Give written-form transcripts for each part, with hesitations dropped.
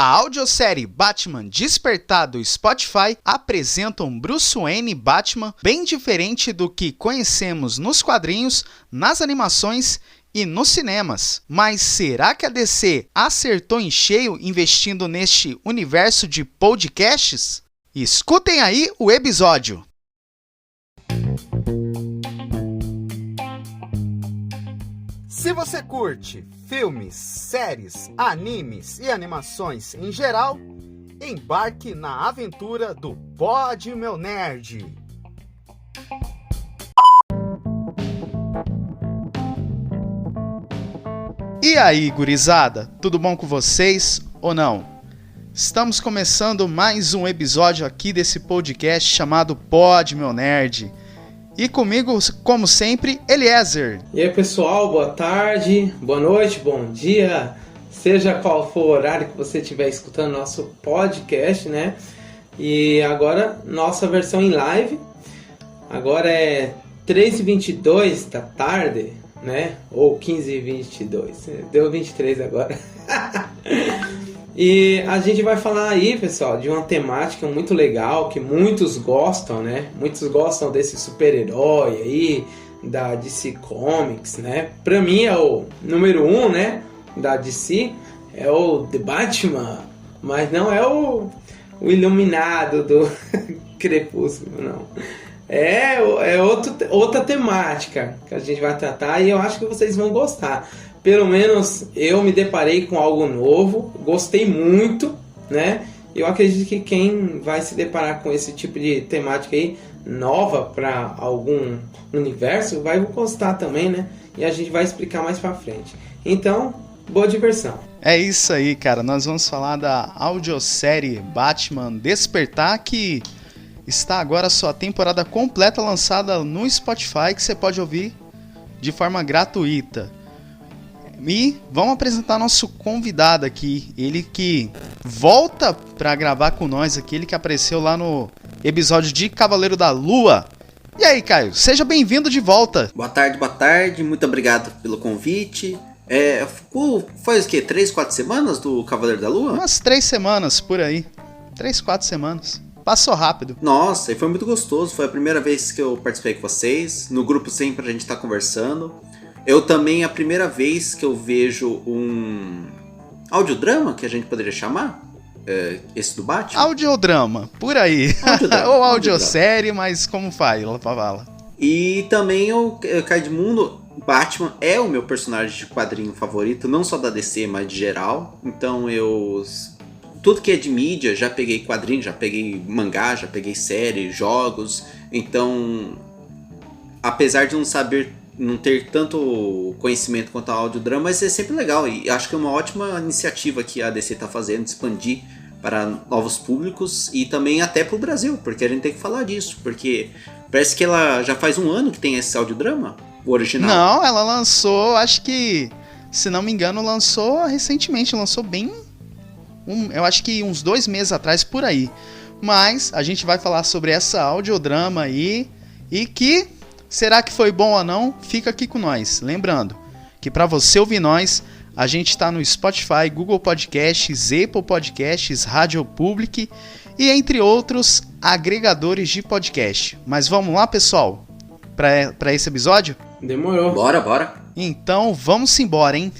A audiosérie Batman Despertar do Spotify apresenta um Bruce Wayne Batman bem diferente do que conhecemos nos quadrinhos, nas animações e nos cinemas. Mas será que a DC acertou em cheio investindo neste universo de podcasts? Escutem aí o episódio! Se você curte filmes, séries, animes e animações em geral, embarque na aventura do Pod Meu Nerd. E aí, gurizada, tudo bom com vocês ou não? Estamos começando mais um episódio aqui desse podcast chamado Pod Meu Nerd. E comigo, como sempre, Eliezer. E aí, pessoal, boa tarde, boa noite, bom dia, seja qual for o horário que você estiver escutando nosso podcast, né? E agora, nossa versão em live, agora é 3h22 da tarde, né? Ou 15h22, deu 23 agora. E a gente vai falar aí, pessoal, de uma temática muito legal que muitos gostam, né? Muitos gostam desse super-herói aí, da DC Comics, né? Pra mim é o número 1, né? Da DC, é o The Batman, mas não é o iluminado do Crepúsculo, não. É outra temática que a gente vai tratar e eu acho que vocês vão gostar. Pelo menos eu me deparei com algo novo, gostei muito, né? Eu acredito que quem vai se deparar com esse tipo de temática aí, nova para algum universo, vai gostar também, né? E a gente vai explicar mais pra frente. Então, boa diversão. É isso aí, cara. Nós vamos falar da audiosérie Batman Despertar, que está agora sua temporada completa lançada no Spotify, que você pode ouvir de forma gratuita. E vamos apresentar nosso convidado aqui, ele que volta para gravar com nós aqui, ele que apareceu lá no episódio de Cavaleiro da Lua. E aí, Caio, seja bem-vindo de volta. Boa tarde, muito obrigado pelo convite. Faz o quê? 3, 4 semanas do Cavaleiro da Lua? Umas 3 semanas, por aí. 3, 4 semanas. Passou rápido. Nossa, e foi muito gostoso, foi a primeira vez que eu participei com vocês. No grupo sempre a gente tá conversando. Eu também, a primeira vez que eu vejo um audiodrama, que a gente poderia chamar, esse do Batman. Audiodrama, por aí. Ou audiosérie, mas como fala? E também eu caí de mundo, Batman é o meu personagem de quadrinho favorito, não só da DC, mas de geral. Então tudo que é de mídia, já peguei quadrinho, já peguei mangá, já peguei série, jogos. Então, apesar de não ter tanto conhecimento quanto ao audiodrama, mas é sempre legal e acho que é uma ótima iniciativa que a DC está fazendo, de expandir para novos públicos e também até para o Brasil, porque a gente tem que falar disso, porque parece que ela já faz 1 ano que tem esse audiodrama, o original. Não, ela lançou, acho que, se não me engano, lançou recentemente, eu acho que uns 2 meses atrás, por aí. Mas a gente vai falar sobre essa audiodrama aí e que... será que foi bom ou não? Fica aqui com nós. Lembrando que para você ouvir nós, a gente está no Spotify, Google Podcasts, Apple Podcasts, Rádio Public e entre outros agregadores de podcast. Mas vamos lá, pessoal, para esse episódio? Demorou. Bora. Então vamos embora, hein?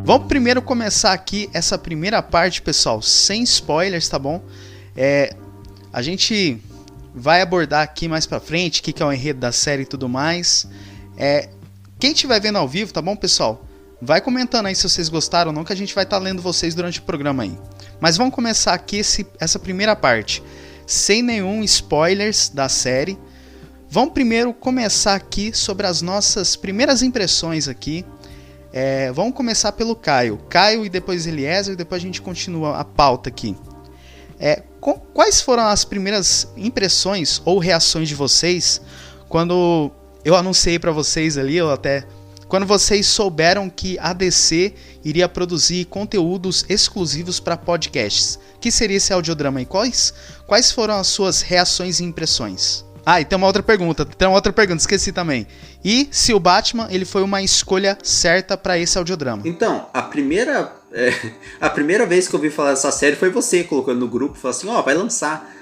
Vamos primeiro começar aqui essa primeira parte, pessoal, sem spoilers, tá bom? A gente vai abordar aqui mais pra frente o que é o enredo da série e tudo mais. Quem estiver vendo ao vivo, tá bom, pessoal? Vai comentando aí se vocês gostaram ou não, que a gente vai estar lendo vocês durante o programa aí. Mas vamos começar aqui essa primeira parte, sem nenhum spoilers da série. Vamos primeiro começar aqui sobre as nossas primeiras impressões aqui. Vamos começar pelo Caio e depois Eliezer, e depois a gente continua a pauta aqui. Quais foram as primeiras impressões ou reações de vocês quando eu anunciei para vocês ali, eu até quando vocês souberam que a DC iria produzir conteúdos exclusivos para podcasts. Que seria esse audiodrama aí? Quais foram as suas reações e impressões? Ah, e tem uma outra pergunta, esqueci também. E se o Batman ele foi uma escolha certa para esse audiodrama? Então, a primeira vez que eu ouvi falar dessa série foi você colocando no grupo, falando assim, vai lançar.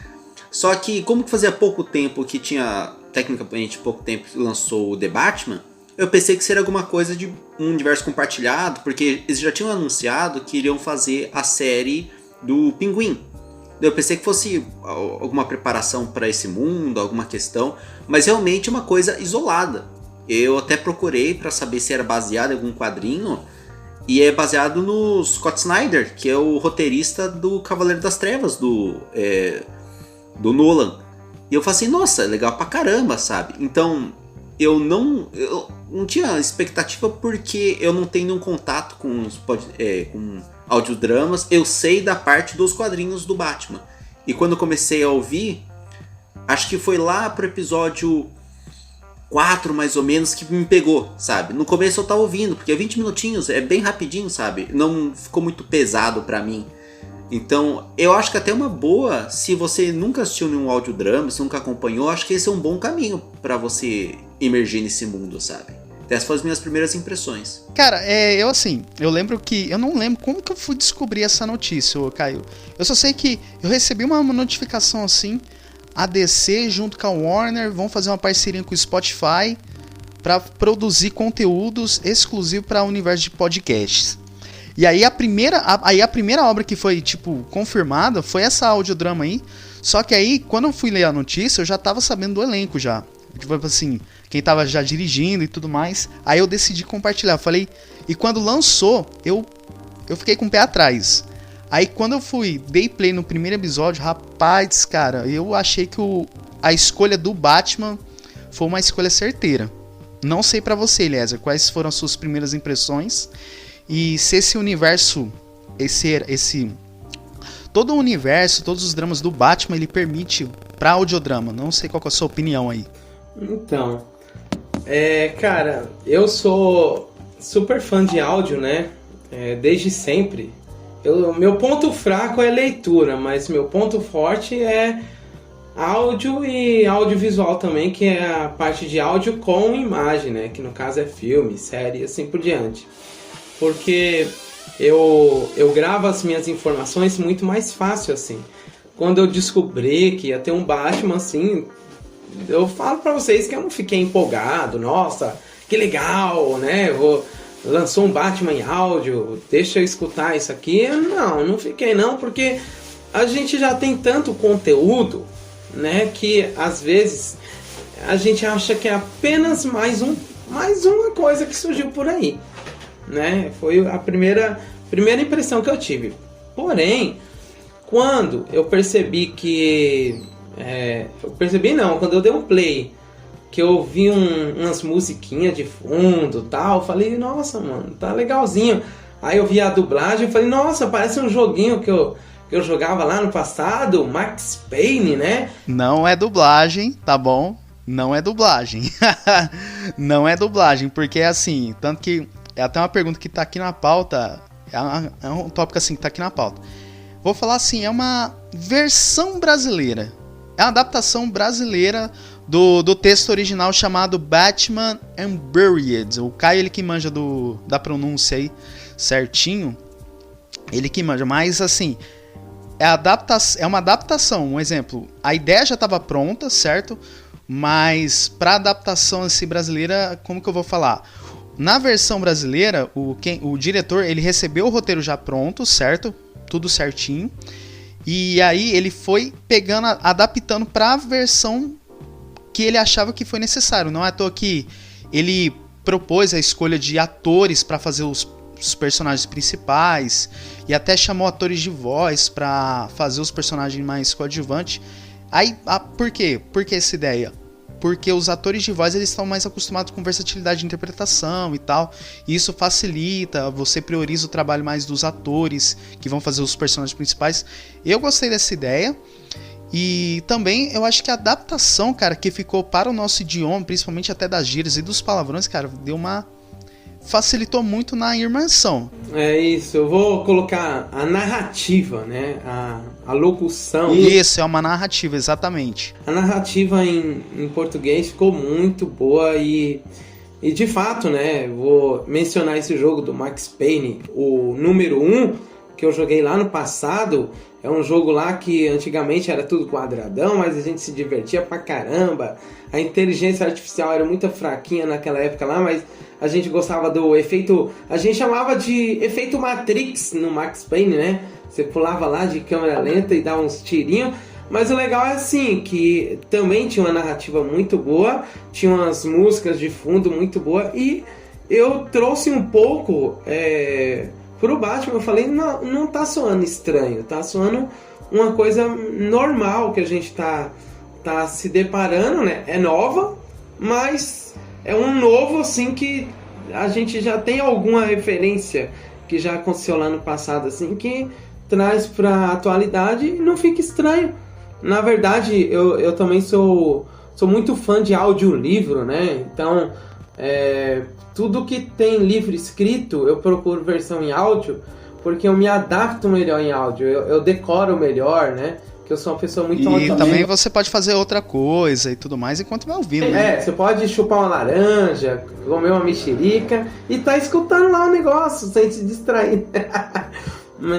Só que como que fazia pouco tempo que tinha, tecnicamente pouco tempo que lançou o The Batman, eu pensei que seria alguma coisa de um universo compartilhado, porque eles já tinham anunciado que iriam fazer a série do Pinguim. Eu pensei que fosse alguma preparação para esse mundo, alguma questão, mas realmente é uma coisa isolada. Eu até procurei para saber se era baseado em algum quadrinho, e é baseado no Scott Snyder, que é o roteirista do Cavaleiro das Trevas, do Nolan. E eu falei assim, nossa, é legal pra caramba, sabe? Então, eu não tinha expectativa porque eu não tenho nenhum contato com audiodramas. Eu sei da parte dos quadrinhos do Batman. E quando eu comecei a ouvir, acho que foi lá pro episódio 4, mais ou menos, que me pegou, sabe? No começo eu tava ouvindo, porque 20 minutinhos é bem rapidinho, sabe? Não ficou muito pesado pra mim. Então, eu acho que até uma boa, se você nunca assistiu nenhum audiodrama, se nunca acompanhou, acho que esse é um bom caminho pra você emergir nesse mundo, sabe? Essas foram as minhas primeiras impressões. Cara, eu lembro que... Eu não lembro como que eu fui descobrir essa notícia, Caio. Eu só sei que eu recebi uma notificação assim, a DC junto com a Warner vão fazer uma parceria com o Spotify pra produzir conteúdos exclusivos para o universo de podcasts. E aí a primeira obra que foi, tipo, confirmada foi essa audiodrama aí. Só que aí, quando eu fui ler a notícia, eu já tava sabendo do elenco já. Tipo assim, quem tava já dirigindo e tudo mais. Aí eu decidi compartilhar. Falei, e quando lançou, eu fiquei com o pé atrás. Aí quando eu dei play no primeiro episódio, rapaz, cara, eu achei que a escolha do Batman foi uma escolha certeira. Não sei pra você, Eliezer, quais foram as suas primeiras impressões. E se esse universo, todo o universo, todos os dramas do Batman, ele permite pra audiodrama. Não sei qual é a sua opinião aí. Então, cara, eu sou super fã de áudio, né? Desde sempre. Meu ponto fraco é leitura, mas meu ponto forte é áudio e audiovisual também, que é a parte de áudio com imagem, né? Que no caso é filme, série e assim por diante. Porque eu gravo as minhas informações muito mais fácil, assim. Quando eu descobri que ia ter um Batman, assim, eu falo pra vocês que eu não fiquei empolgado. Nossa, que legal, né? Lançou um Batman em áudio, deixa eu escutar isso aqui. Não fiquei não, porque a gente já tem tanto conteúdo, né? Que às vezes a gente acha que é apenas mais uma coisa que surgiu por aí. Né? Foi a primeira impressão que eu tive. Porém, quando eu percebi que... quando eu dei um play, que eu vi umas musiquinhas de fundo e tal, eu falei, nossa, mano, tá legalzinho. Aí eu vi a dublagem e falei, nossa, parece um joguinho que eu jogava lá no passado, Max Payne, né? Não é dublagem, tá bom? Não é dublagem. Não é dublagem, porque é assim, tanto que... É até uma pergunta que tá aqui na pauta. É um tópico assim que tá aqui na pauta. Vou falar assim, é uma versão brasileira. É uma adaptação brasileira do texto original chamado Batman Unburied. O Caio, ele que manja da pronúncia aí certinho. Ele que manja, mas assim... É uma adaptação, um exemplo. A ideia já estava pronta, certo? Mas pra adaptação assim, brasileira, como que eu vou falar? Na versão brasileira, o diretor, ele recebeu o roteiro já pronto, certo? Tudo certinho. E aí ele foi pegando, adaptando para a versão que ele achava que foi necessário. Não é à toa que ele propôs a escolha de atores para fazer os personagens principais e até chamou atores de voz para fazer os personagens mais coadjuvantes. Aí, por quê? Por que essa ideia? Porque os atores de voz eles estão mais acostumados com versatilidade de interpretação e tal. E isso facilita, você prioriza o trabalho mais dos atores que vão fazer os personagens principais. Eu gostei dessa ideia. E também eu acho que a adaptação, cara, que ficou para o nosso idioma, principalmente até das gírias e dos palavrões, cara, deu uma facilitou muito na imersão. É isso, eu vou colocar a narrativa, né? A locução. Isso, é uma narrativa, exatamente. A narrativa em português ficou muito boa e de fato, né? Vou mencionar esse jogo do Max Payne, o número 1, que eu joguei lá no passado. É um jogo lá que antigamente era tudo quadradão, mas a gente se divertia pra caramba. A inteligência artificial era muito fraquinha naquela época lá, mas a gente gostava do efeito... A gente chamava de efeito Matrix no Max Payne, né? Você pulava lá de câmera lenta e dava uns tirinhos. Mas o legal é assim, que também tinha uma narrativa muito boa, tinha umas músicas de fundo muito boas, e eu trouxe um pouco... Pro Batman, eu falei, não tá soando estranho, tá soando uma coisa normal que a gente tá se deparando, né? É nova, mas é um novo, assim, que a gente já tem alguma referência que já aconteceu lá no passado, assim, que traz pra atualidade e não fica estranho. Na verdade, eu também sou muito fã de audiolivro, né? Então, tudo que tem livro escrito, eu procuro versão em áudio, porque eu me adapto melhor em áudio, eu decoro melhor, né? Que eu sou uma pessoa muito... E também você pode fazer outra coisa e tudo mais enquanto vai ouvindo, né? Você pode chupar uma laranja, comer uma mexerica e tá escutando lá o negócio, sem se distrair.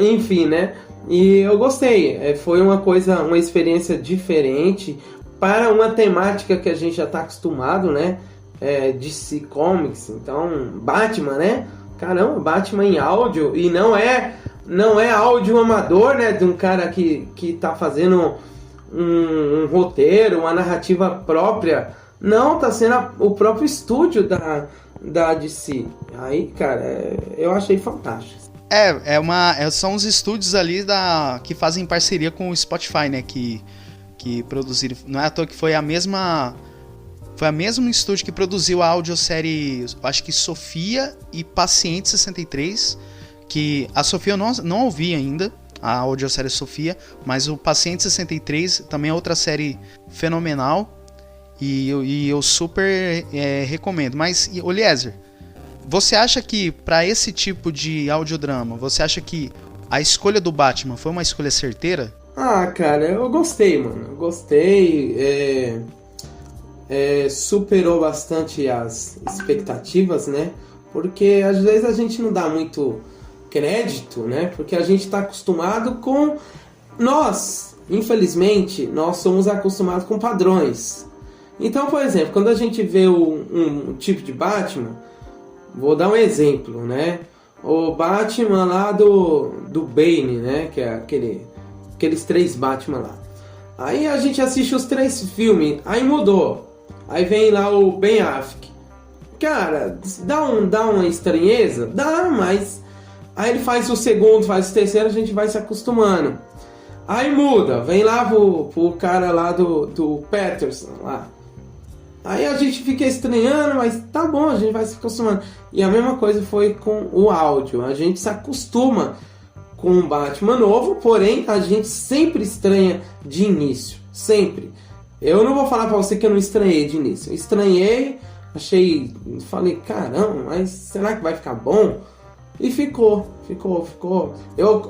Enfim, né? E eu gostei, foi uma experiência diferente para uma temática que a gente já tá acostumado, né? DC Comics, então Batman, né? Caramba, Batman em áudio, e não é áudio amador, né? De um cara que tá fazendo um roteiro, uma narrativa própria. Não, tá sendo o próprio estúdio da DC. Aí, cara, eu achei fantástico. São os estúdios ali que fazem parceria com o Spotify, né? Que produziram. Não é à toa que foi a mesma estúdio que produziu a audiosérie, acho que Sofia e Paciente 63, que a Sofia eu não ouvi ainda, a audiosérie Sofia, mas o Paciente 63 também é outra série fenomenal e eu super recomendo. Mas, Eliezer, você acha que para esse tipo de audiodrama, você acha que a escolha do Batman foi uma escolha certeira? Ah, cara, eu gostei, mano. Eu gostei. Superou bastante as expectativas, né? Porque às vezes a gente não dá muito crédito, né? Porque a gente está acostumado com... Nós, infelizmente, nós somos acostumados com padrões. Então, por exemplo, quando a gente vê um tipo de Batman, vou dar um exemplo, né? O Batman lá do Bane, né? Que é aqueles 3 Batman lá. Aí a gente assiste os 3 filmes, aí mudou. Aí vem lá o Ben Affleck. Cara, dá uma estranheza? Dá, mas... Aí ele faz o segundo, faz o terceiro, a gente vai se acostumando. Aí muda, vem lá pro cara lá do Patterson lá. Aí a gente fica estranhando, mas tá bom, a gente vai se acostumando. E a mesma coisa foi com o áudio. A gente se acostuma com um Batman novo, porém a gente sempre estranha de início. Sempre. Eu não vou falar pra você que eu não estranhei de início. Eu estranhei, falei, caramba, mas será que vai ficar bom? E ficou.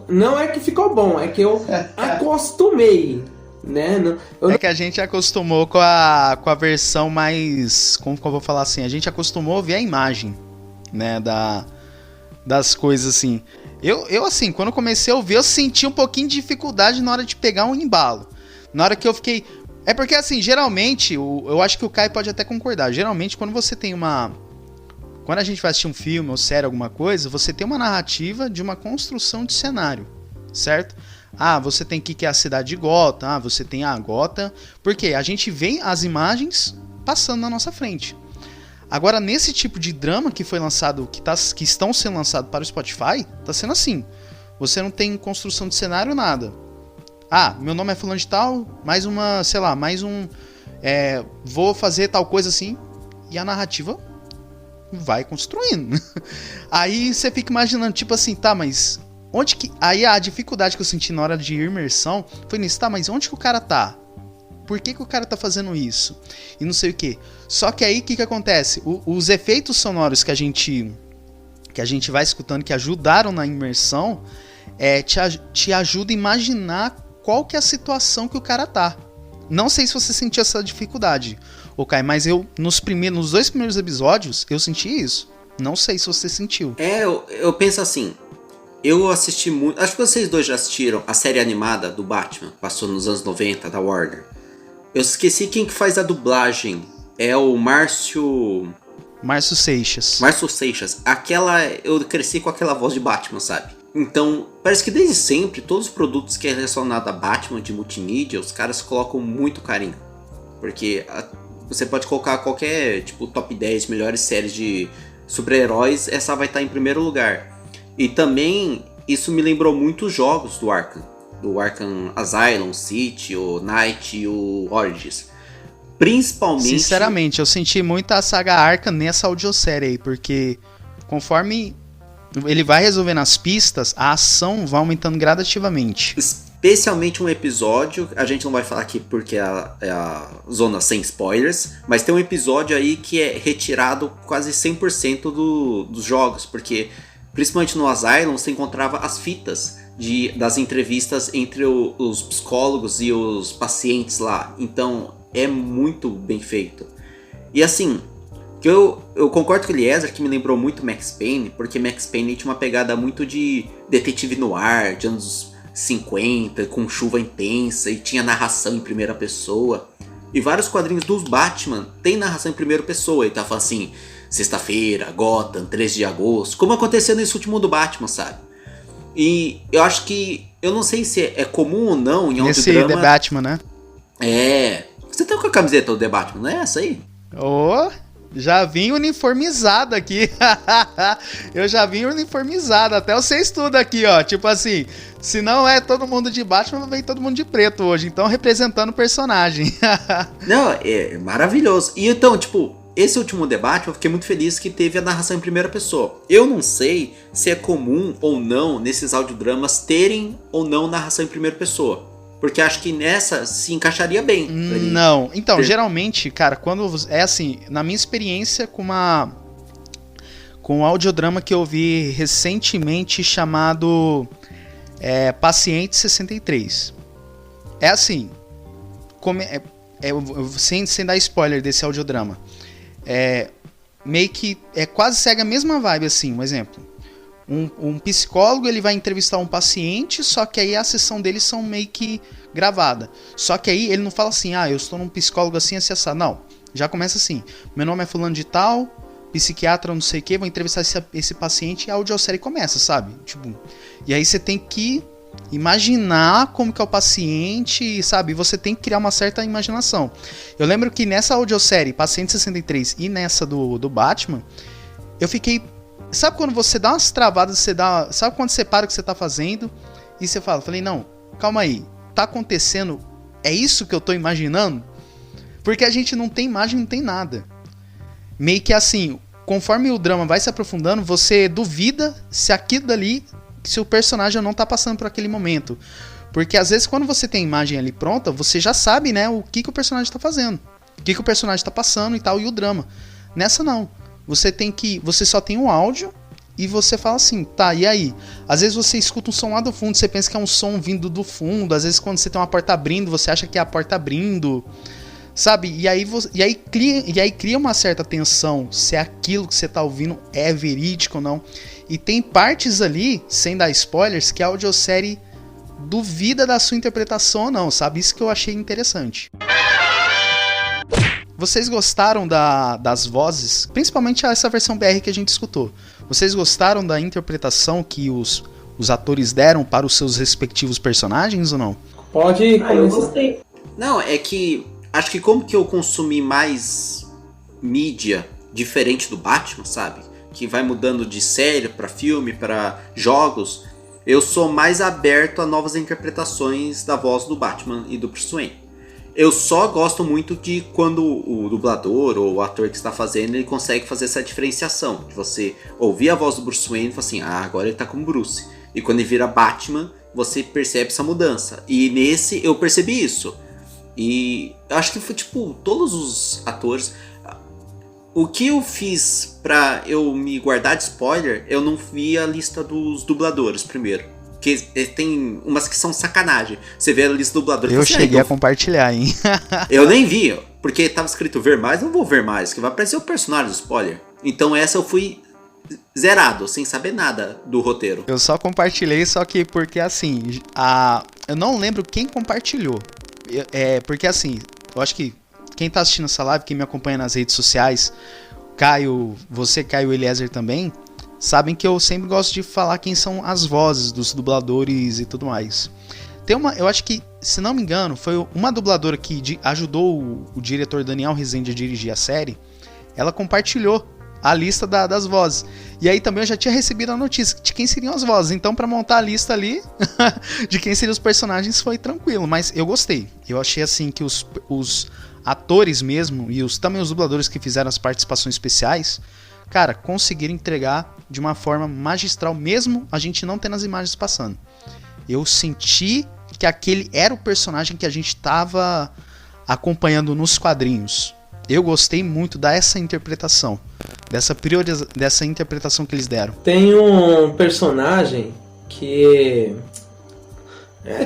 Não é que ficou bom, é que eu acostumei, né? É que a gente acostumou com a versão mais, como que eu vou falar assim, a gente acostumou a ver a imagem, né, das coisas assim. Eu assim, quando comecei a ouvir, eu senti um pouquinho de dificuldade na hora de pegar um embalo. Na hora que eu fiquei... É porque assim, geralmente, eu acho que o Caio pode até concordar, geralmente quando você tem quando a gente vai assistir um filme ou série, alguma coisa, você tem uma narrativa de uma construção de cenário, certo? Ah, você tem que é a cidade de Gotham, você tem a Gotham, porque a gente vê as imagens passando na nossa frente. Agora, nesse tipo de drama que foi lançado, que estão sendo lançados para o Spotify, tá sendo assim. Você não tem construção de cenário, nada. Ah, meu nome é fulano de tal, vou fazer tal coisa assim, e a narrativa vai construindo. Aí você fica imaginando, tipo assim, tá, mas onde que... Aí a dificuldade que eu senti na hora de imersão foi nisso, tá, mas onde que o cara tá? Por que o cara tá fazendo isso? E não sei o que. Só que aí, o que acontece? Os efeitos sonoros que a gente que a gente vai escutando, que ajudaram na imersão, te ajuda a imaginar qual que é a situação que o cara tá. Não sei se você sentiu essa dificuldade, Kai, mas eu, nos 2 primeiros episódios, eu senti isso. Não sei se você sentiu. Eu penso assim, eu assisti muito, acho que vocês dois já assistiram a série animada do Batman, passou nos anos 90, da Warner. Eu esqueci quem que faz a dublagem, é o Márcio Seixas. Eu cresci com aquela voz de Batman, sabe? Então, parece que desde sempre, todos os produtos que é relacionado a Batman de multimídia, os caras colocam muito carinho. Porque você pode colocar qualquer, tipo, top 10 melhores séries de super-heróis, essa vai estar em primeiro lugar. E também, isso me lembrou muito os jogos do Arkham Asylum, City, o Knight e o Origins. Principalmente... Sinceramente, eu senti muito a saga Arkham nessa audiosérie aí, porque conforme ele vai resolvendo as pistas, a ação vai aumentando gradativamente. Especialmente um episódio, a gente não vai falar aqui porque é a zona sem spoilers, mas tem um episódio aí que é retirado quase 100% dos jogos, porque principalmente no Asylum você encontrava as fitas das entrevistas entre os psicólogos e os pacientes lá, então é muito bem feito. E assim, que eu concordo com o Eliezer, que me lembrou muito Max Payne, porque Max Payne tinha uma pegada muito de detetive noir, de anos 50, com chuva intensa, e tinha narração em primeira pessoa. E vários quadrinhos dos Batman tem narração em primeira pessoa, e tá falando assim, sexta-feira, Gotham, 13 de agosto, como aconteceu nesse último do Batman, sabe? E eu acho que, eu não sei se é comum ou não em audiodrama... Nesse The Batman, né? Você tá com a camiseta do The Batman, não é essa aí? Já vim uniformizado aqui. Eu já vim uniformizado. Até você estuda aqui, ó. Tipo assim, se não é todo mundo de Batman, vem todo mundo de preto hoje. Então, representando o personagem. Não, é maravilhoso. E então, tipo, esse último debate eu fiquei muito feliz que teve a narração em primeira pessoa. Eu não sei se é comum ou não nesses audiodramas terem ou não narração em primeira pessoa. Porque acho que nessa se encaixaria bem. Não, então, geralmente, cara, quando... É assim, na minha experiência com um audiodrama que eu vi recentemente chamado Paciente 63. É assim, sem dar spoiler desse audiodrama. Meio que quase segue a mesma vibe, assim, um exemplo. Um psicólogo, ele vai entrevistar um paciente, só que aí a sessão deles são meio que gravada. Só que aí ele não fala assim, eu estou num psicólogo assim, assim. Não, já começa assim, meu nome é fulano de tal, psiquiatra não sei o que, vou entrevistar esse paciente e a audiosérie começa, sabe? Tipo, e aí você tem que imaginar como que é o paciente, sabe? Você tem que criar uma certa imaginação. Eu lembro que nessa audiosérie, Paciente 63 e nessa do Batman, eu fiquei... Sabe quando você dá umas travadas, sabe quando você para o que você tá fazendo e você falei, não, calma aí, tá acontecendo, é isso que eu tô imaginando? Porque a gente não tem imagem, não tem nada. Meio que assim, conforme o drama vai se aprofundando, você duvida se aquilo dali, se o personagem não tá passando por aquele momento. Porque às vezes quando você tem a imagem ali pronta, você já sabe, né, o que o personagem tá fazendo, o que o personagem tá passando e tal, e o drama. Nessa não. Você só tem um áudio e você fala assim, tá, e aí? Às vezes você escuta um som lá do fundo, você pensa que é um som vindo do fundo, às vezes quando você tem uma porta abrindo, você acha que é a porta abrindo, sabe? E aí cria uma certa tensão se aquilo que você tá ouvindo é verídico ou não. E tem partes ali, sem dar spoilers, que a audiosérie duvida da sua interpretação ou não, sabe? Isso que eu achei interessante. Vocês gostaram das vozes, principalmente essa versão BR que a gente escutou? Vocês gostaram da interpretação que os atores deram para os seus respectivos personagens ou não? Pode ir. Eu gostei. Não, é que acho que como que eu consumi mais mídia diferente do Batman, sabe? Que vai mudando de série para filme, para jogos, eu sou mais aberto a novas interpretações da voz do Batman e do Bruce Wayne. Eu só gosto muito de quando o dublador ou o ator que está fazendo, ele consegue fazer essa diferenciação. De você ouvir a voz do Bruce Wayne e falar assim, agora ele tá como Bruce. E quando ele vira Batman, você percebe essa mudança. E nesse eu percebi isso. E eu acho que foi tipo, todos os atores... O que eu fiz pra eu me guardar de spoiler, eu não vi a lista dos dubladores primeiro. Porque tem umas que são sacanagem. Você vê a lista do dublador... Eu cheguei a compartilhar, hein? Eu nem vi, porque tava escrito ver mais, não vou ver mais, que vai aparecer o personagem do spoiler. Então essa eu fui zerado, sem saber nada do roteiro. Eu só compartilhei, só que porque assim, eu não lembro quem compartilhou. Porque assim, eu acho que quem tá assistindo essa live, quem me acompanha nas redes sociais, Caio, você, Caio e Eliezer também, sabem que eu sempre gosto de falar quem são as vozes dos dubladores e tudo mais. Eu acho que, se não me engano, foi uma dubladora que ajudou o diretor Daniel Rezende a dirigir a série. Ela compartilhou a lista das vozes. E aí também eu já tinha recebido a notícia de quem seriam as vozes. Então, pra montar a lista ali de quem seriam os personagens foi tranquilo. Mas eu gostei. Eu achei assim que os atores mesmo e também os dubladores que fizeram as participações especiais, cara, conseguiram entregar de uma forma magistral, mesmo a gente não tendo as imagens passando. Eu senti que aquele era o personagem que a gente estava acompanhando nos quadrinhos. Eu gostei muito dessa interpretação, dessa interpretação que eles deram. Tem um personagem que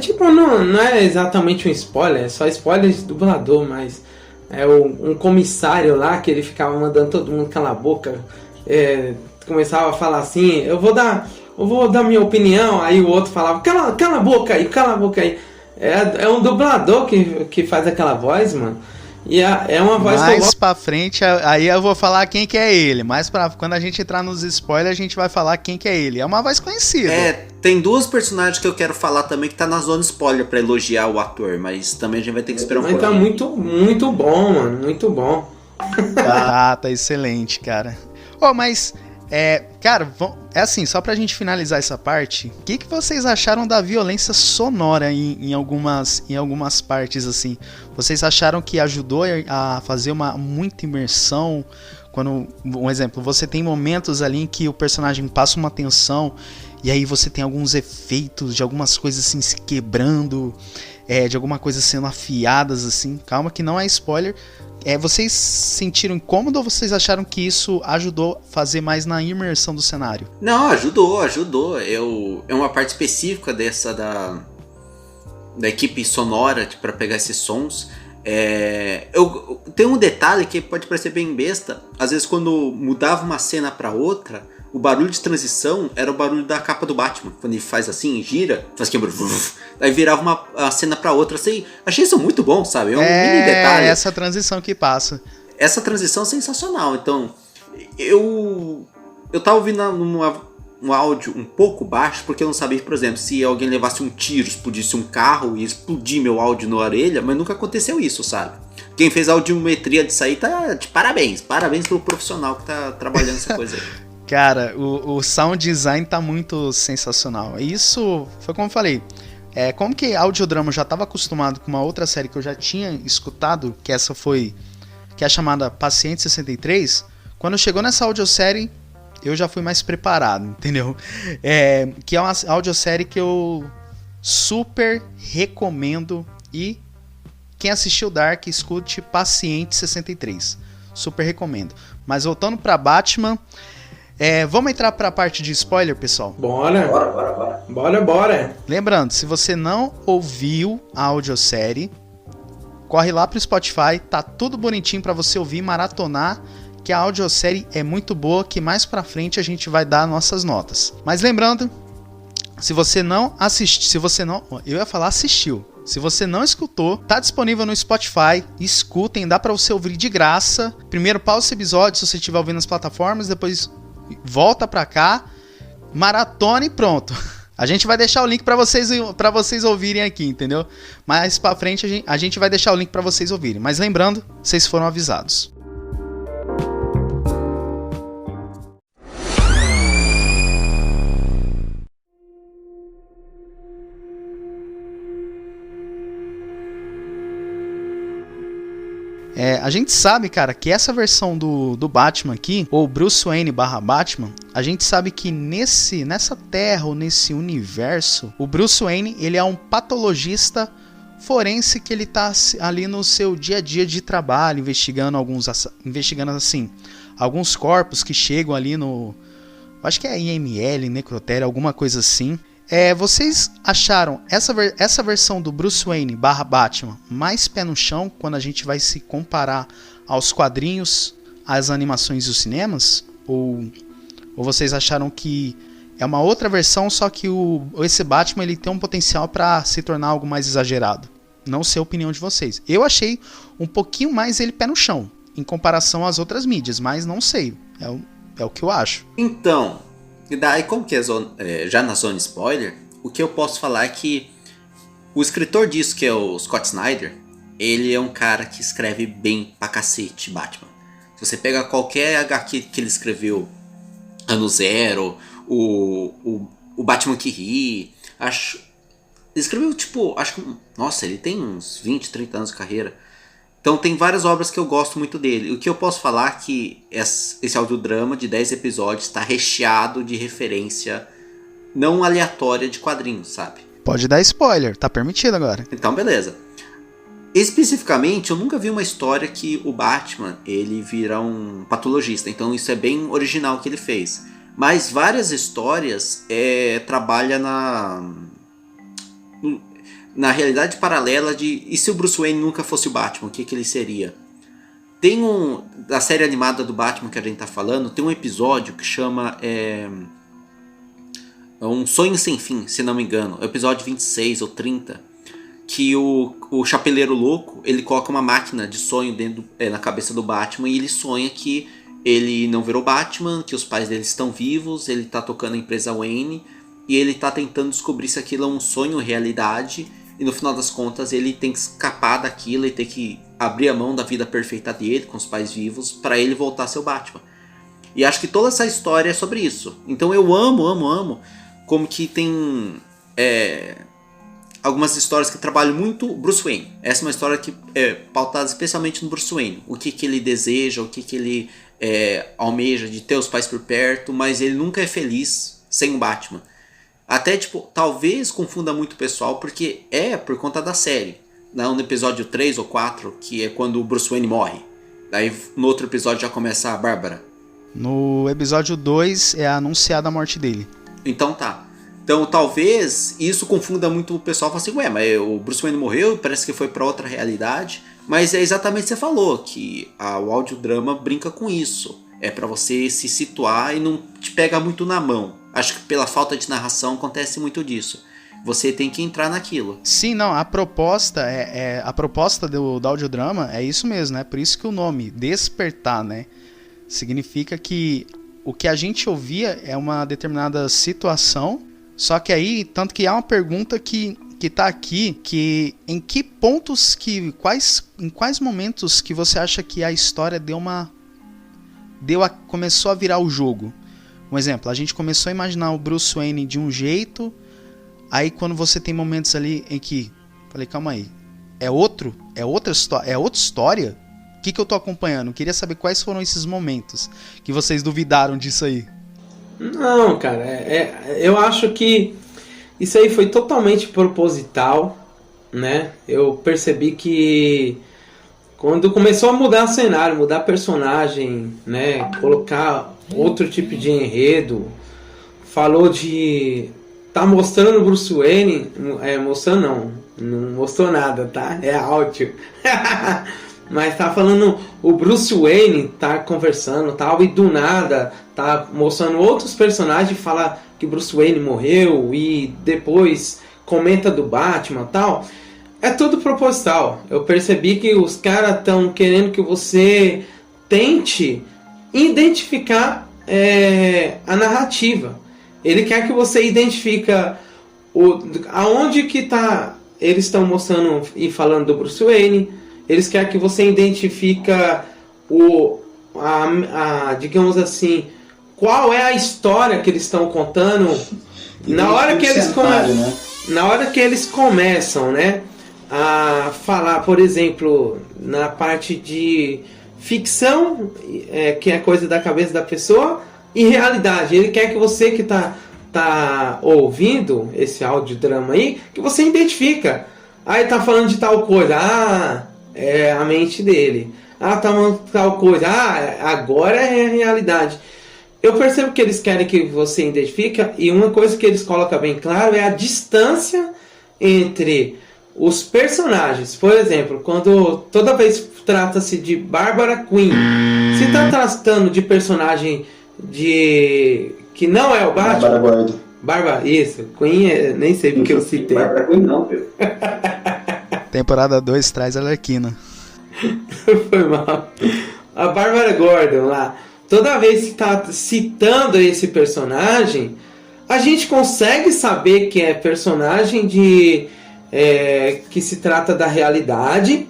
tipo, não é exatamente um spoiler, é só spoiler de dublador, mas é um comissário lá que ele ficava mandando todo mundo calar a boca, começava a falar assim, eu vou dar minha opinião, aí o outro falava, cala a boca aí. É um dublador que faz aquela voz, mano. E é uma voz que eu gosto. Pra frente, aí eu vou falar quem que é ele. Quando a gente entrar nos spoilers, a gente vai falar quem que é ele. É uma voz conhecida. Tem duas personagens que eu quero falar também que tá na zona spoiler pra elogiar o ator, mas também a gente vai ter que esperar um pouco. Mas tá muito, muito bom, mano. Muito bom. Tá excelente, cara. Mas... cara, é assim, só pra gente finalizar essa parte, o que vocês acharam da violência sonora em algumas partes, assim? Vocês acharam que ajudou a fazer muita imersão? Um exemplo, você tem momentos ali em que o personagem passa uma tensão e aí você tem alguns efeitos de algumas coisas assim se quebrando, de alguma coisa sendo afiadas, assim. Calma que não é spoiler. Vocês sentiram incômodo ou vocês acharam que isso ajudou a fazer mais na imersão do cenário? Não, ajudou. É uma parte específica dessa da equipe sonora para pegar esses sons. Tem um detalhe que pode parecer bem besta. Às vezes quando mudava uma cena para outra, o barulho de transição era o barulho da capa do Batman. Quando ele faz assim, gira, faz que aí virava uma cena pra outra. Assim, achei isso muito bom, sabe? É um mini detalhe. Essa transição que passa. Essa transição é sensacional. Então, eu tava ouvindo um áudio um pouco baixo, porque eu não sabia, por exemplo, se alguém levasse um tiro, explodisse um carro e explodir meu áudio na orelha, mas nunca aconteceu isso, sabe? Quem fez a audiometria disso aí tá de parabéns. Parabéns pelo profissional que tá trabalhando essa coisa aí. Cara, o sound design tá muito sensacional. Isso foi como eu falei. Como que Audiodrama já estava acostumado com uma outra série que eu já tinha escutado, que é a chamada Paciente 63, quando chegou nessa audiosérie, eu já fui mais preparado, entendeu? Que é uma audiosérie que eu super recomendo, e quem assistiu Dark, escute Paciente 63. Super recomendo. Mas voltando pra Batman... vamos entrar pra parte de spoiler, pessoal? Bora. Lembrando, se você não ouviu a audiosérie, corre lá pro Spotify, tá tudo bonitinho pra você ouvir, maratonar, que a audiosérie é muito boa, que mais pra frente a gente vai dar nossas notas. Mas lembrando, se você não assistiu, eu ia falar assistiu, se você não escutou, tá disponível no Spotify, escutem, dá pra você ouvir de graça. Primeiro pausa esse episódio se você estiver ouvindo nas plataformas, depois volta pra cá, maratona e pronto. A gente vai deixar o link pra vocês ouvirem aqui, entendeu? Mais pra frente a gente vai deixar o link pra vocês ouvirem. Mas lembrando, vocês foram avisados. A gente sabe, cara, que essa versão do Batman aqui, ou Bruce Wayne / Batman, a gente sabe que nessa terra ou nesse universo, o Bruce Wayne, ele é um patologista forense que ele tá ali no seu dia a dia de trabalho, investigando assim, alguns corpos que chegam ali no, acho que é IML, necrotério, alguma coisa assim. Vocês acharam essa versão do Bruce Wayne / Batman mais pé no chão quando a gente vai se comparar aos quadrinhos, às animações dos cinemas? Ou vocês acharam que é uma outra versão, só que esse Batman ele tem um potencial para se tornar algo mais exagerado? Não sei a opinião de vocês. Eu achei um pouquinho mais ele pé no chão, em comparação às outras mídias, mas não sei. É o que eu acho. Então, e daí como que já na zona spoiler, o que eu posso falar é que o escritor disso, que é o Scott Snyder, ele é um cara que escreve bem pra cacete Batman. Se você pega qualquer HQ que ele escreveu, Ano Zero, o Batman que ri, ele escreveu nossa, ele tem uns 20, 30 anos de carreira. Então tem várias obras que eu gosto muito dele. O que eu posso falar é que esse audiodrama de 10 episódios está recheado de referência não aleatória de quadrinhos, sabe? Pode dar spoiler, tá permitido agora. Então beleza. Especificamente, eu nunca vi uma história que o Batman ele vira um patologista. Então isso é bem original que ele fez. Mas várias histórias trabalham na realidade paralela de... E se o Bruce Wayne nunca fosse o Batman, o que ele seria? Tem da série animada do Batman que a gente tá falando, tem um episódio que chama... Um Sonho Sem Fim, se não me engano. É o episódio 26 ou 30. Que o Chapeleiro Louco, ele coloca uma máquina de sonho na cabeça do Batman e ele sonha que ele não virou Batman, que os pais dele estão vivos, ele tá tocando a empresa Wayne e ele tá tentando descobrir se aquilo é um sonho ou realidade, e no final das contas ele tem que escapar daquilo e ter que abrir a mão da vida perfeita dele, com os pais vivos, para ele voltar a ser o Batman. E acho que toda essa história é sobre isso. Então eu amo como que tem algumas histórias que trabalham muito o Bruce Wayne. Essa é uma história que é pautada especialmente no Bruce Wayne. O que ele deseja, o que ele almeja de ter os pais por perto, mas ele nunca é feliz sem o Batman. Até, talvez confunda muito o pessoal, porque por conta da série. No episódio 3 ou 4, que é quando o Bruce Wayne morre. Daí, no outro episódio, já começa a Bárbara. No episódio 2, é anunciada a morte dele. Então, tá. Então, talvez isso confunda muito o pessoal. Fala assim, mas o Bruce Wayne morreu, parece que foi pra outra realidade. Mas é exatamente o que você falou, que o audiodrama brinca com isso. É pra você se situar e não te pega muito na mão. Acho que pela falta de narração acontece muito disso. Você tem que entrar naquilo. Sim, não, a proposta a proposta do audiodrama é isso mesmo, né? Por isso que o nome, Despertar, né? Significa que o que a gente ouvia é uma determinada situação, só que aí, tanto que há uma pergunta que tá aqui, que em que pontos, em quais momentos que você acha que a história começou a virar o jogo? Um exemplo, a gente começou a imaginar o Bruce Wayne de um jeito, aí quando você tem momentos ali em que, falei, calma aí, é outra história? O que eu tô acompanhando? Queria saber quais foram esses momentos que vocês duvidaram disso aí. Não, cara, eu acho que isso aí foi totalmente proposital, né? Eu percebi que quando começou a mudar o cenário, mudar personagem, né? Colocar outro tipo de enredo, falou de... Tá mostrando o Bruce Wayne, mostrando não mostrou nada, tá? É áudio. Mas tá falando, o Bruce Wayne tá conversando tal, e do nada tá mostrando outros personagens, fala que Bruce Wayne morreu e depois comenta do Batman tal. É tudo proposital. Eu percebi que os caras estão querendo que você tente identificar a narrativa. Ele quer que você identifique aonde que tá. Eles estão mostrando e falando do Bruce Wayne. Eles querem que você identifique digamos assim, qual é a história que eles estão contando na hora que eles começam, né, a falar, por exemplo, na parte de ficção, que é coisa da cabeça da pessoa, e realidade. Ele quer que você que tá ouvindo esse audiodrama aí, que você identifica Aí tá falando de tal coisa. Ah, é a mente dele. Ah, tá falando de tal coisa. Ah, agora é a realidade. Eu percebo que eles querem que você identifique, e uma coisa que eles colocam bem claro é a distância entre os personagens. Por exemplo, quando toda vez trata-se de Bárbara Quinn, se tá tratando de personagem que não é o Batman. Bárbara, isso, Queen, nem sei porque eu citei. Bárbara Queen não, viu? Temporada 2 traz a Arlequina. Foi mal. A Bárbara Gordon lá, toda vez que tá citando esse personagem, a gente consegue saber que é personagem que se trata da realidade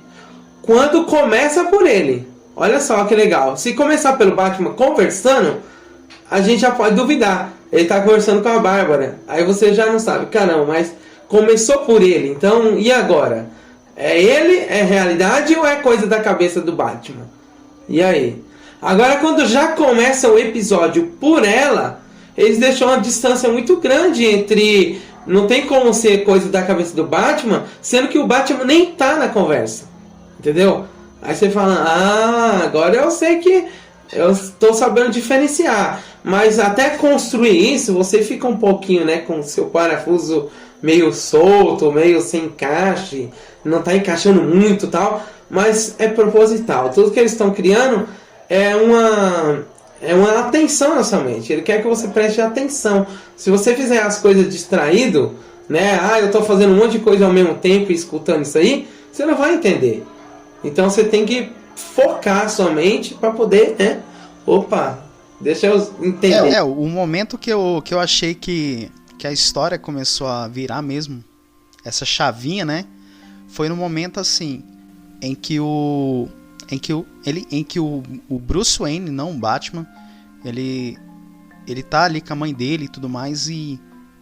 quando começa por ele. Olha só que legal. Se começar pelo Batman conversando, a gente já pode duvidar. Ele tá conversando com a Bárbara. Aí você já não sabe. Caramba, mas começou por ele. Então, e agora? É ele? É realidade ou é coisa da cabeça do Batman? E aí? Agora, quando já começa o episódio por ela, eles deixam uma distância muito grande entre... Não tem como ser coisa da cabeça do Batman, sendo que o Batman nem tá na conversa. Entendeu? Aí você fala, agora eu sei que eu estou sabendo diferenciar. Mas até construir isso, você fica um pouquinho, né, com o seu parafuso meio solto, meio sem encaixe, não está encaixando muito e tal, mas é proposital. Tudo que eles estão criando é uma atenção na sua mente. Ele quer que você preste atenção. Se você fizer as coisas distraído, né, eu estou fazendo um monte de coisa ao mesmo tempo e escutando isso aí, você não vai entender. Então você tem que focar sua mente para poder, né? Opa, deixa eu entender. O momento que eu achei que a história começou a virar mesmo, essa chavinha, né? Foi no momento assim, em que o Bruce Wayne, não o Batman, ele tá ali com a mãe dele e tudo mais, e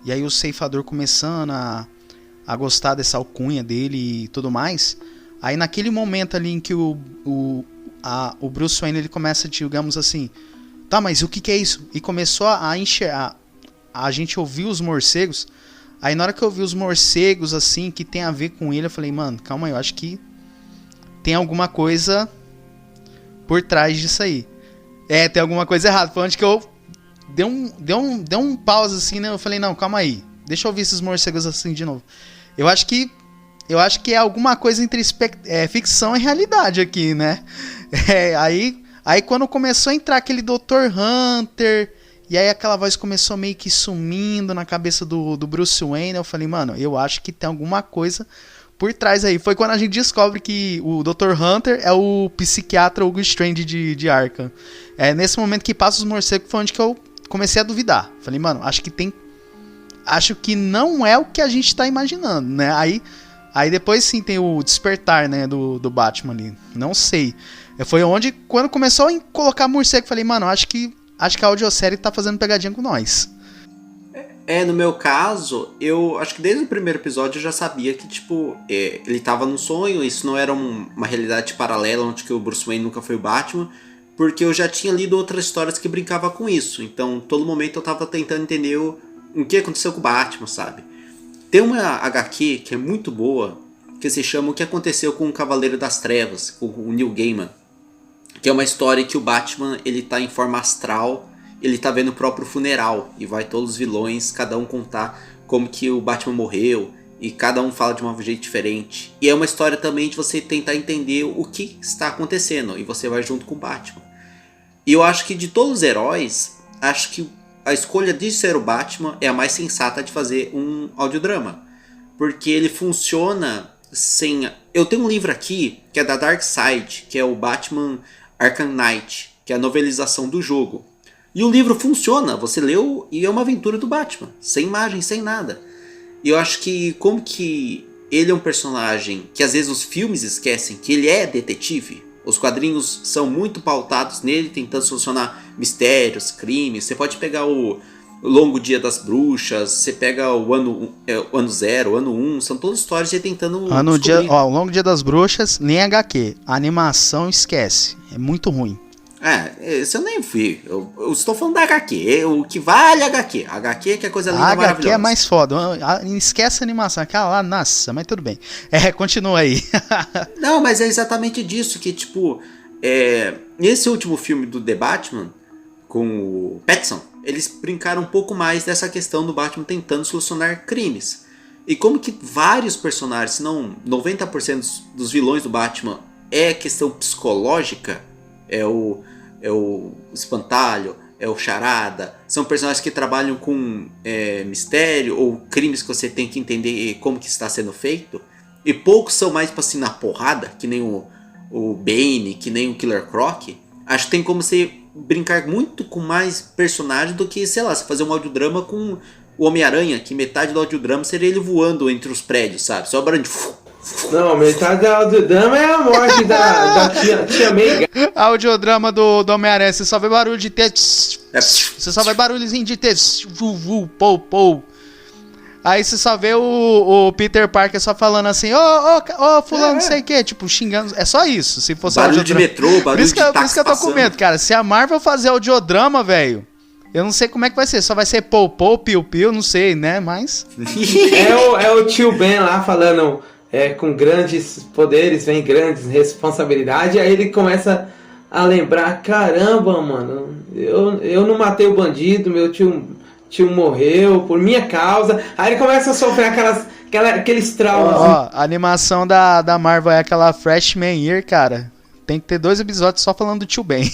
aí o ceifador começando a gostar dessa alcunha dele e tudo mais. Aí naquele momento ali em que o Bruce Wayne ele começa, digamos assim, tá, mas o que é isso? E começou a enxergar, a gente ouviu os morcegos. Aí na hora que eu vi os morcegos assim, que tem a ver com ele, eu falei, mano, calma aí, eu acho que tem alguma coisa por trás disso aí. Tem alguma coisa errada. Foi onde que eu deu um pause assim, né? Eu falei, não, calma aí, deixa eu ouvir esses morcegos assim de novo. Eu acho que é alguma coisa entre ficção e realidade aqui, né? Aí quando começou a entrar aquele Dr. Hunter, e aí aquela voz começou meio que sumindo na cabeça do Bruce Wayne, eu falei, mano, eu acho que tem alguma coisa por trás aí. Foi quando a gente descobre que o Dr. Hunter é o psiquiatra Hugo Strange de Arkham. Nesse momento que passa os morcegos foi onde que eu comecei a duvidar. Falei, mano, acho que não é o que a gente tá imaginando, né? Aí depois sim tem o despertar, né, do Batman ali. Não sei. Foi onde, quando começou a colocar morcego, falei, mano, acho que a audiosérie tá fazendo pegadinha com nós. No meu caso, eu acho que desde o primeiro episódio eu já sabia que, tipo, ele tava num sonho, isso não era uma realidade paralela onde que o Bruce Wayne nunca foi o Batman, porque eu já tinha lido outras histórias que brincavam com isso. Então, todo momento eu tava tentando entender o que aconteceu com o Batman, sabe? Tem uma HQ que é muito boa, que se chama O que Aconteceu com o Cavaleiro das Trevas, com o Neil Gaiman. Que é uma história que o Batman, ele tá em forma astral, ele tá vendo o próprio funeral, e vai todos os vilões, cada um contar como que o Batman morreu, e cada um fala de um jeito diferente. E é uma história também de você tentar entender o que está acontecendo, e você vai junto com o Batman. E eu acho que de todos os heróis, acho que a escolha de ser o Batman é a mais sensata de fazer um audiodrama. Porque ele funciona sem... Eu tenho um livro aqui que é da Dark Side, que é o Batman Arkham Knight, que é a novelização do jogo. E o livro funciona, você leu e é uma aventura do Batman, sem imagem, sem nada. E eu acho que como que ele é um personagem que às vezes os filmes esquecem que ele é detetive. Os quadrinhos são muito pautados nele, tentando solucionar mistérios, crimes. Você pode pegar o Longo Dia das Bruxas, você pega o ano 0, o ano 1, são todas histórias de tentando o Longo Dia das Bruxas, nem HQ. A animação esquece, é muito ruim. Esse eu nem vi. Eu estou falando da HQ. O que vale a HQ. A HQ é que é coisa linda, maravilhosa. A HQ é mais foda. Esquece a animação. Aquela lá, nossa, mas tudo bem. Continua aí. Não, mas é exatamente disso. Que, tipo, nesse último filme do The Batman, com o Pattinson, eles brincaram um pouco mais dessa questão do Batman tentando solucionar crimes. E como que vários personagens, se não 90% dos vilões do Batman é questão psicológica, é o Espantalho, é o Charada, são personagens que trabalham com mistério ou crimes que você tem que entender como que está sendo feito, e poucos são mais assim na porrada, que nem o Bane, que nem o Killer Croc. Acho que tem como você brincar muito com mais personagens do que, sei lá, você fazer um audiodrama com o Homem-Aranha, que metade do audiodrama seria ele voando entre os prédios, sabe? Só barulho de... Não, metade do audiodrama é a morte da tia May. Audiodrama do Homem-Aranha, você só vê barulho de ter... Você só vê barulhozinho de ter... Pou. Aí você só vê o Peter Parker só falando assim, fulano, não sei o que, tipo, xingando. É só isso, se fosse barulho de metrô, barulho de táxi. Por isso que eu tô com medo, cara. Se a Marvel fazer audiodrama, velho, eu não sei como é que vai ser. Só vai ser pou, piu, não sei, né, mas... É o tio Ben lá falando, com grandes poderes vem grandes responsabilidades. Aí ele começa a lembrar, caramba, mano, eu não matei o bandido, meu tio morreu por minha causa. Aí ele começa a sofrer aqueles traumas. A animação da Marvel é aquela Freshman Year, cara. Tem que ter 2 episódios só falando do tio Ben.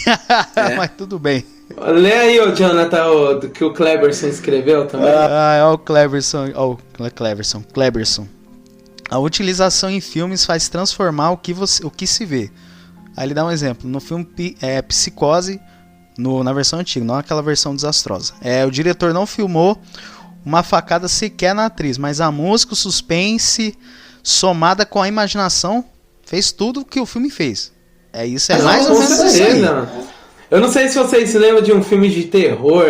Mas tudo bem. Lê aí, ô Jonathan, que o Cleberson escreveu também. O Cleberson. A utilização em filmes faz transformar o que se vê. Aí ele dá um exemplo. No filme Psicose, na versão antiga, não aquela versão desastrosa. O diretor não filmou uma facada sequer na atriz, mas a música, o suspense, somada com a imaginação, fez tudo o que o filme fez. Isso mais ou menos isso aí. Eu não sei se vocês se lembram de um filme de terror,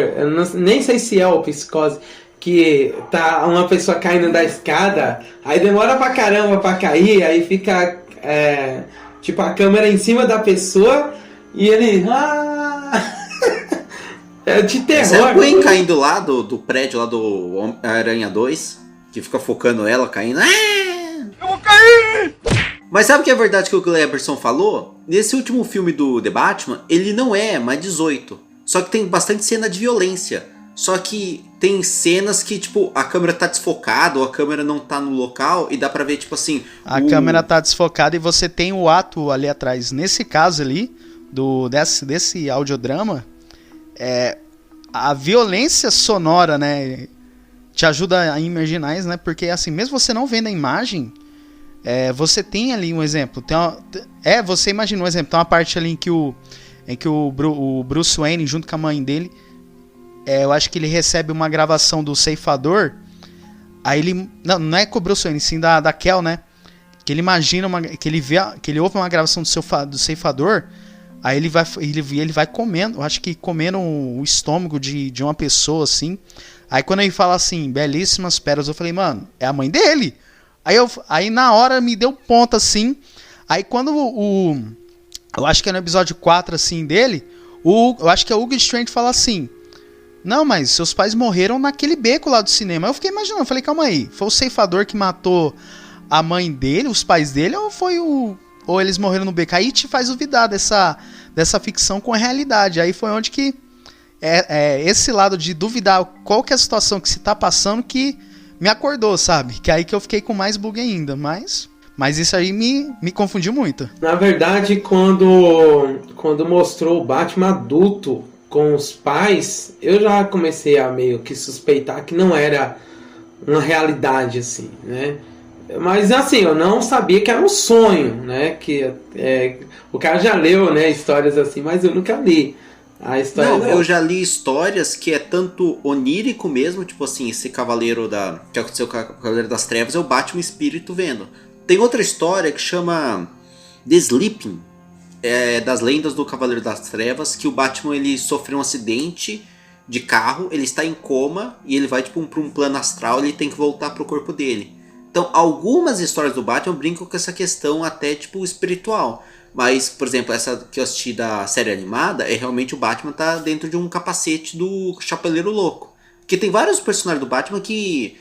nem sei se é o Psicose, que tá uma pessoa caindo da escada, aí demora pra caramba pra cair, aí fica tipo a câmera em cima da pessoa e ele... É de terror. Essa é a Gwen caindo lá do prédio lá do Aranha 2, que fica focando ela caindo. Eu vou cair! Mas sabe o que é verdade que o Cleberson falou? Nesse último filme do The Batman, ele não é mais 18. Só que tem bastante cena de violência. Só que tem cenas que, tipo, a câmera tá desfocada ou a câmera não tá no local e dá pra ver, tipo assim... A câmera tá desfocada e você tem o ato ali atrás. Nesse caso ali, desse audiodrama... a violência sonora, né, te ajuda a imaginar isso, né, porque assim, mesmo você não vendo a imagem, você tem ali um exemplo, você imagina um exemplo, tem uma parte ali em que o Bruce Wayne, junto com a mãe dele, eu acho que ele recebe uma gravação do ceifador, aí ele, não é com o Bruce Wayne, sim da Kel, né, que ele imagina, que ele ouve uma gravação do ceifador. Aí ele vai comendo, eu acho que comendo o estômago de uma pessoa, assim. Aí quando ele fala assim, belíssimas pérolas, eu falei, mano, é a mãe dele. Aí na hora me deu ponto, assim. Aí quando eu acho que é no episódio 4, assim, dele, eu acho que é o Hugo Strange fala assim, não, mas seus pais morreram naquele beco lá do cinema. Aí eu fiquei imaginando, eu falei, calma aí, foi o ceifador que matou a mãe dele, os pais dele, ou eles morreram no beco? Aí te faz duvidar dessa ficção com a realidade. Aí foi onde que esse lado de duvidar qual que é a situação que se tá passando que me acordou, sabe? Que aí que eu fiquei com mais bug ainda. Mas isso aí me confundiu muito. Na verdade, quando mostrou o Batman adulto com os pais, eu já comecei a meio que suspeitar que não era uma realidade assim, né? Mas assim, eu não sabia que era um sonho, né? Que o cara já leu, né, histórias assim, mas eu nunca li a história. Não, eu já li histórias que é tanto onírico mesmo, tipo assim, esse cavaleiro que aconteceu com o Cavaleiro das Trevas é o Batman espírito vendo. Tem outra história que chama The Sleeping, das lendas do Cavaleiro das Trevas, que o Batman ele sofreu um acidente de carro, ele está em coma e ele vai tipo para um plano astral, ele tem que voltar pro corpo dele. Então, algumas histórias do Batman brincam com essa questão até, tipo, espiritual. Mas, por exemplo, essa que eu assisti da série animada, é realmente o Batman tá dentro de um capacete do Chapeleiro Louco. Porque tem vários personagens do Batman que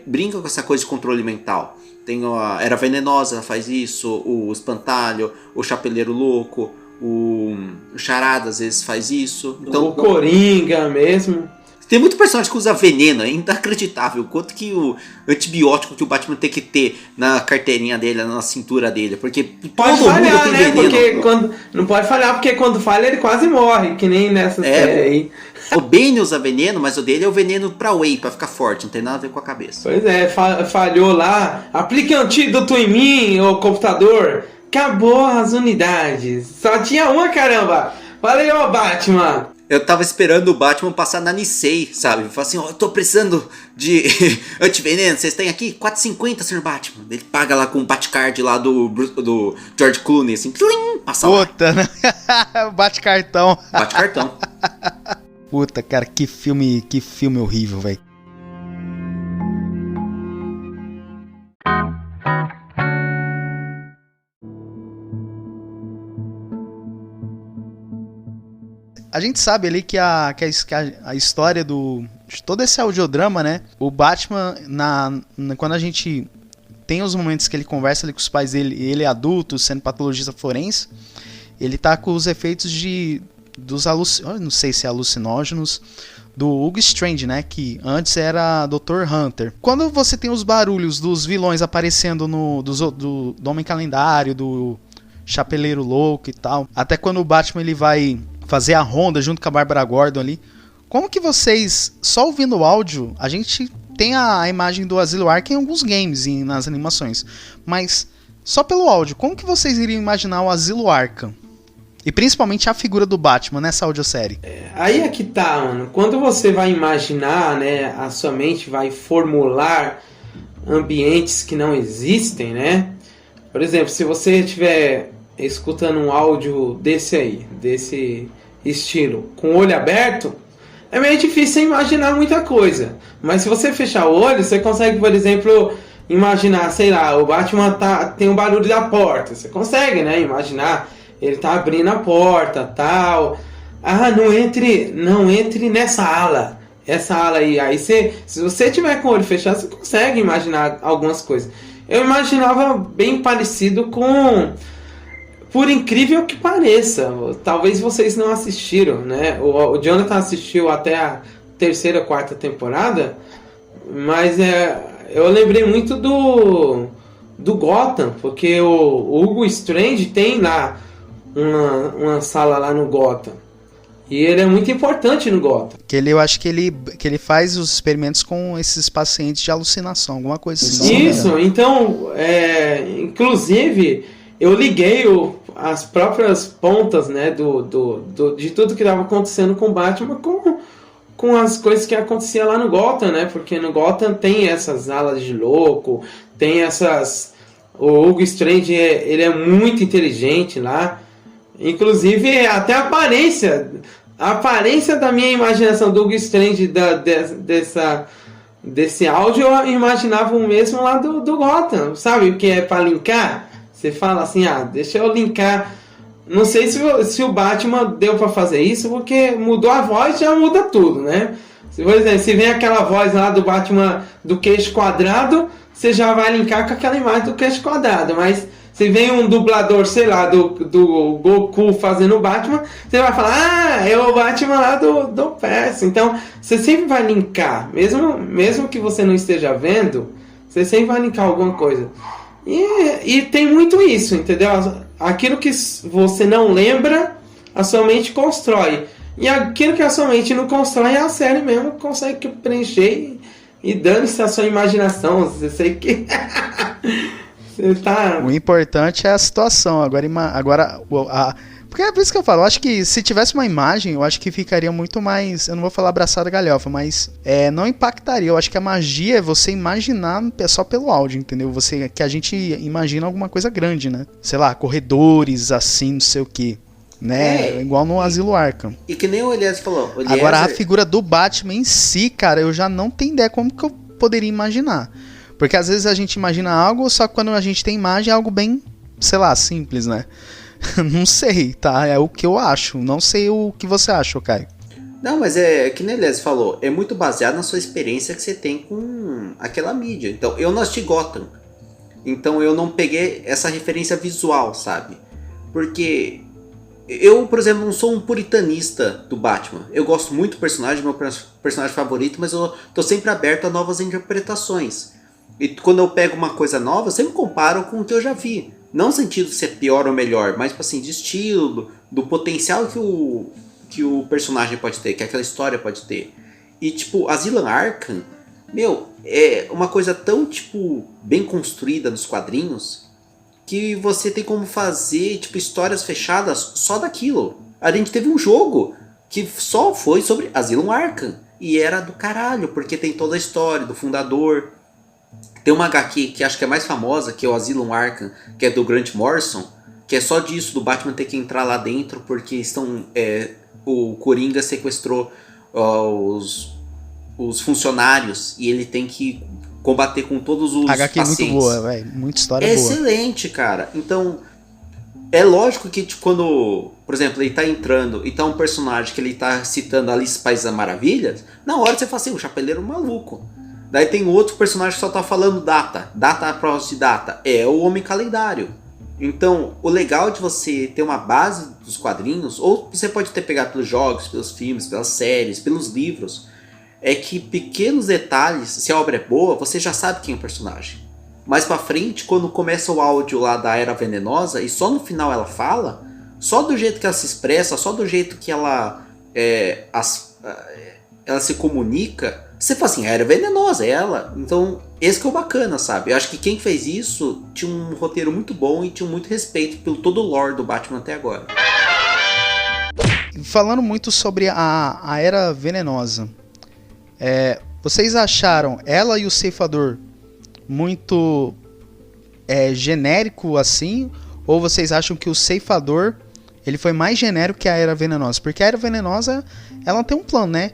brincam com essa coisa de controle mental. Tem a Era Venenosa, ela faz isso, o Espantalho, o Chapeleiro Louco, o Charada às vezes faz isso. Então, o Coringa mesmo. Tem muito personagem que usa veneno, é inacreditável. Quanto que o antibiótico que o Batman tem que ter na carteirinha dele, na cintura dele. Porque pode todo falhar, mundo tem né? veneno. Porque não pode falhar, porque quando falha ele quase morre, que nem nessa série aí. O Bane usa veneno, mas o dele é o veneno pra whey, pra ficar forte, não tem nada a ver com a cabeça. Pois é, falhou lá. Aplique antídoto em mim, ô computador. Acabou as unidades. Só tinha uma, caramba. Falei, ô Batman. Eu tava esperando o Batman passar na Nisei, sabe? Falar assim, eu tô precisando de antiveneno, vocês têm aqui? 4,50, Sr. Batman. Ele paga lá com o Batcard lá do George Clooney, assim, tling, passa lá. Puta, né? Bate-cartão. Bate-cartão. Puta, cara, que filme horrível, velho. A gente sabe ali que a história de todo esse audiodrama, né? O Batman, quando a gente tem os momentos que ele conversa ali com os pais dele, ele é adulto, sendo patologista forense, ele tá com os efeitos dos não sei se é alucinógenos, do Hugo Strange, né? Que antes era Dr. Hunter. Quando você tem os barulhos dos vilões aparecendo do Homem Calendário, do Chapeleiro Louco e tal, até quando o Batman ele vai fazer a ronda junto com a Bárbara Gordon ali. Como que vocês, só ouvindo o áudio, a gente tem a imagem do Asilo Arkham em alguns games e nas animações, mas só pelo áudio, como que vocês iriam imaginar o Asilo Arkham? E principalmente a figura do Batman nessa audiosérie? Aí é que tá, mano. Quando você vai imaginar, né, a sua mente vai formular ambientes que não existem, né? Por exemplo, se você estiver escutando um áudio desse estilo, com o olho aberto, é meio difícil imaginar muita coisa. Mas se você fechar o olho, você consegue, por exemplo, imaginar, sei lá, o Batman tem um barulho da porta. Você consegue, né, imaginar, ele tá abrindo a porta, tal. Ah, não entre nessa ala. Essa ala aí. Aí se você tiver com o olho fechado, você consegue imaginar algumas coisas. Eu imaginava bem parecido com... Por incrível que pareça, talvez vocês não assistiram, né? O Jonathan assistiu até a 3ª, 4ª temporada, mas eu lembrei muito do Gotham, porque o Hugo Strange tem lá uma sala lá no Gotham. E ele é muito importante no Gotham. Eu acho que ele faz os experimentos com esses pacientes de alucinação, alguma coisa assim. Isso, então, inclusive, eu liguei as próprias pontas, né, de tudo que estava acontecendo com o Batman com as coisas que aconteciam lá no Gotham, né? Porque no Gotham tem essas alas de louco, tem essas... O Hugo Strange, ele é muito inteligente lá. Inclusive, até a aparência da minha imaginação do Hugo Strange, desse áudio, eu imaginava o mesmo lá do Gotham. Sabe o que é para linkar? Você fala assim, deixa eu linkar. Não sei se o Batman deu para fazer isso, porque mudou a voz, já muda tudo, né? Por exemplo, se vem aquela voz lá do Batman do queixo quadrado, você já vai linkar com aquela imagem do queixo quadrado. Mas se vem um dublador, sei lá, do Goku fazendo o Batman, você vai falar, é o Batman lá do PS. Então, você sempre vai linkar. Mesmo que você não esteja vendo, você sempre vai linkar alguma coisa. E tem muito isso, entendeu? Aquilo que você não lembra, a sua mente constrói. E aquilo que a sua mente não constrói, a série mesmo consegue preencher e dane-se a sua imaginação. Você sei que... você tá... O importante é a situação. Porque é por isso que eu falo, eu acho que se tivesse uma imagem, eu acho que ficaria muito mais, eu não vou falar abraçada galhofa, mas não impactaria. Eu acho que a magia é você imaginar só pelo áudio, entendeu? Que a gente imagina alguma coisa grande, né? Sei lá, corredores assim, não sei o que, né? Igual no Asilo Arkham. E que nem o Eliezer falou. Agora a figura do Batman em si, cara, eu já não tenho ideia como que eu poderia imaginar. Porque às vezes a gente imagina algo, só que quando a gente tem imagem é algo bem sei lá, simples, né? Não sei, tá? É o que eu acho. Não sei o que você acha, Caio. Não, mas é que nem Elias falou, é muito baseado na sua experiência que você tem com aquela mídia. Então, eu não assisti Gotham. Então eu não peguei essa referência visual, sabe? Porque eu, por exemplo, não sou um puritanista do Batman. Eu gosto muito do personagem, meu personagem favorito, mas eu tô sempre aberto a novas interpretações. E quando eu pego uma coisa nova, eu sempre comparo com o que eu já vi. Não no sentido de ser pior ou melhor, mas assim, de estilo, do potencial que o personagem pode ter, que aquela história pode ter. E tipo, Asylum Arkham, meu, é uma coisa tão tipo bem construída nos quadrinhos que você tem como fazer tipo histórias fechadas só daquilo. A gente teve um jogo que só foi sobre Asylum Arkham e era do caralho, porque tem toda a história do fundador. Tem uma HQ que acho que é mais famosa, que é o Asylum Arkham, que é do Grant Morrison, que é só disso, do Batman ter que entrar lá dentro porque o Coringa sequestrou os funcionários e ele tem que combater com todos os HQ pacientes. É muito boa, velho. Muita história boa. Excelente, cara. Então, é lógico que tipo, quando, por exemplo, ele tá entrando e tá um personagem que ele tá citando Alice País das Maravilhas, na hora você fala assim, o Chapeleiro maluco. Daí tem outro personagem que só tá falando data a próxima de data. É o Homem Calendário. Então, o legal de você ter uma base dos quadrinhos, ou você pode ter pegado pelos jogos, pelos filmes, pelas séries, pelos livros, é que pequenos detalhes, se a obra é boa, você já sabe quem é o personagem. Mais pra frente, quando começa o áudio lá da Era Venenosa, e só no final ela fala, só do jeito que ela se expressa, só do jeito que ela se comunica, você fala assim, a Era Venenosa, é ela. Então, esse que é o bacana, sabe? Eu acho que quem fez isso tinha um roteiro muito bom e tinha muito respeito pelo todo o lore do Batman até agora. Falando muito sobre a Era Venenosa, vocês acharam ela e o Ceifador muito genérico assim? Ou vocês acham que o Ceifador ele foi mais genérico que a Era Venenosa? Porque a Era Venenosa, ela tem um plano, né?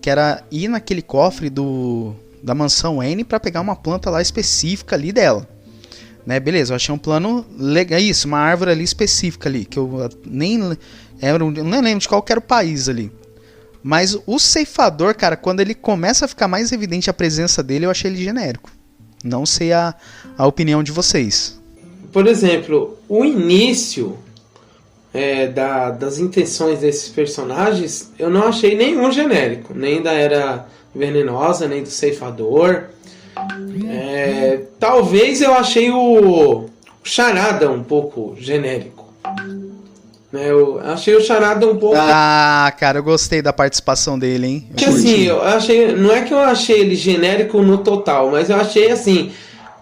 Que era ir naquele cofre da mansão Wayne pra pegar uma planta lá específica ali dela. Né? Beleza, eu achei um plano legal. Isso, uma árvore ali específica ali. Que eu nem lembro de qual que era o país ali. Mas o Ceifador, cara, quando ele começa a ficar mais evidente a presença dele, eu achei ele genérico. Não sei a opinião de vocês. Por exemplo, o início das intenções desses personagens, eu não achei nenhum genérico. Nem da Era Venenosa, nem do Ceifador. Talvez eu achei o Charada um pouco genérico. Eu achei o Charada um pouco... Ah, cara, eu gostei da participação dele, hein? Porque assim, eu achei... Não é que eu achei ele genérico no total, mas eu achei assim...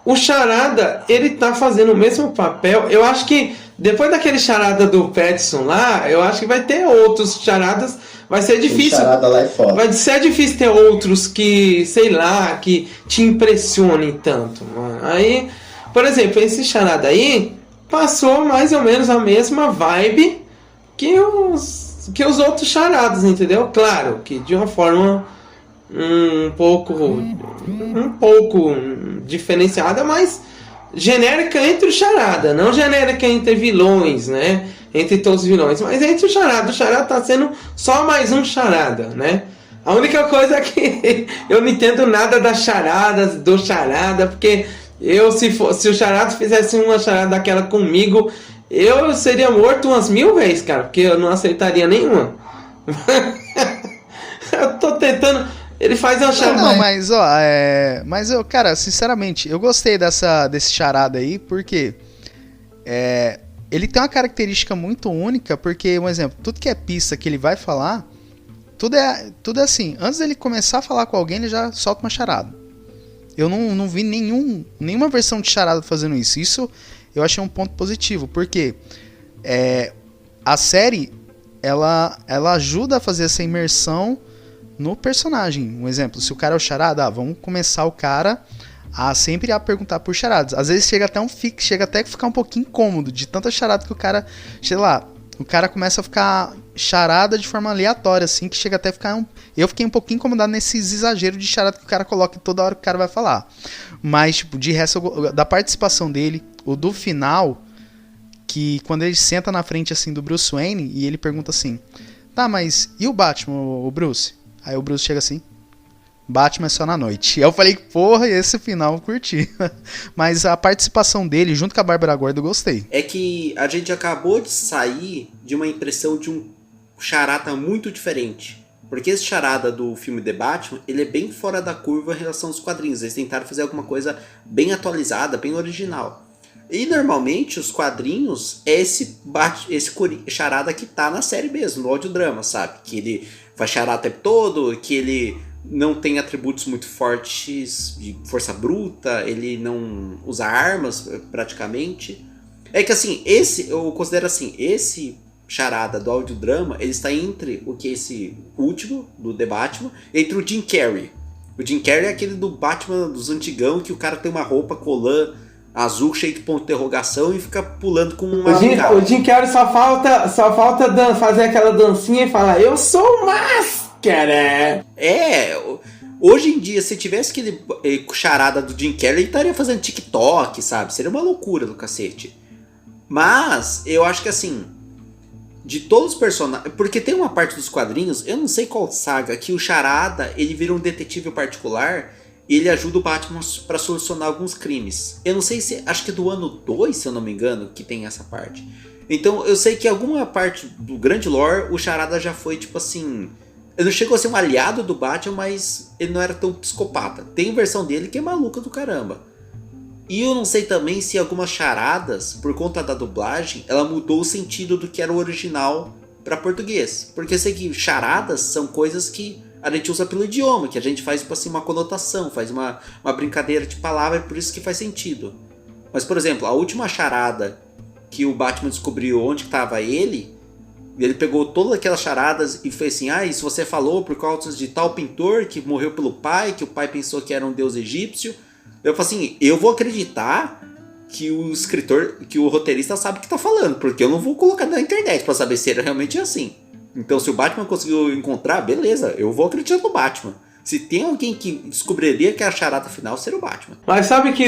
O Charada, ele tá fazendo o mesmo papel. Eu acho que depois daquele Charada do Pattinson lá, eu acho que vai ter outros Charadas. Vai ser difícil. Charada lá é foda. Vai ser difícil ter outros que, sei lá, que te impressionem tanto, mano. Aí, por exemplo, esse Charada aí passou mais ou menos a mesma vibe que os outros Charadas, entendeu? Claro, que de uma forma um pouco diferenciada, mas genérica entre o Charada, não genérica entre vilões, né? Entre todos os vilões, mas entre o Charada. O Charada tá sendo só mais um Charada, né? A única coisa é que eu não entendo nada das charadas, do Charada, porque se o Charada fizesse uma charada daquela comigo, eu seria morto umas 1000 vezes, cara, porque eu não aceitaria nenhuma. Eu tô tentando... Ele faz uma charada. Não, mas eu, cara, sinceramente, eu gostei desse charada aí, porque ele tem uma característica muito única, porque, um exemplo, tudo que é pista que ele vai falar, tudo é assim, antes dele começar a falar com alguém, ele já solta uma charada. Eu não vi nenhuma versão de charada fazendo isso. Isso eu achei um ponto positivo, porque a série, ela ajuda a fazer essa imersão no personagem. Um exemplo, se o cara é o charada, vamos começar o cara a sempre perguntar por charadas. Às vezes chega até a ficar um pouquinho incômodo de tanta charada que o cara, sei lá, o cara começa a ficar charada de forma aleatória, assim, que chega até a ficar... Eu fiquei um pouquinho incomodado nesses exageros de charada que o cara coloca toda hora que o cara vai falar. Mas, tipo, de resto, da participação dele, o do final, que quando ele senta na frente assim do Bruce Wayne e ele pergunta assim: tá, mas e o Batman, o Bruce? Aí o Bruce chega assim: Batman é só na noite. E eu falei, porra, esse final eu curti. Mas a participação dele junto com a Bárbara Gordon eu gostei. É que a gente acabou de sair de uma impressão de um charada muito diferente. Porque esse charada do filme The Batman, ele é bem fora da curva em relação aos quadrinhos. Eles tentaram fazer alguma coisa bem atualizada, bem original. E normalmente os quadrinhos é esse charada que tá na série mesmo, no audiodrama, sabe? Que ele vai charar o tempo todo, que ele não tem atributos muito fortes de força bruta, ele não usa armas praticamente. É que assim, eu considero assim, esse charada do audiodrama, ele está entre o que é esse último, do The Batman, entre o Jim Carrey. O Jim Carrey é aquele do Batman dos antigão, que o cara tem uma roupa colã azul cheio de ponto de interrogação e fica pulando com uma O Jim Carrey só falta fazer aquela dancinha e falar: eu sou máscara. Hoje em dia, se tivesse aquele charada do Jim Carrey, ele estaria fazendo TikTok, sabe? Seria uma loucura do cacete. Mas eu acho que assim, de todos os personagens, porque tem uma parte dos quadrinhos, eu não sei qual saga, que o charada, ele vira um detetive particular e ele ajuda o Batman para solucionar alguns crimes. Eu não sei se, acho que é do ano 2, se eu não me engano, que tem essa parte. Então eu sei que alguma parte do grande lore, o charada já foi tipo assim, ele não chegou a ser um aliado do Batman, mas ele não era tão psicopata. Tem versão dele que é maluca do caramba. E eu não sei também se algumas charadas, por conta da dublagem, ela mudou o sentido do que era o original para português. Porque eu sei que charadas são coisas que a gente usa pelo idioma, que a gente faz tipo assim, uma conotação, faz uma brincadeira de palavra, e por isso que faz sentido. Mas, por exemplo, a última charada que o Batman descobriu onde estava ele pegou todas aquelas charadas e fez assim: e se você falou por causa de tal pintor que morreu pelo pai, que o pai pensou que era um deus egípcio. Eu falo assim, eu vou acreditar que o escritor, que o roteirista sabe o que tá falando, porque eu não vou colocar na internet pra saber se era realmente assim. Então, se o Batman conseguiu encontrar, beleza, eu vou acreditar no Batman. Se tem alguém que descobriria que a charada final, seria o Batman. Mas sabe que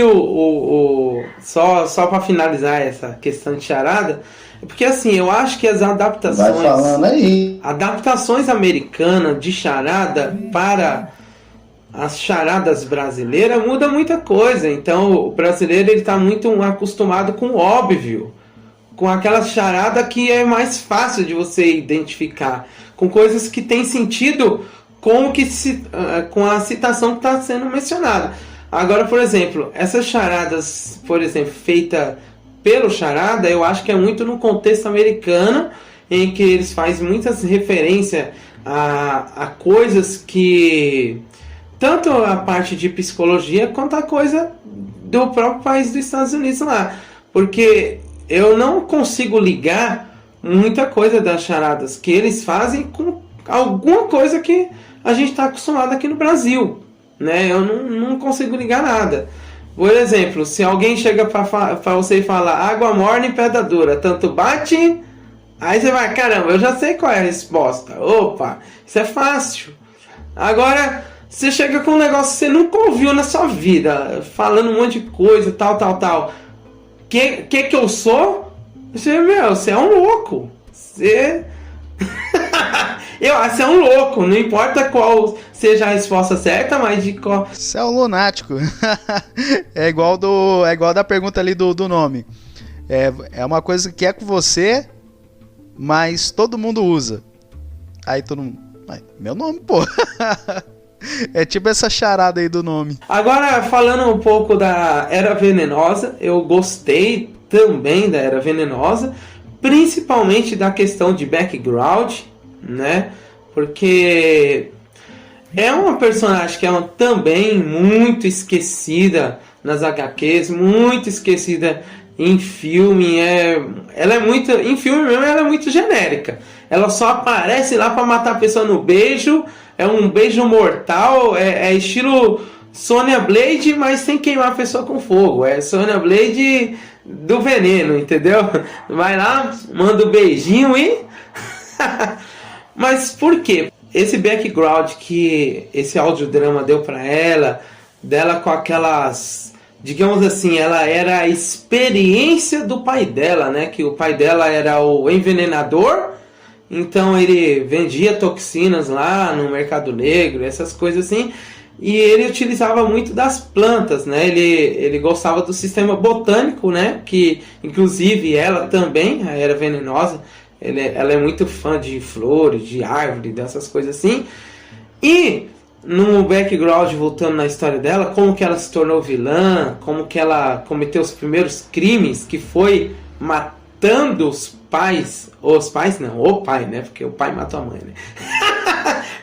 só pra finalizar essa questão de charada, porque assim, eu acho que as adaptações... Vai falando aí. Adaptações americanas de charada para as charadas brasileiras muda muita coisa. Então o brasileiro ele tá muito acostumado com o óbvio, com aquela charada que é mais fácil de você identificar, com coisas que tem sentido com a citação que está sendo mencionada. Agora, por exemplo, essas charadas, por exemplo, feita pelo charada, eu acho que é muito no contexto americano, em que eles fazem muitas referências a coisas que tanto a parte de psicologia quanto a coisa do próprio país dos Estados Unidos lá, porque eu não consigo ligar muita coisa das charadas que eles fazem com alguma coisa que a gente está acostumado aqui no Brasil, né? Eu não consigo ligar nada. Por exemplo, se alguém chega para você e fala água morna e pedra dura, tanto bate, aí você vai, caramba, eu já sei qual é a resposta. Opa, isso é fácil. Agora, você chega com um negócio que você nunca ouviu na sua vida, falando um monte de coisa, tal. Que eu sou? Você é um louco. Você é um louco, não importa qual seja a resposta certa, mas de qual... Você é um lunático. É igual da pergunta ali do nome. É uma coisa que é com você, mas todo mundo usa. Aí todo mundo... meu nome, pô. É tipo essa charada aí do nome. Agora, falando um pouco da Era Venenosa, eu gostei também da Era Venenosa, principalmente da questão de background, né? Porque é uma personagem que é também muito esquecida nas HQs, muito esquecida em filme. Ela é muito, em filme mesmo, ela é muito genérica. Ela só aparece lá para matar a pessoa no beijo. É um beijo mortal, é estilo Sonya Blade, mas sem queimar a pessoa com fogo. É Sonya Blade do veneno, entendeu? Vai lá, manda um beijinho e... Mas por quê? Esse background que esse audiodrama deu pra ela, dela com aquelas digamos assim, ela era a experiência do pai dela, né? Que o pai dela era o envenenador, então ele vendia toxinas lá no mercado negro, essas coisas assim. E ele utilizava muito das plantas, né? Ele gostava do sistema botânico, né? Que inclusive ela também era venenosa. Ela é muito fã de flores, de árvore, dessas coisas assim. E no background, voltando na história dela, como que ela se tornou vilã, como que ela cometeu os primeiros crimes, que foi matando o pai, né? Porque o pai matou a mãe, né?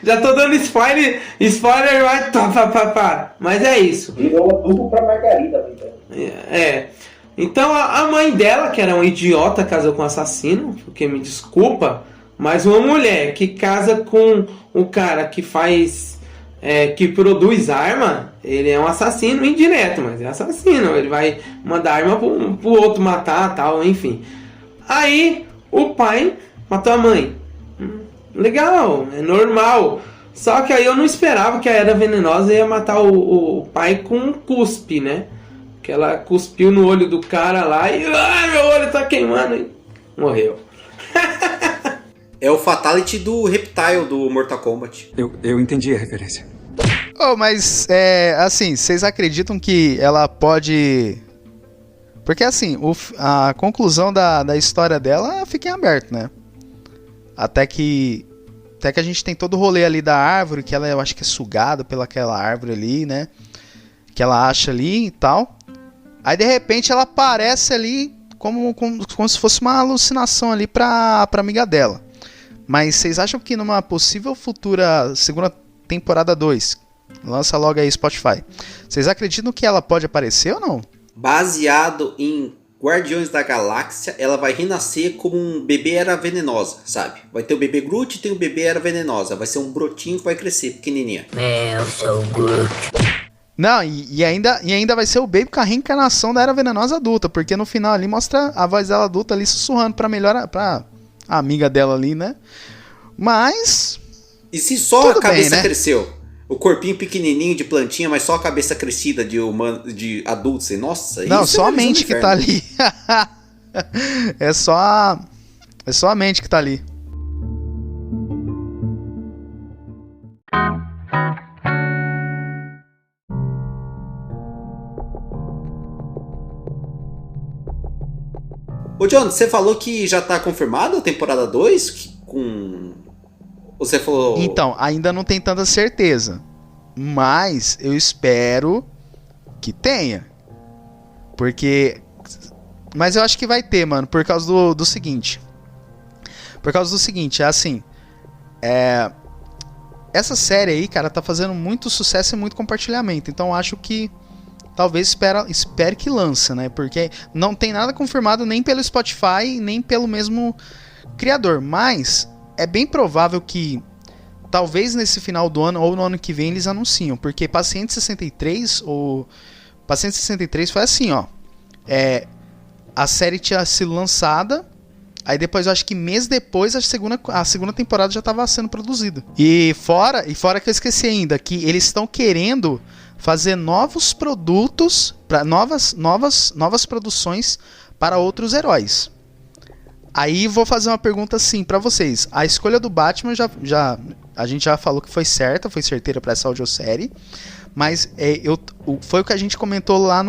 Já tô dando spoiler vai, pá. Mas é isso. Virou adubo pra Margarida, Então a mãe dela, que era um idiota, casou com um assassino, porque me desculpa, mas uma mulher que casa com um cara que faz, que produz arma, ele é um assassino indireto, mas é assassino. Ele vai mandar arma pro outro matar, tal, enfim. Aí o pai matou a mãe. Legal, é normal. Só que aí eu não esperava que a Era Venenosa ia matar o pai com um cuspe, né? Que ela cuspiu no olho do cara lá e meu olho tá queimando e morreu. É o Fatality do Reptile do Mortal Kombat. Eu entendi a referência. Oh, mas, assim, vocês acreditam que ela pode... Porque, assim, a conclusão da história dela fica em aberto, né? Até que a gente tem todo o rolê ali da árvore, que ela, eu acho que é sugada pelaquela árvore ali, né? Que ela acha ali e tal. Aí, de repente, ela aparece ali como se fosse uma alucinação ali pra amiga dela. Mas vocês acham que numa possível futura segunda temporada 2, lança logo aí Spotify, vocês acreditam que ela pode aparecer ou não? Baseado em Guardiões da Galáxia, ela vai renascer como um bebê Era Venenosa, sabe? Vai ter o bebê Groot e tem o bebê Era Venenosa. Vai ser um brotinho que vai crescer, pequenininha. Eu sou Groot. Não, e ainda vai ser o Baby com a reencarnação da Era Venenosa adulta, porque no final ali mostra a voz dela adulta ali sussurrando pra amiga dela ali, né? Mas... E se só a cabeça né? cresceu? O corpinho pequenininho de plantinha, mas só a cabeça crescida de adulto. Assim, nossa, não, isso só é a mente que tá ali. É só a mente que tá ali. Ô John, você falou que já tá confirmada a temporada 2? Você falou... Então, ainda não tem tanta certeza. Mas eu espero que tenha. Mas eu acho que vai ter, mano, por causa do seguinte. Por causa do seguinte, é assim... Essa série aí, cara, tá fazendo muito sucesso e muito compartilhamento. Então eu acho que... Talvez espere que lance, né? Porque não tem nada confirmado nem pelo Spotify, nem pelo mesmo criador. Mas é bem provável que talvez nesse final do ano ou no ano que vem eles anunciam. Porque Paciente 63 foi assim, ó. A série tinha sido lançada. Aí depois, eu acho que mês depois, a segunda temporada já estava sendo produzida. E fora que eu esqueci ainda, que eles estão querendo... fazer novos produtos, novas produções para outros heróis. Aí vou fazer uma pergunta assim para vocês. A escolha do Batman a gente já falou que foi certeira para essa audiosérie. Mas foi o que a gente comentou lá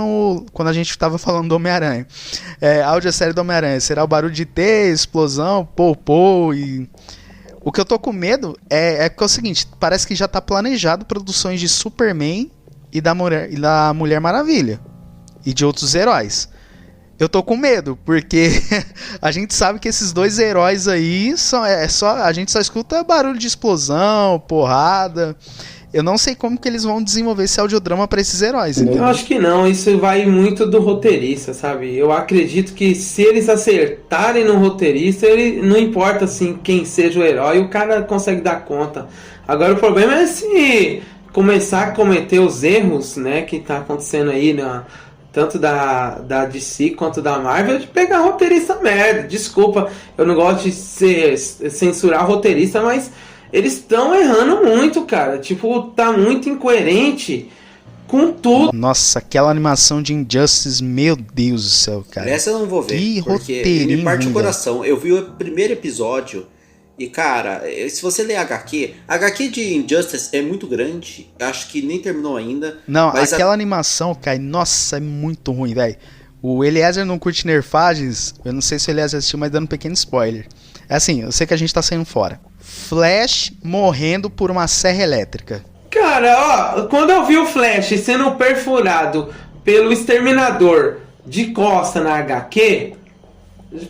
quando a gente estava falando do Homem-Aranha. A audiosérie do Homem-Aranha será o barulho de ter, explosão, e... O que eu tô com medo é porque é o seguinte, parece que já tá planejado produções de Superman e da Mulher Maravilha e de outros heróis. Eu tô com medo, porque a gente sabe que esses dois heróis aí a gente só escuta barulho de explosão, porrada. Eu não sei como que eles vão desenvolver esse audiodrama pra esses heróis, entendeu? Eu acho que não, isso vai muito do roteirista, sabe? Eu acredito que se eles acertarem no roteirista, não importa assim quem seja o herói, o cara consegue dar conta. Agora o problema é se começar a cometer os erros, né, que tá acontecendo aí tanto da DC quanto da Marvel, de pegar roteirista merda. Desculpa, eu não gosto de censurar roteirista, mas eles estão errando muito, cara. Tipo, tá muito incoerente com tudo. Nossa, aquela animação de Injustice, meu Deus do céu, cara. Essa eu não vou ver, Que porque roteirinho me parte o ruim, coração. Eu vi o primeiro episódio e, cara, se você ler HQ de Injustice é muito grande, acho que nem terminou ainda. Não, mas aquela animação, cara, nossa, é muito ruim, velho. O Eliezer não curte nerfagens, eu não sei se o Eliezer assistiu, mas dando um pequeno spoiler. É assim, eu sei que a gente tá saindo fora. Flash morrendo por uma serra elétrica. Cara, ó, quando eu vi o Flash sendo perfurado pelo Exterminador de costa na HQ,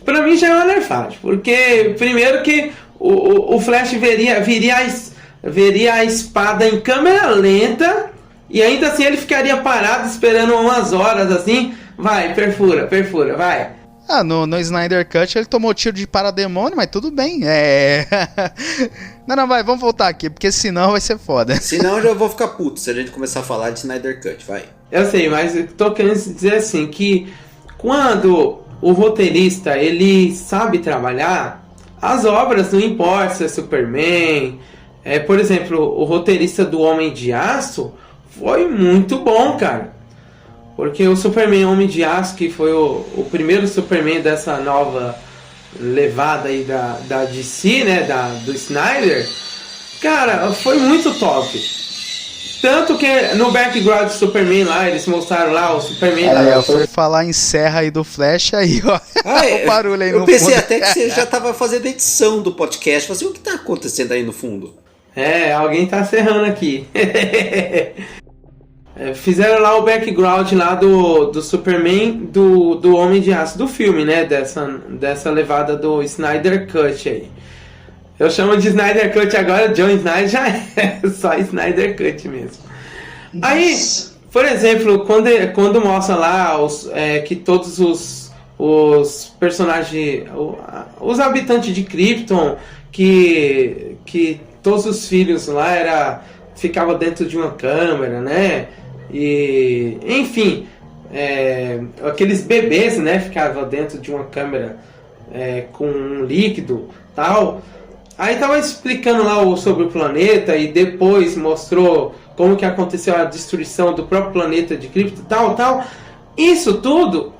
pra mim já é uma nerfagem. Porque, primeiro que o Flash veria a espada em câmera lenta e ainda assim ele ficaria parado esperando umas horas assim. Vai, perfura, vai. Ah, no Snyder Cut ele tomou tiro de parademônio, mas tudo bem. Não, vai, vamos voltar aqui, porque senão vai ser foda. Senão eu já vou ficar puto se a gente começar a falar de Snyder Cut, vai. Eu sei, mas eu tô querendo dizer assim, que quando o roteirista, ele sabe trabalhar, as obras não importa se é Superman. Por exemplo, o roteirista do Homem de Aço foi muito bom, cara. Porque o Superman Homem de Aço, que foi o primeiro Superman dessa nova levada aí da DC, né, do Snyder, cara, foi muito top. Tanto que no background do Superman lá, eles mostraram lá o Superman... Eu fui falar em serra aí do Flash aí, ó. O barulho aí no fundo. Eu pensei até que você já tava fazendo a edição do podcast. Falei assim, o que tá acontecendo aí no fundo? Alguém tá serrando aqui. Fizeram lá o background lá do Superman, do Homem de Aço, do filme, né? Dessa levada do Snyder Cut aí. Eu chamo de Snyder Cut agora, John Snyder já é só Snyder Cut mesmo. Aí, por exemplo, quando mostra lá que todos os personagens, os habitantes de Krypton, que todos os filhos lá ficavam dentro de uma câmera, né? E, enfim, aqueles bebês, né, ficavam dentro de uma câmera com um líquido, tal. Aí tava explicando lá sobre o planeta e depois mostrou como que aconteceu a destruição do próprio planeta de Krypton, tal. Isso tudo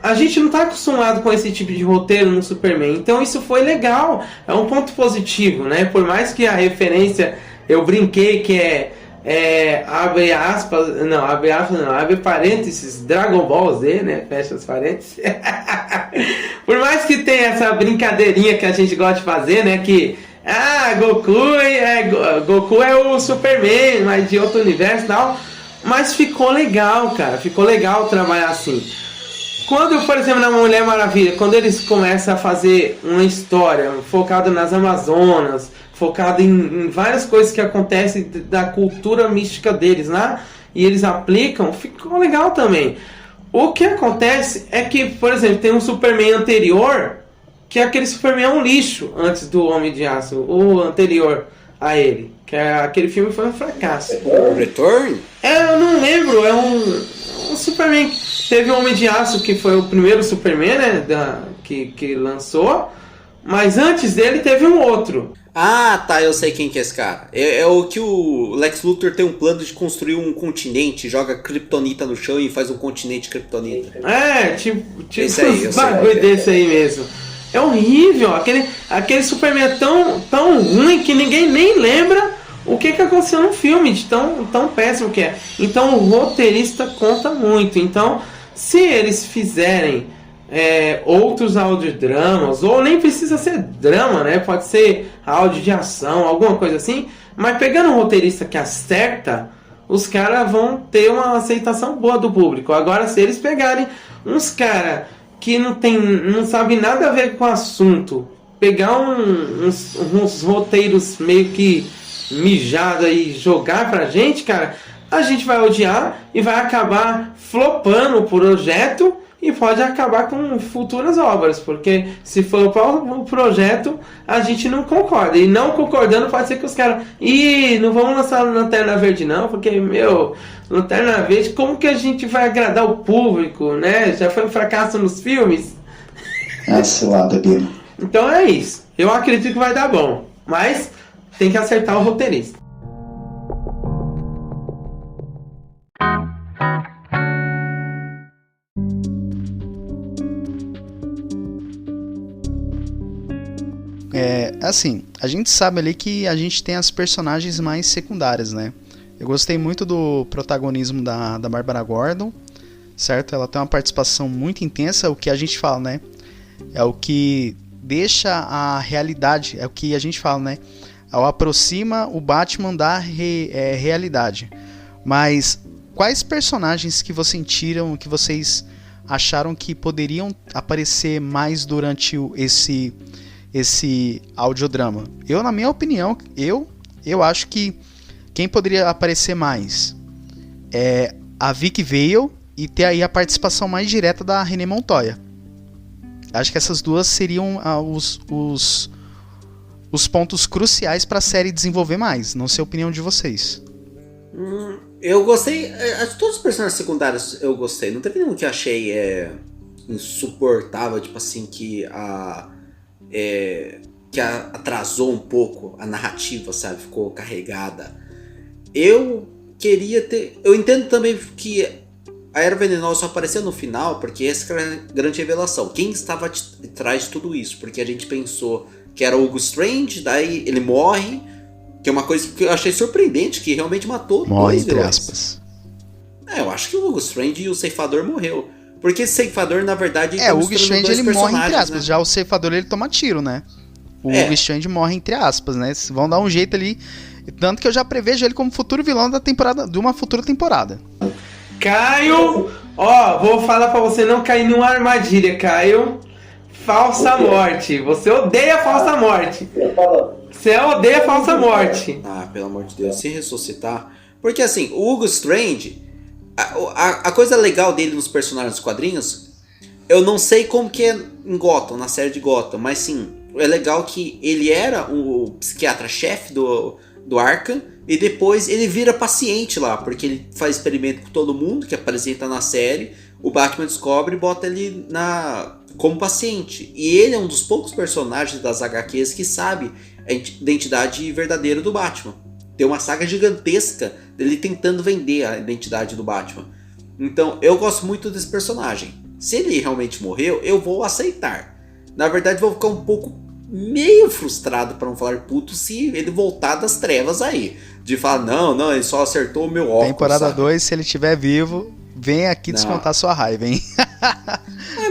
a gente não tá acostumado com esse tipo de roteiro no Superman. Então isso foi legal, é um ponto positivo, né? Por mais que a referência, eu brinquei que abre parênteses, Dragon Ball Z, né? Fecha os parênteses. Por mais que tenha essa brincadeirinha que a gente gosta de fazer, né? Que Goku é o Superman, mas de outro universo e tal. Mas ficou legal, cara. Ficou legal trabalhar assim. Quando, por exemplo, na Mulher Maravilha, quando eles começam a fazer uma história focada nas Amazonas, focada em várias coisas que acontecem da cultura mística deles lá, e eles aplicam, ficou legal também. O que acontece é que, por exemplo, tem um Superman anterior, que aquele Superman é um lixo antes do Homem de Aço, o anterior a ele, que aquele filme foi um fracasso. Return? Eu não lembro, é um Superman. Teve o Homem de Aço, que foi o primeiro Superman, né, que lançou, mas antes dele teve um outro. Ah, tá, eu sei quem que é esse cara. É o que o Lex Luthor tem um plano de construir um continente, joga kryptonita no chão e faz um continente kryptonita. Tipo aí, uns bagulho desse aí mesmo. É horrível, aquele Superman é tão ruim que ninguém nem lembra o que aconteceu no filme, de tão péssimo que é. Então o roteirista conta muito. Então, se eles fizerem outros audiodramas, ou nem precisa ser drama, né? Pode ser áudio de ação, alguma coisa assim, mas pegando um roteirista que acerta, os caras vão ter uma aceitação boa do público. Agora, se eles pegarem uns caras que não sabem nada a ver com o assunto, pegar uns roteiros meio que mijado e jogar pra gente, cara, a gente vai odiar e vai acabar flopando o projeto e pode acabar com futuras obras, porque se for o projeto, a gente não concorda. E não concordando pode ser que os caras... não vamos lançar Lanterna Verde não, porque, Lanterna Verde, como que a gente vai agradar o público, né? Já foi um fracasso nos filmes. Cilada, Bino. Então é isso. Eu acredito que vai dar bom, mas tem que acertar o roteirista. Assim, a gente sabe ali que a gente tem as personagens mais secundárias, né? Eu gostei muito do protagonismo da Bárbara Gordon, certo? Ela tem uma participação muito intensa, o que a gente fala, né? É o que deixa a realidade, é o que a gente fala, né? Ela aproxima o Batman da realidade. Mas quais personagens que vocês sentiram, que vocês acharam que poderiam aparecer mais durante esse audiodrama? Eu, na minha opinião, eu acho que quem poderia aparecer mais é a Vicky Vale e ter aí a participação mais direta da Renée Montoya. Acho que essas duas seriam os pontos cruciais para a série desenvolver mais. Não sei a opinião de vocês. Eu gostei. De todos os personagens secundários eu gostei. Não teve nenhum que achei insuportável, tipo assim, que atrasou um pouco a narrativa, sabe? Ficou carregada. Eu entendo também que a Era Venenosa só apareceu no final porque essa era a grande revelação. Quem estava atrás de tudo isso? Porque a gente pensou que era o Hugo Strange, daí ele morre, que é uma coisa que eu achei surpreendente, que realmente matou morre, dois vilões. Entre aspas. Eu acho que o Hugo Strange e o Ceifador morreu. Porque esse Ceifador, na verdade, o Hugo Strange ele morre entre aspas, né? Já o Ceifador ele toma tiro, né? O Hugo Strange morre entre aspas, né? Vão dar um jeito ali. Tanto que eu já prevejo ele como futuro vilão de uma futura temporada. Caio, vou falar pra você não cair numa armadilha, Caio. Falsa morte. Você odeia falsa morte. Você odeia falsa morte. Pelo amor de Deus, se ressuscitar. Porque assim, o Hugo Strange, a coisa legal dele nos personagens dos quadrinhos, eu não sei como que é em Gotham, na série de Gotham, mas sim, é legal que ele era o psiquiatra-chefe do Arkham, e depois ele vira paciente lá, porque ele faz experimento com todo mundo, que apresenta na série, o Batman descobre e bota ele como paciente. E ele é um dos poucos personagens das HQs que sabe a identidade verdadeira do Batman. Tem uma saga gigantesca dele tentando vender a identidade do Batman. Então, eu gosto muito desse personagem. Se ele realmente morreu, eu vou aceitar. Na verdade, vou ficar um pouco meio frustrado, para não falar puto, se ele voltar das trevas aí. De falar, não, ele só acertou o meu óculos. Temporada 2, se ele estiver vivo, vem aqui descontar sua raiva, hein?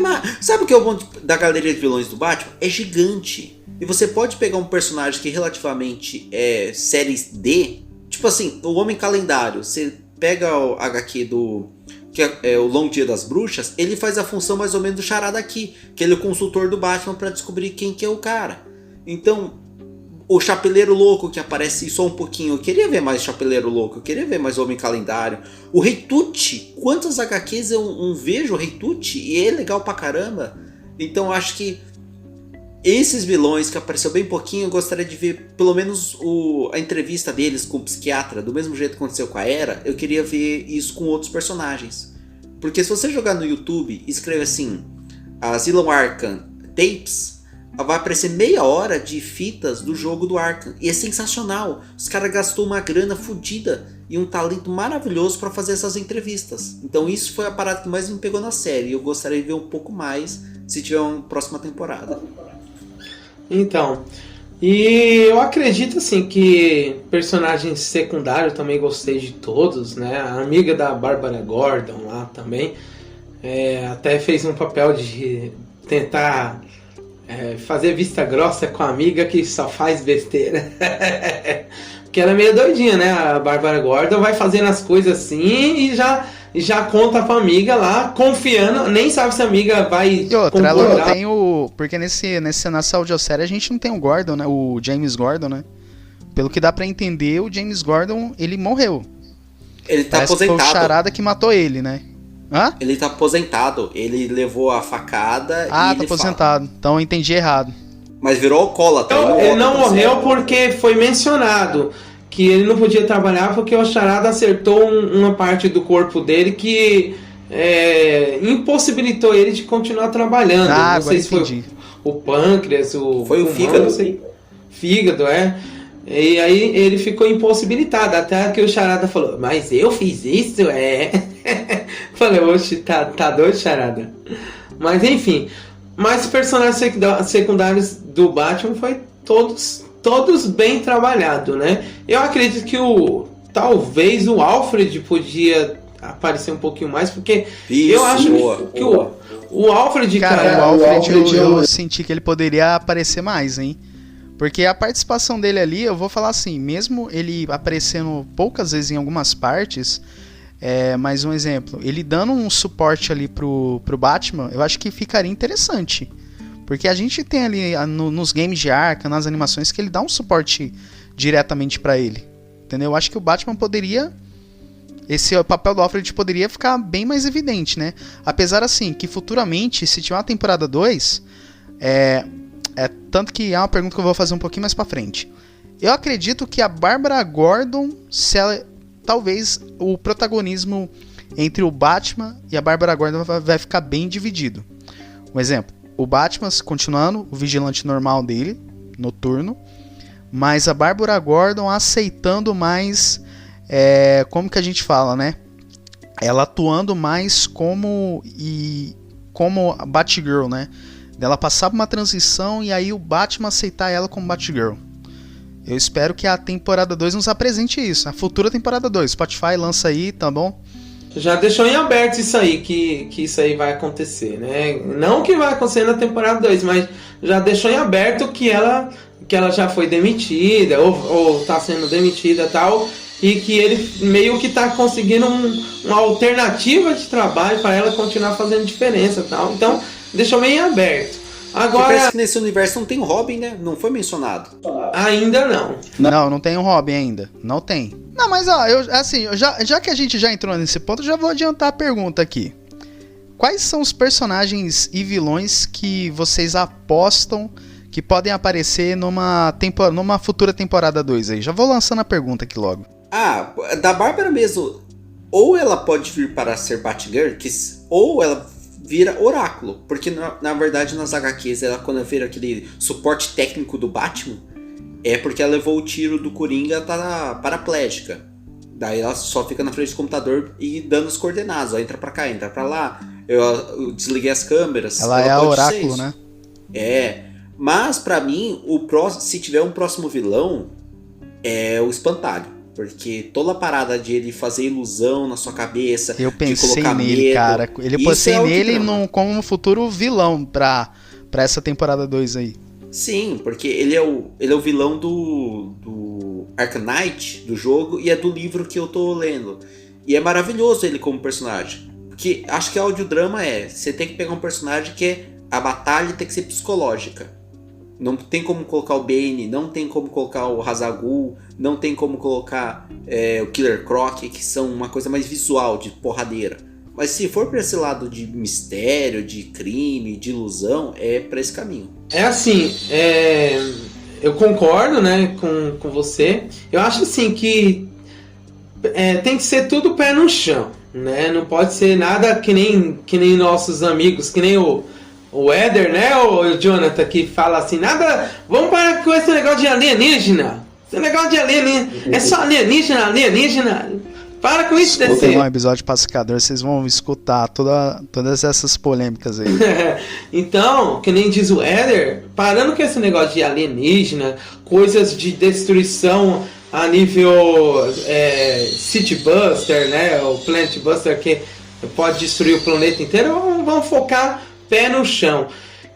Mas sabe o que é o bom da galeria de vilões do Batman? É gigante. E você pode pegar um personagem que relativamente é série D, tipo assim, o Homem Calendário. Você pega o HQ que é o Longo Dia das Bruxas, ele faz a função mais ou menos do Charada aqui, que ele é o consultor do Batman para descobrir quem que é o cara. Então, o Chapeleiro Louco que aparece só um pouquinho, eu queria ver mais Chapeleiro Louco, eu queria ver mais Homem Calendário. O Rei Tut, quantas HQs eu vejo o Rei Tut e é legal pra caramba. Então, eu acho que esses vilões que apareceu bem pouquinho, eu gostaria de ver pelo menos a entrevista deles com o psiquiatra, do mesmo jeito que aconteceu com a Era, eu queria ver isso com outros personagens. Porque se você jogar no YouTube e escrever assim, Asylum Arkham Tapes, vai aparecer meia hora de fitas do jogo do Arkham. E é sensacional. Os caras gastou uma grana fodida e um talento maravilhoso para fazer essas entrevistas. Então isso foi a parada que mais me pegou na série. E eu gostaria de ver um pouco mais se tiver uma próxima temporada. Então, e eu acredito assim que personagens secundários também gostei de todos, né? A amiga da Bárbara Gordon lá também até fez um papel de tentar fazer vista grossa com a amiga que só faz besteira. Porque ela é meio doidinha, né? A Bárbara Gordon vai fazendo as coisas assim e já conta pra amiga lá, confiando, nem sabe se a amiga vai e outra, ela não tem porque nessa audiosérie a gente não tem o Gordon, né? O James Gordon, né? Pelo que dá pra entender, o James Gordon, ele morreu. Ele tá Parece aposentado. Que foi o Charada que matou ele, né? Hã? Ele tá aposentado. Ele levou a facada e tá ele aposentado. Fala. Então eu entendi errado. Mas virou alcoólatra. Então, ele não morreu porque foi mencionado que ele não podia trabalhar porque o Charada acertou uma parte do corpo dele que impossibilitou ele de continuar trabalhando. Não sei se foi o pâncreas, foi o fígado. Não sei. Fígado, E aí ele ficou impossibilitado. Até que o Charada falou, mas eu fiz isso? Falei, oxe, tá doido, Charada? Mas enfim. Mas os personagens secundários do Batman foi todos bem trabalhados, né? Eu acredito que talvez o Alfred podia aparecer um pouquinho mais, porque Isso, eu acho que o Alfred, Cara, cara, o Alfred eu senti que ele poderia aparecer mais, hein? Porque a participação dele ali, eu vou falar assim, mesmo ele aparecendo poucas vezes em algumas partes, mais um exemplo, ele dando um suporte ali pro Batman, eu acho que ficaria interessante. Porque a gente tem ali nos games de Arkham, nas animações, que ele dá um suporte diretamente pra ele. Entendeu? Eu acho que o Batman poderia... o papel do Alfred poderia ficar bem mais evidente, né? Apesar assim, que futuramente, se tiver uma temporada 2, tanto que é uma pergunta que eu vou fazer um pouquinho mais pra frente. Eu acredito que a Bárbara Gordon, talvez o protagonismo entre o Batman e a Bárbara Gordon vai ficar bem dividido. Um exemplo, o Batman continuando o vigilante normal dele, noturno, mas a Bárbara Gordon aceitando mais, como que a gente fala, né? Ela atuando mais como a Batgirl, né? Ela passar por uma transição e aí o Batman aceitar ela como Batgirl. Eu espero que a temporada 2 nos apresente isso. A futura temporada 2. Spotify lança aí, tá bom? Já deixou em aberto isso aí, que isso aí vai acontecer, né? Não que vai acontecer na temporada 2, mas já deixou em aberto que ela já foi demitida, ou tá sendo demitida e tal, e que ele meio que tá conseguindo uma alternativa de trabalho para ela continuar fazendo diferença e tal. Então, deixou meio em aberto. Agora, parece que nesse universo não tem o Robin, né? Não foi mencionado. Ainda não. Não tem o Robin ainda. Não tem. Não, mas ó, já que a gente já entrou nesse ponto, eu já vou adiantar a pergunta aqui. Quais são os personagens e vilões que vocês apostam que podem aparecer numa futura temporada 2 aí? Já vou lançando a pergunta aqui logo. Da Bárbara mesmo. Ou ela pode vir para ser Batgirl, ou ela vira Oráculo. Porque na verdade nas HQs, ela quando vira aquele suporte técnico do Batman, é porque ela levou o tiro do Coringa, tá paraplégica. Daí ela só fica na frente do computador e dando as coordenadas. Ó, entra pra cá, entra pra lá. Eu desliguei as câmeras. Ela é a Oráculo, né? Mas pra mim, se tiver um próximo vilão, é o Espantalho. Porque toda a parada de ele fazer ilusão na sua cabeça, eu pensei de colocar nele, medo, cara. Eu pensei nele como um futuro vilão pra essa temporada 2 aí. Sim, porque ele é o vilão do Arkham Knight, do jogo, e é do livro que eu tô lendo. E é maravilhoso ele como personagem. Porque acho que audiodrama você tem que pegar um personagem que a batalha tem que ser psicológica. Não tem como colocar o Bane, não tem como colocar o Ra's al Ghul, não tem como colocar o Killer Croc, que são uma coisa mais visual, de porradeira. Mas se for pra esse lado de mistério, de crime, de ilusão, é pra esse caminho. É assim, eu concordo, né, com você. Eu acho assim que tem que ser tudo pé no chão, né? Não pode ser nada que nem nossos amigos, que nem o Éder, né, o Jonathan, que fala assim, nada, vamos parar com esse negócio de alienígena. Esse negócio de alienígena, é só alienígena. Para com isso, DC. Tem um episódio pacificador, vocês vão escutar todas essas polêmicas aí. Então, que nem diz o Éder, parando com esse negócio de alienígena, coisas de destruição a nível City Buster, né, o Planet Buster, que pode destruir o planeta inteiro, vamos focar pé no chão.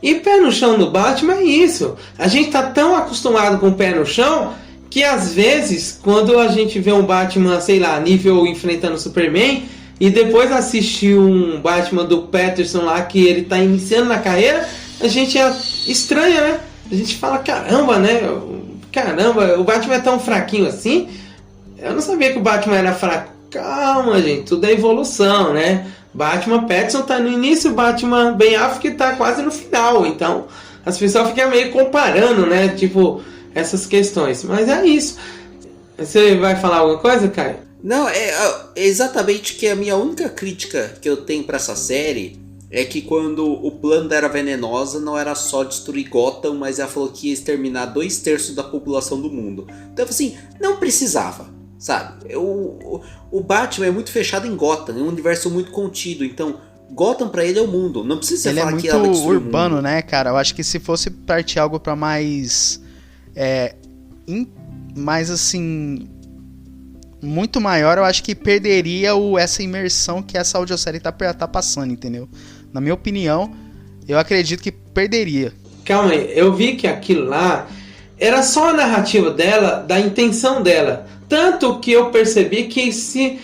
E pé no chão no Batman é isso. A gente tá tão acostumado com o pé no chão que às vezes, quando a gente vê um Batman, sei lá, nível enfrentando o Superman, e depois assistir um Batman do Patterson lá, que ele tá iniciando na carreira, a gente estranha, né? A gente fala, caramba, né? Caramba, o Batman é tão fraquinho assim? Eu não sabia que o Batman era fraco. Calma, gente, tudo é evolução, né? Batman Pattinson tá no início, Batman Ben Affleck tá quase no final, então as pessoas ficam meio comparando, né, tipo, essas questões, mas é isso. Você vai falar alguma coisa, Caio? Não, é exatamente que a minha única crítica que eu tenho pra essa série é que quando o plano da Era Venenosa não era só destruir Gotham, mas ela falou que ia exterminar 2/3 da população do mundo. Então assim, não precisava. Sabe, o Batman é muito fechado em Gotham, é um universo muito contido, então Gotham pra ele é o mundo, não precisa ele falar é que ela muito urbano, né, cara? Eu acho que se fosse partir algo pra mais Mas assim, muito maior, eu acho que perderia essa imersão que essa audiosérie tá passando, entendeu? Na minha opinião, eu acredito que perderia. Calma aí, eu vi que aquilo lá era só a narrativa dela, da intenção dela. Tanto que eu percebi que se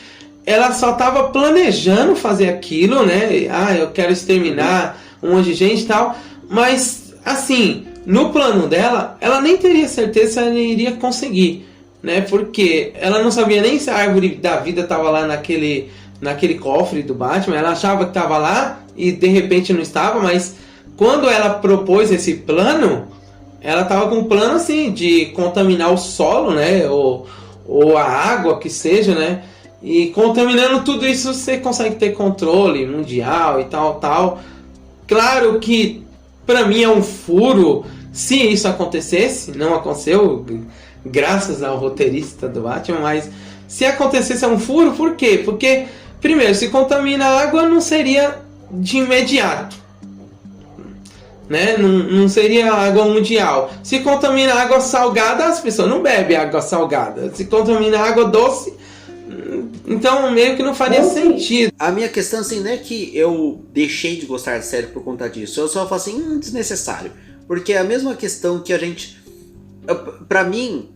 ela só tava planejando fazer aquilo, né? Eu quero exterminar um monte de gente e tal. Mas, assim, no plano dela, ela nem teria certeza se ela iria conseguir, né? Porque ela não sabia nem se a árvore da vida tava lá naquele cofre do Batman. Ela achava que tava lá e de repente não estava, mas quando ela propôs esse plano, ela tava com um plano assim de contaminar o solo, né? Ou a água, que seja, né? E contaminando tudo isso, você consegue ter controle mundial e tal. Claro que pra mim é um furo se isso acontecesse. Não aconteceu, graças ao roteirista do Batman, mas se acontecesse é um furo, por quê? Porque, primeiro, se contamina a água, não seria de imediato, né? Não seria água mundial. Se contamina água salgada, as pessoas não bebem água salgada. Se contamina água doce, então meio que não faria sentido. A minha questão assim não é que eu deixei de gostar da série por conta disso. Eu só falo assim, desnecessário. Porque é a mesma questão que a gente... Pra mim,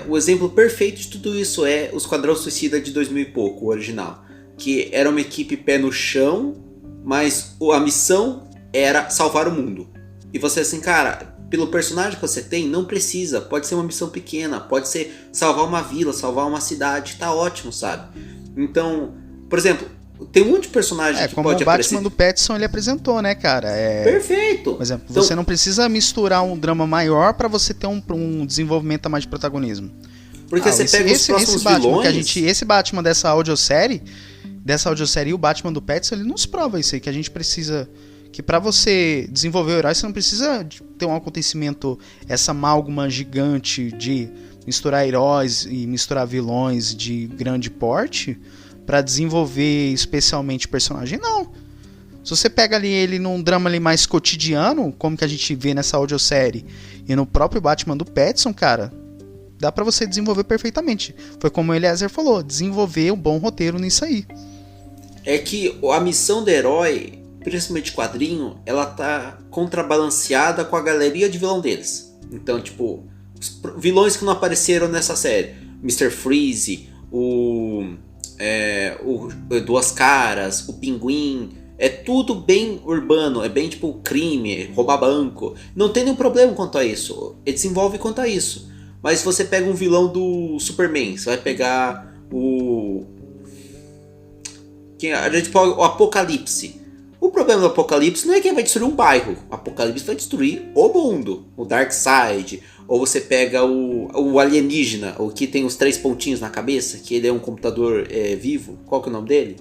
o exemplo perfeito de tudo isso é o Esquadrão Suicida de 2000 e pouco, o original. Que era uma equipe pé no chão, mas a missão era salvar o mundo. E você assim, cara, pelo personagem que você tem, não precisa. Pode ser uma missão pequena, pode ser salvar uma vila, salvar uma cidade, tá ótimo, sabe? Então, por exemplo, tem um monte de personagem que pode aparecer. Como o Batman do Pattinson ele apresentou, né, cara? Perfeito! Por exemplo, então, você não precisa misturar um drama maior pra você ter um desenvolvimento a mais de protagonismo. Porque você pega os próximos vilões... Esse Batman dessa audiosérie e o Batman do Pattinson, ele nos prova isso aí, que a gente precisa... Que pra você desenvolver o herói, você não precisa ter um acontecimento, essa amálgama gigante de misturar heróis e misturar vilões de grande porte pra desenvolver especialmente personagem, não. Se você pega ali ele num drama ali mais cotidiano, como que a gente vê nessa audiosérie, e no próprio Batman do Pattinson, cara, dá pra você desenvolver perfeitamente. Foi como o Eliezer falou, desenvolver um bom roteiro nisso aí. É que a missão do herói, principalmente quadrinho, ela tá contrabalanceada com a galeria de vilão deles. Então, tipo, os vilões que não apareceram nessa série, Mr. Freeze, o Duas Caras, o Pinguim, é tudo bem urbano, é bem tipo crime, roubar banco. Não tem nenhum problema quanto a isso, ele desenvolve quanto a isso. Mas se você pega um vilão do Superman, você vai pegar o Apocalipse. O problema do Apocalipse não é que ele vai destruir um bairro. O Apocalipse vai destruir o mundo. O Darkseid. Ou você pega o alienígena, o que tem os 3 pontinhos na cabeça, que ele é um computador vivo. Qual que é o nome dele?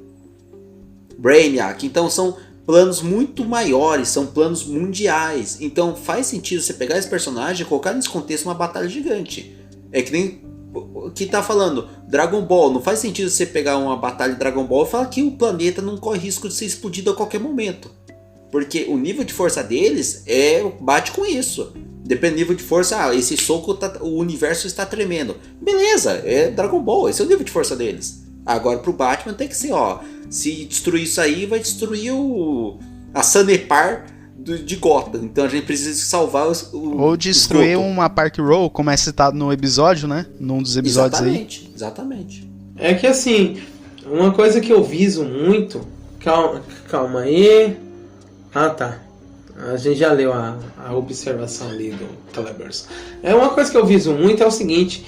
Brainiac. Então são planos muito maiores, são planos mundiais. Então faz sentido você pegar esse personagem e colocar nesse contexto uma batalha gigante. É que nem o que tá falando, Dragon Ball. Não faz sentido você pegar uma batalha de Dragon Ball e falar que o planeta não corre risco de ser explodido a qualquer momento. Porque o nível de força deles bate com isso. Depende do nível de força, esse soco, o universo está tremendo. Beleza, é Dragon Ball, esse é o nível de força deles. Agora pro Batman tem que ser, se destruir isso aí, vai destruir a Sanepar de Gotham. Então a gente precisa salvar ou destruir uma Park Row, como é citado no episódio, né? Num dos episódios Exatamente. É que assim, uma coisa que eu viso muito... Calma aí... Ah, tá. A gente já leu a observação ali do Televerse. Uma coisa que eu viso muito é o seguinte,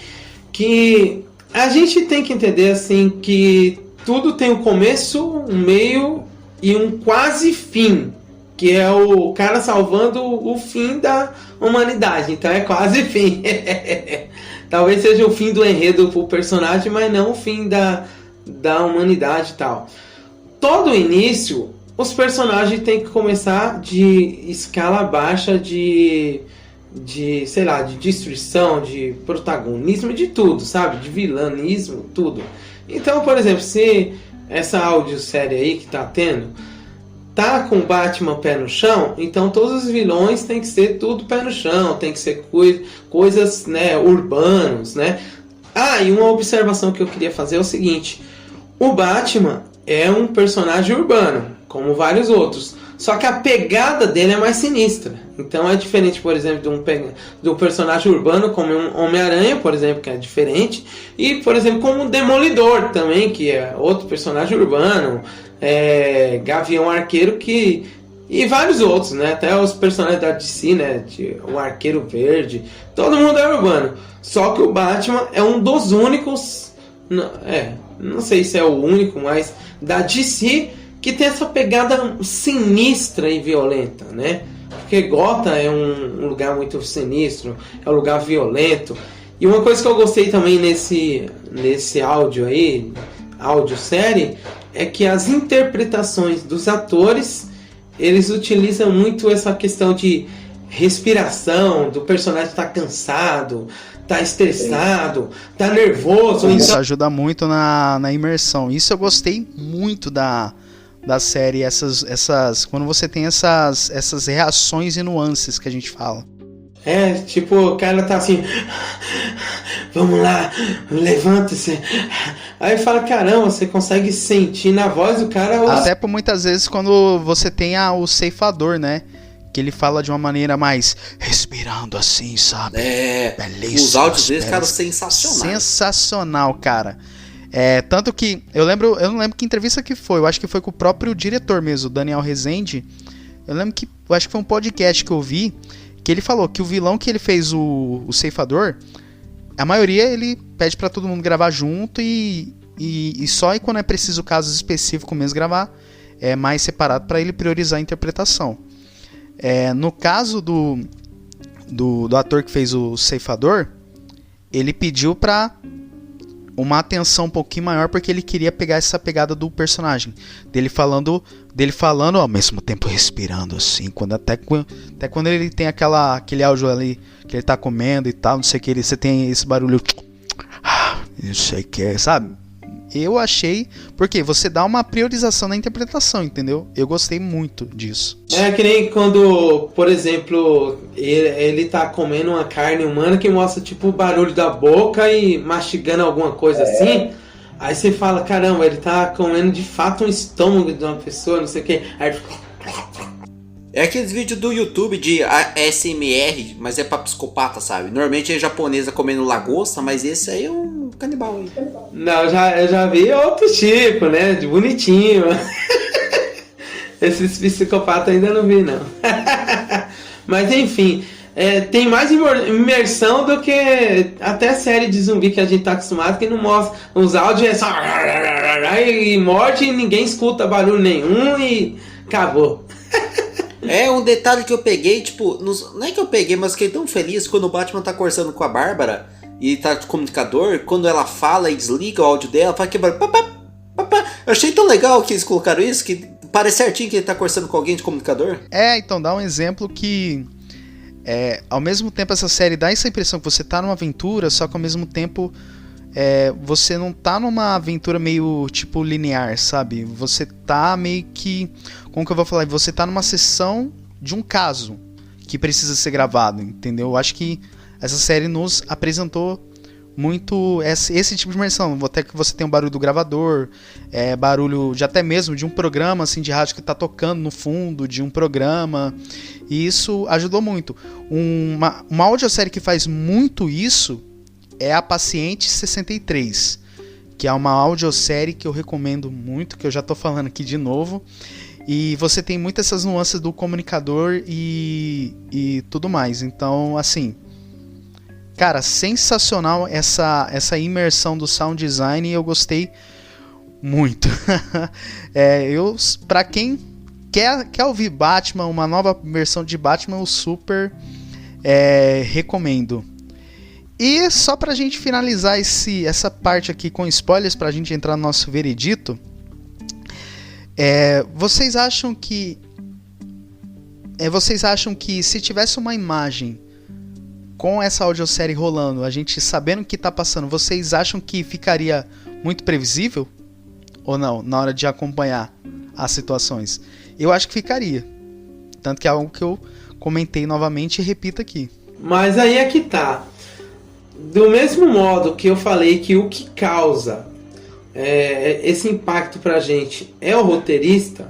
que a gente tem que entender assim que tudo tem um começo, um meio e um quase fim, que é o cara salvando o fim da humanidade. Então é quase fim. Talvez seja o fim do enredo pro personagem, mas não o fim da humanidade e tal. Todo início, os personagens têm que começar de escala baixa de destruição, de protagonismo, de tudo, sabe? De vilanismo, tudo. Então, por exemplo, se essa audiosérie aí que tá tendo, tá com o Batman pé no chão, então todos os vilões tem que ser tudo pé no chão, tem que ser coisas, né, urbanos, né? Ah, e uma observação que eu queria fazer é o seguinte: o Batman é um personagem urbano, como vários outros, só que a pegada dele é mais sinistra. Então é diferente, por exemplo, de um personagem urbano como um Homem-Aranha, por exemplo, que é diferente, e, por exemplo, como um Demolidor também, que é outro personagem urbano, Gavião Arqueiro, e vários outros, né? Até os personagens da DC, né? O Arqueiro Verde, todo mundo é urbano. Só que o Batman é um dos únicos, não sei se é o único, mas da DC que tem essa pegada sinistra e violenta, né? Porque Gotham é um lugar muito sinistro, é um lugar violento. E uma coisa que eu gostei também nesse áudio aí, áudio-série, é que as interpretações dos atores, eles utilizam muito essa questão de respiração, do personagem estar cansado, tá estressado, tá nervoso. Isso ajuda muito na imersão. Isso eu gostei muito da série, quando você tem essas reações e nuances que a gente fala. Tipo, o cara tá assim, vamos lá, levanta-se. Aí fala, caramba, você consegue sentir na voz do cara. Até por muitas vezes quando você tem o ceifador, né? Que ele fala de uma maneira mais respirando assim, sabe? Belíssimo. Os áudios dele ficaram sensacionais. Sensacional, cara. Tanto que eu não lembro que entrevista que foi. Eu acho que foi com o próprio diretor mesmo, Daniel Rezende. Eu acho que foi um podcast que eu vi, que ele falou que o vilão que ele fez, o ceifador, a maioria ele pede pra todo mundo gravar junto e só e quando é preciso casos específicos mesmo gravar mais separado pra ele priorizar a interpretação. No caso do ator que fez o ceifador, ele pediu pra uma atenção um pouquinho maior, porque ele queria pegar essa pegada do personagem, dele falando ao mesmo tempo respirando assim, até quando ele tem aquele áudio ali que ele tá comendo e tal, não sei o que, você tem esse barulho, não sei o que, sabe? Eu achei, porque você dá uma priorização na interpretação, entendeu? Eu gostei muito disso. Que nem quando, por exemplo, ele tá comendo uma carne humana que mostra tipo o barulho da boca e mastigando alguma coisa assim. Aí você fala, caramba, ele tá comendo de fato um estômago de uma pessoa, não sei o que. Aí... É aqueles vídeos do YouTube de ASMR, mas é pra psicopata, sabe? Normalmente é japonesa comendo lagosta, mas esse aí é um canibal aí. Não, eu já vi outro tipo, né? De bonitinho. Esses psicopatas ainda não vi, não. Mas enfim, tem mais imersão do que até a série de zumbi que a gente tá acostumado, que não mostra. Os áudios é só... e morde e ninguém escuta barulho nenhum e acabou. Um detalhe que eu peguei, tipo, não é que eu peguei, mas fiquei tão feliz quando o Batman tá conversando com a Bárbara e tá de comunicador, quando ela fala e desliga o áudio dela, fala que eu achei tão legal que eles colocaram isso, que parece certinho que ele tá conversando com alguém de comunicador. Então dá um exemplo que ao mesmo tempo essa série dá essa impressão que você tá numa aventura, só que ao mesmo tempo você não tá numa aventura meio tipo linear, sabe? Você tá meio que, como que eu vou falar? Você tá numa sessão de um caso que precisa ser gravado, entendeu? Eu acho que essa série nos apresentou muito esse tipo de imersão. Até que você tem o barulho do gravador, barulho de até mesmo de um programa assim, de rádio que tá tocando no fundo de um programa, e isso ajudou muito. Uma audiosérie que faz muito isso é a Paciente 63, que é uma audiosérie que eu recomendo muito, que eu já tô falando aqui de novo. E você tem muitas essas nuances do comunicador e tudo mais. Então, assim, cara, sensacional essa imersão do sound design, e eu gostei muito. Pra quem quer ouvir Batman, uma nova versão de Batman, eu super recomendo. E só pra gente finalizar essa parte aqui com spoilers, pra gente entrar no nosso veredito, vocês acham que se tivesse uma imagem com essa audiosérie rolando, a gente sabendo o que tá passando, vocês acham que ficaria muito previsível? Ou não, na hora de acompanhar as situações? eu acho que ficaria. Tanto que é algo que eu comentei novamente e repito aqui. Mas aí é que tá. Do mesmo modo que eu falei que o que causa esse impacto pra gente é o roteirista,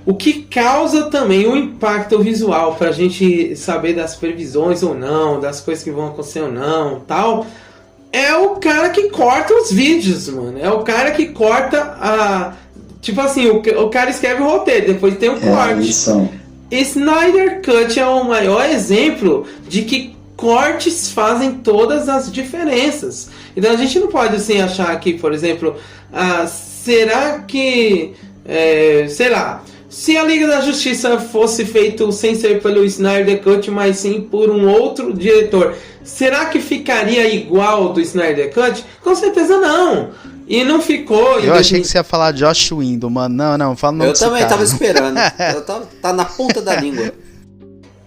o que causa também o impacto visual pra gente saber das previsões ou não, das coisas que vão acontecer ou não, tal, é o cara que corta os vídeos, mano. É o cara que corta a... Tipo assim, o cara escreve o roteiro, depois tem o corte. Snyder Cut é o maior exemplo de que cortes fazem todas as diferenças. Então a gente não pode assim achar que, por exemplo, será que, sei lá, se a Liga da Justiça fosse feito sem ser pelo Snyder Cut, mas sim por um outro diretor, será que ficaria igual do Snyder Cut? Com certeza não. E não ficou. Eu achei que você ia falar Joss Whedon, mano. Não, fala o nome Eu também cara. tava esperando. Tá na ponta da língua.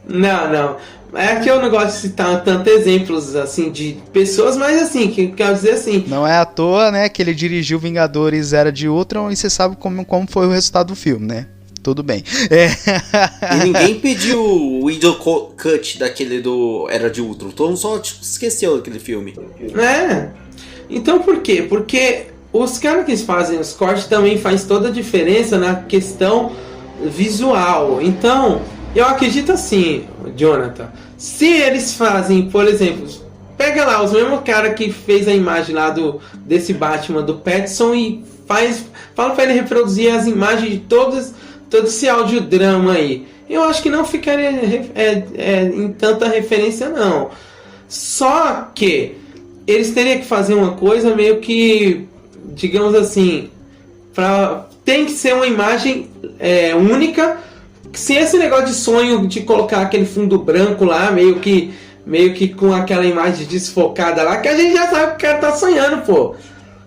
Não. É que eu não gosto de citar tantos exemplos assim de pessoas, mas assim, que quero dizer assim. Não é à toa, né, que ele dirigiu Vingadores Era de Ultron e você sabe como foi o resultado do filme, né? Tudo bem. E ninguém pediu o Whedon Cut daquele do Era de Ultron. Todo mundo só esqueceu daquele filme. Então por quê? Porque os caras que fazem os cortes também faz toda a diferença na questão visual. Então, eu acredito assim, Jonathan, se eles fazem, por exemplo, pega lá os mesmos cara que fez a imagem lá desse Batman do Pattinson e fala pra ele reproduzir as imagens de todo esse audiodrama aí. Eu acho que não ficaria em tanta referência não. Só que eles teriam que fazer uma coisa meio que, digamos assim, tem que ser uma imagem única. Se esse negócio de sonho de colocar aquele fundo branco lá, meio que com aquela imagem desfocada lá, que a gente já sabe que o cara tá sonhando, pô.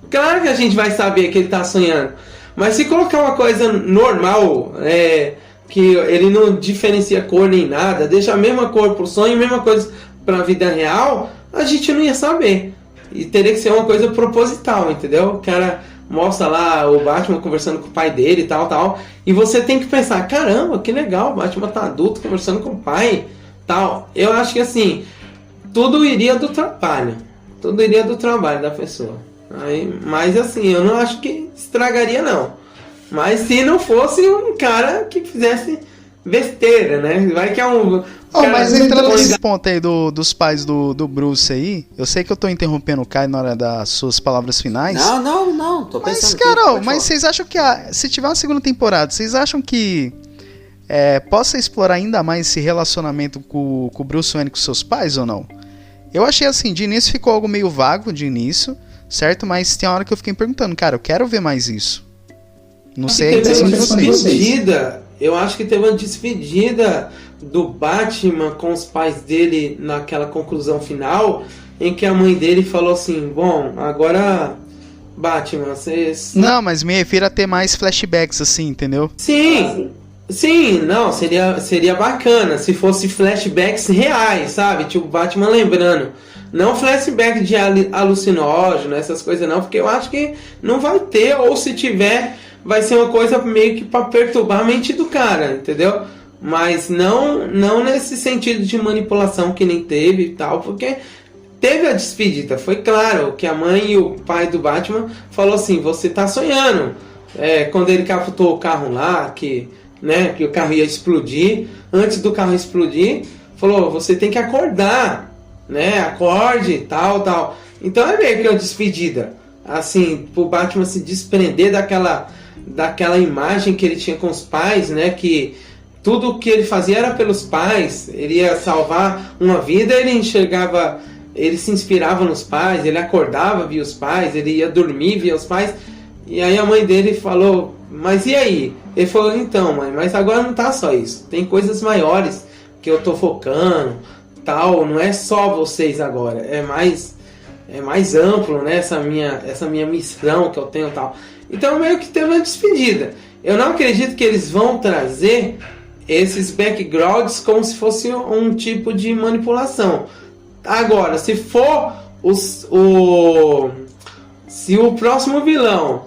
Claro que a gente vai saber que ele tá sonhando. Mas se colocar uma coisa normal, que ele não diferencia cor nem nada, deixa a mesma cor pro sonho, a mesma coisa pra vida real, a gente não ia saber. E teria que ser uma coisa proposital, entendeu? O cara mostra lá o Batman conversando com o pai dele e tal. E você tem que pensar, caramba, que legal, o Batman tá adulto conversando com o pai, tal. Eu acho que assim, tudo iria do trabalho. Tudo iria do trabalho da pessoa. Mas assim, eu não acho que estragaria não. Mas se não fosse um cara que fizesse besteira, né? Vai que é um... mas entrando nesse ponto aí dos pais do Bruce aí, eu sei que eu tô interrompendo o Caio na hora das suas palavras finais. Não, tô pensando. Mas, Carol, vocês acham que se tiver uma segunda temporada, vocês acham que possa explorar ainda mais esse relacionamento com o Bruce Wayne com seus pais ou não? Eu achei assim, de início ficou algo meio vago de início, certo? Mas tem uma hora que eu fiquei me perguntando, cara, eu quero ver mais isso. Não sei ainda se vocês. Eu acho que teve uma despedida do Batman com os pais dele naquela conclusão final, em que a mãe dele falou assim, bom, agora Batman, vocês... Não, mas me refiro a ter mais flashbacks assim, entendeu? Sim, não, seria bacana se fosse flashbacks reais, sabe? Tipo, Batman lembrando. Não flashback de alucinógeno, essas coisas não, porque eu acho que não vai ter, ou se tiver, vai ser uma coisa meio que pra perturbar a mente do cara, entendeu? Mas não nesse sentido de manipulação que nem teve e tal, porque teve a despedida. Foi claro que a mãe e o pai do Batman falou assim, você tá sonhando. Quando ele captou o carro lá, que o carro ia explodir, antes do carro explodir, falou, você tem que acordar, né? Acorde, tal. Então é meio que uma despedida. Assim, pro Batman se desprender daquela imagem que ele tinha com os pais, né? Que tudo o que ele fazia era pelos pais, ele ia salvar uma vida, ele enxergava, ele se inspirava nos pais, ele acordava, via os pais, ele ia dormir, via os pais. E aí a mãe dele falou, mas e aí? Ele falou, então mãe, mas agora não tá só isso, tem coisas maiores que eu tô focando, tal, não é só vocês agora, é mais amplo, né, essa minha missão que eu tenho, tal. Então meio que teve uma despedida. Eu não acredito que eles vão trazer esses backgrounds como se fosse um tipo de manipulação. Agora, se for se o próximo vilão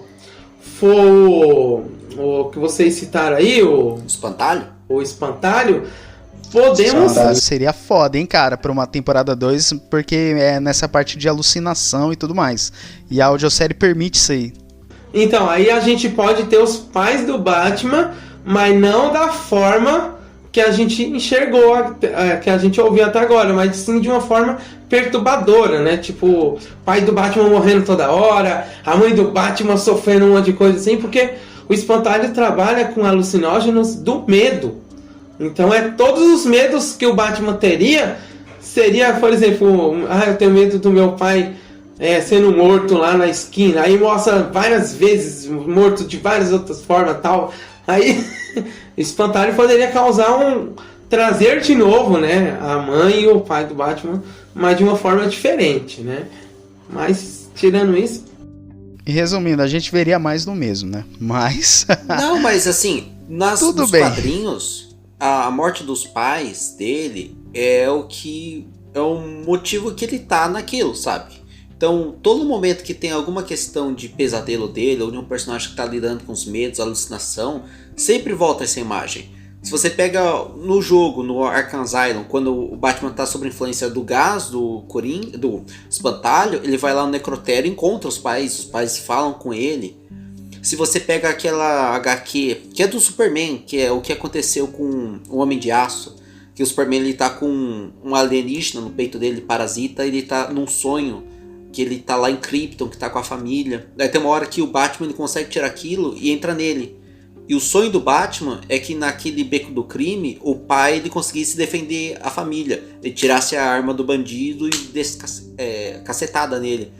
for o que vocês citaram aí, o espantalho, podemos... Seria foda, hein, cara, pra uma temporada 2, porque é nessa parte de alucinação e tudo mais. E a audiosérie permite isso aí. Então, aí a gente pode ter os pais do Batman, mas não da forma que a gente enxergou, que a gente ouviu até agora, mas sim de uma forma perturbadora, né? Tipo, o pai do Batman morrendo toda hora, a mãe do Batman sofrendo um monte de coisa assim, porque o espantalho trabalha com alucinógenos do medo. Então todos os medos que o Batman teria, seria, por exemplo, eu tenho medo do meu pai sendo morto lá na esquina, aí mostra várias vezes morto de várias outras formas, tal. Aí o espantalho poderia trazer de novo, né, a mãe e o pai do Batman, mas de uma forma diferente, né? Mas tirando isso, e resumindo, a gente veria mais do mesmo, né? Mas não, mas assim, nos bem. quadrinhos, a morte dos pais dele é o motivo que ele tá naquilo, sabe? Então, todo momento que tem alguma questão de pesadelo dele, ou de um personagem que tá lidando com os medos, alucinação, sempre volta essa imagem. Se você pega no jogo, no Arkham Asylum, quando o Batman tá sob influência do gás, do espantalho, ele vai lá no necrotério e encontra os pais falam com ele. Se você pega aquela HQ, que é do Superman, que é o que aconteceu com o Homem de Aço, que o Superman ele tá com um alienígena no peito dele, parasita, ele tá num sonho, que ele tá lá em Krypton, que tá com a família. Daí tem uma hora que o Batman ele consegue tirar aquilo e entra nele. E o sonho do Batman é que naquele beco do crime, o pai ele conseguisse defender a família. Ele tirasse a arma do bandido e desse cacetada nele.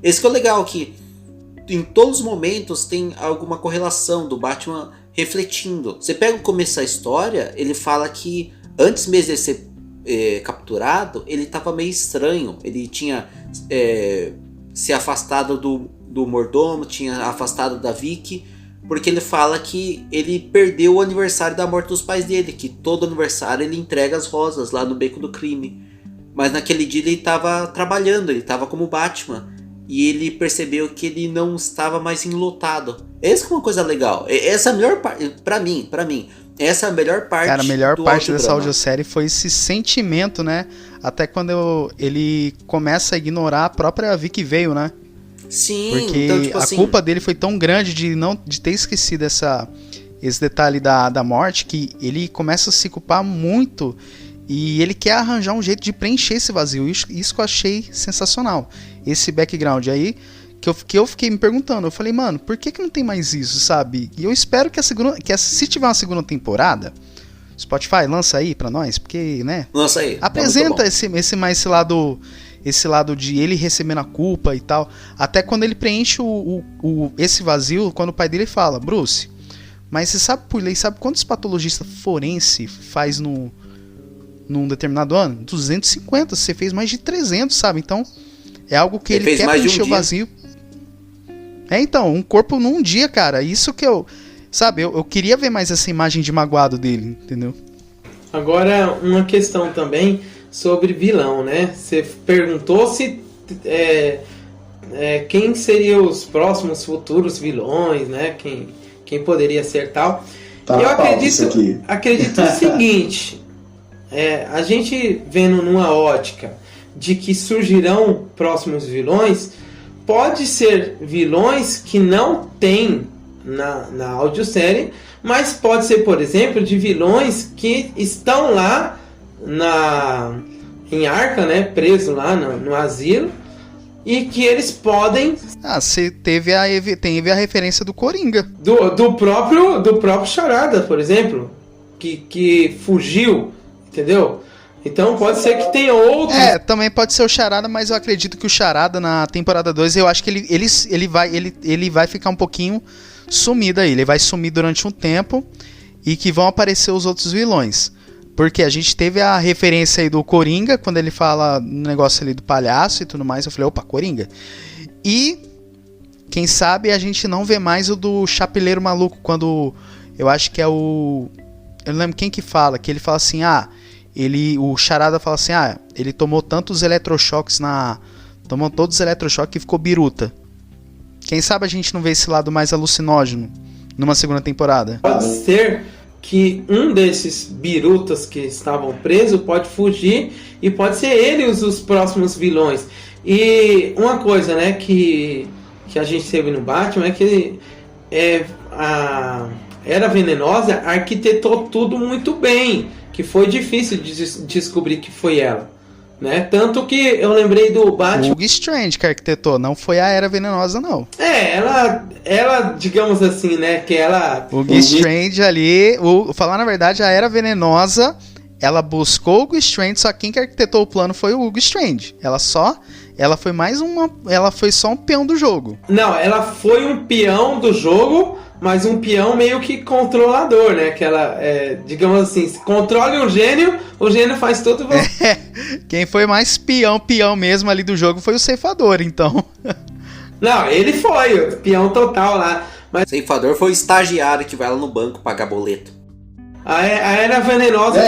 Esse que é o legal, que em todos os momentos tem alguma correlação do Batman refletindo. Você pega o começo da história, ele fala que antes mesmo de ser capturado, ele estava meio estranho. Ele tinha se afastado do mordomo, tinha afastado da Vicky, porque ele fala que ele perdeu o aniversário da morte dos pais dele, que todo aniversário ele entrega as rosas lá no beco do crime. Mas naquele dia ele estava trabalhando, ele estava como Batman, e ele percebeu que ele não estava mais enlutado. Essa é uma coisa legal. Essa é a melhor parte, pra mim, essa é a melhor parte. Cara, a melhor parte dessa audiosérie foi esse sentimento, né? Até quando ele começa a ignorar a própria Vicky Vale, né? Sim, porque então, tipo a culpa dele foi tão grande de ter esquecido esse detalhe da morte, que ele começa a se culpar muito e ele quer arranjar um jeito de preencher esse vazio. Isso que eu achei sensacional. Esse background aí que eu fiquei me perguntando. Eu falei, mano, por que não tem mais isso, sabe? E eu espero que se tiver uma segunda temporada, Spotify, lança aí pra nós, porque, né? Lança aí. Apresenta esse lado de ele recebendo a culpa e tal. Até quando ele preenche esse vazio, quando o pai dele fala, Bruce, mas você sabe por lei, sabe quantos patologistas forense faz num determinado ano? 250, você fez mais de 300, sabe? Então, é algo que ele quer preencher o vazio. Então, um corpo num dia, cara. Isso que eu queria ver mais essa imagem de magoado dele, entendeu? Agora, uma questão também sobre vilão, né? Você perguntou se quem seriam os próximos futuros vilões, né? Quem poderia ser tal. Tá, eu acredito o seguinte, a gente vendo numa ótica de que surgirão próximos vilões, pode ser vilões que não tem na audiosérie, mas pode ser, por exemplo, de vilões que estão lá em Arkham, né, preso lá no asilo, e que eles podem... você teve a referência do Coringa. Do próprio Charada, por exemplo, que fugiu, entendeu? Então pode ser que tenha outros... também pode ser o Charada, mas eu acredito que o Charada na temporada 2, eu acho que ele vai ficar um pouquinho sumido aí. Ele vai sumir durante um tempo e que vão aparecer os outros vilões. Porque a gente teve a referência aí do Coringa, quando ele fala no negócio ali do palhaço e tudo mais. Eu falei, opa, Coringa. E, quem sabe, a gente não vê mais o do Chapeleiro Maluco, quando eu acho que é o... Eu não lembro quem que fala, que ele fala assim, o Charada fala assim, ele tomou tantos eletrochoques tomou todos os eletrochoques e ficou biruta. Quem sabe a gente não vê esse lado mais alucinógeno numa segunda temporada. Pode ser que um desses birutas que estavam presos pode fugir e pode ser ele os próximos vilões. E uma coisa, né, que a gente teve no Batman é que a Era Venenosa arquitetou tudo muito bem, que foi difícil de descobrir que foi ela, né? Tanto que eu lembrei do Batman... O Hugo Strange que arquitetou, não foi a Era Venenosa, não. Ela, digamos assim, né, que ela... O Hugo Strange ali, falar na verdade, a Era Venenosa, ela buscou o Hugo Strange, só quem que arquitetou o plano foi o Hugo Strange. Ela foi só um peão do jogo. Não, ela foi um peão do jogo, mas um peão meio que controlador, né? Que ela, digamos assim, se controla o gênio faz tudo. Quem foi mais peão mesmo ali do jogo foi o ceifador, então. Não, ele foi o peão total lá. Mas O ceifador foi o estagiário que vai lá no banco pagar boleto. a Era Venenosa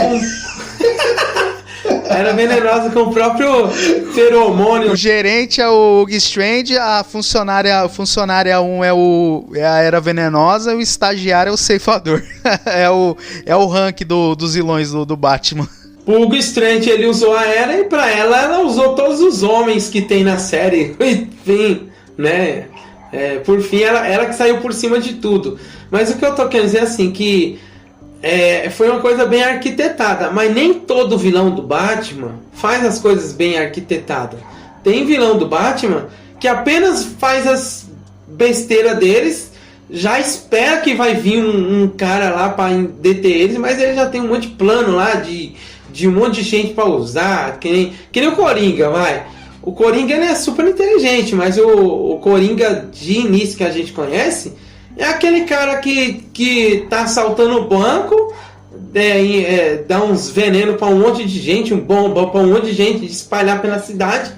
Era Venenosa com o próprio feromônio. O gerente é o Hugo Strange, a funcionária 1 é a Era Venenosa e o estagiário é o ceifador. é o rank dos vilões do Batman. O Hugo Strange, ele usou a Era e pra ela usou todos os homens que tem na série. Enfim, né? Por fim, ela que saiu por cima de tudo. Mas o que eu tô querendo dizer é assim, que foi uma coisa bem arquitetada, mas nem todo vilão do Batman faz as coisas bem arquitetadas. Tem vilão do Batman que apenas faz as besteiras deles, já espera que vai vir um cara lá para deter eles, mas ele já tem um monte de plano lá de um monte de gente para usar, que nem o Coringa, vai. O Coringa, ele é super inteligente, mas o Coringa de início que a gente conhece é aquele cara que tá assaltando o banco, dá uns venenos pra um monte de gente, um bomba pra um monte de gente, espalhar pela cidade.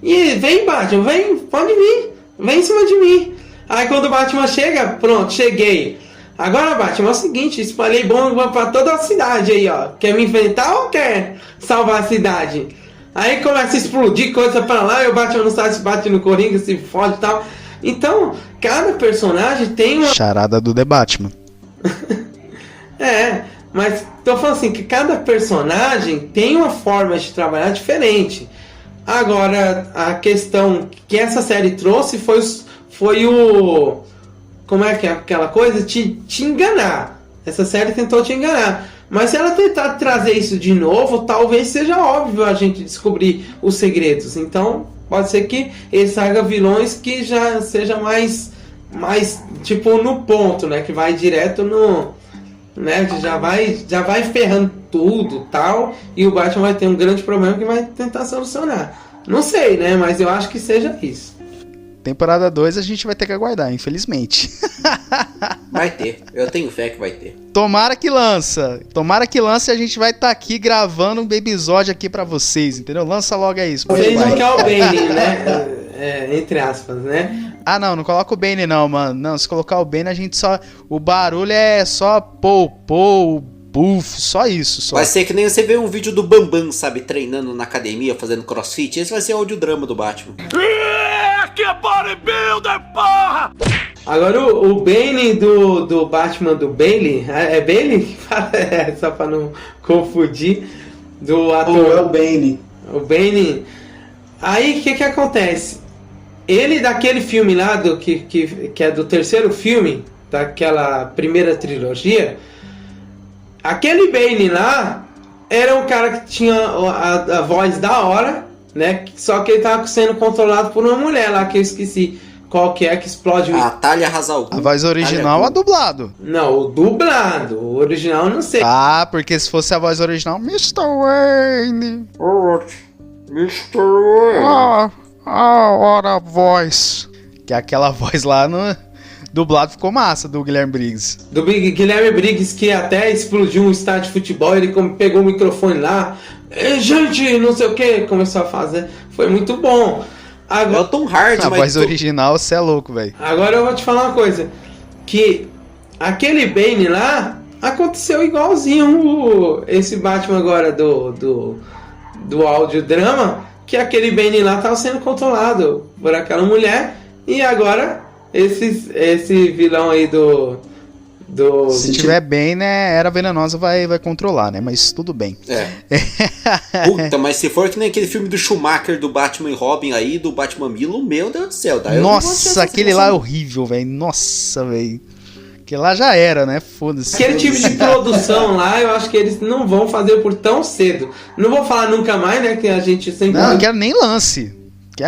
E vem, Batman, pode vir, vem em cima de mim. Aí quando o Batman chega, pronto, cheguei. Agora, Batman, é o seguinte, espalhei bomba pra toda a cidade aí, ó. Quer me enfrentar ou quer salvar a cidade? Aí começa a explodir coisa pra lá, e o Batman não sabe se bate no Coringa, se fode e tal. Então, cada personagem tem uma... Charada do The Batman. Mas tô falando assim, que cada personagem tem uma forma de trabalhar diferente. Agora, a questão que essa série trouxe foi o... Como é que é aquela coisa? Te enganar. Essa série tentou te enganar. Mas se ela tentar trazer isso de novo, talvez seja óbvio a gente descobrir os segredos. Então, pode ser que ele traga vilões que já seja mais tipo no ponto, né? Que vai direto no... né? Já vai ferrando tudo, tal. E o Batman vai ter um grande problema que vai tentar solucionar. Não sei, né? Mas eu acho que seja isso. Temporada 2 a gente vai ter que aguardar, infelizmente. Vai ter, eu tenho fé que vai ter. Tomara que lança e a gente vai estar aqui gravando um episódio aqui pra vocês, entendeu? Lança logo aí isso. Vocês não querem o Bane, né? Entre aspas, né? Ah, não coloca o Bane não, mano. Não, se colocar o Bane a gente só... O barulho é só buff, só isso. Só. Vai ser que nem você vê um vídeo do Bambam, sabe, treinando na academia, fazendo crossfit. Esse vai ser o audiodrama do Batman. Que bodybuilder, porra! Agora o Bane do Batman do Bailey, é Bailey que fala? Só pra não confundir, do ator. É o Bane. O Bane. Aí o que acontece? Ele daquele filme lá, que é do terceiro filme, daquela primeira trilogia, aquele Bane lá era um cara que tinha a voz da hora, né? Só que ele tava sendo controlado por uma mulher lá, que eu esqueci qual que é, que explode o... A Talia Hazal. A voz original ou a dublado? Não, o dublado. O original eu não sei. Ah, porque se fosse a voz original, Mr. Wayne. Mr. Wayne. Ora a voz. Que aquela voz lá no dublado ficou massa, do Guilherme Briggs. Do Guilherme Briggs, que até explodiu um estádio de futebol, ele pegou o microfone lá, gente, não sei o que, começou a fazer. Foi muito bom. Agora, é o Tom Hardy, a voz original, você é louco, velho. Agora eu vou te falar uma coisa, que aquele Bane lá aconteceu igualzinho esse Batman agora do audiodrama, que aquele Bane lá estava sendo controlado por aquela mulher, e agora esse vilão aí Se tiver bem, né, Era Venenosa vai controlar, né? Mas tudo bem. Puta, mas se for que nem aquele filme do Schumacher, do Batman e Robin aí, do Batman Milo, meu Deus do céu. Daí nossa, aquele lá é horrível, velho. Nossa, velho. Aquele lá já era, né? Foda-se. Aquele tipo de produção lá, eu acho que eles não vão fazer por tão cedo. Não vou falar nunca mais, né? Que a gente sempre... Não, quero nem lance.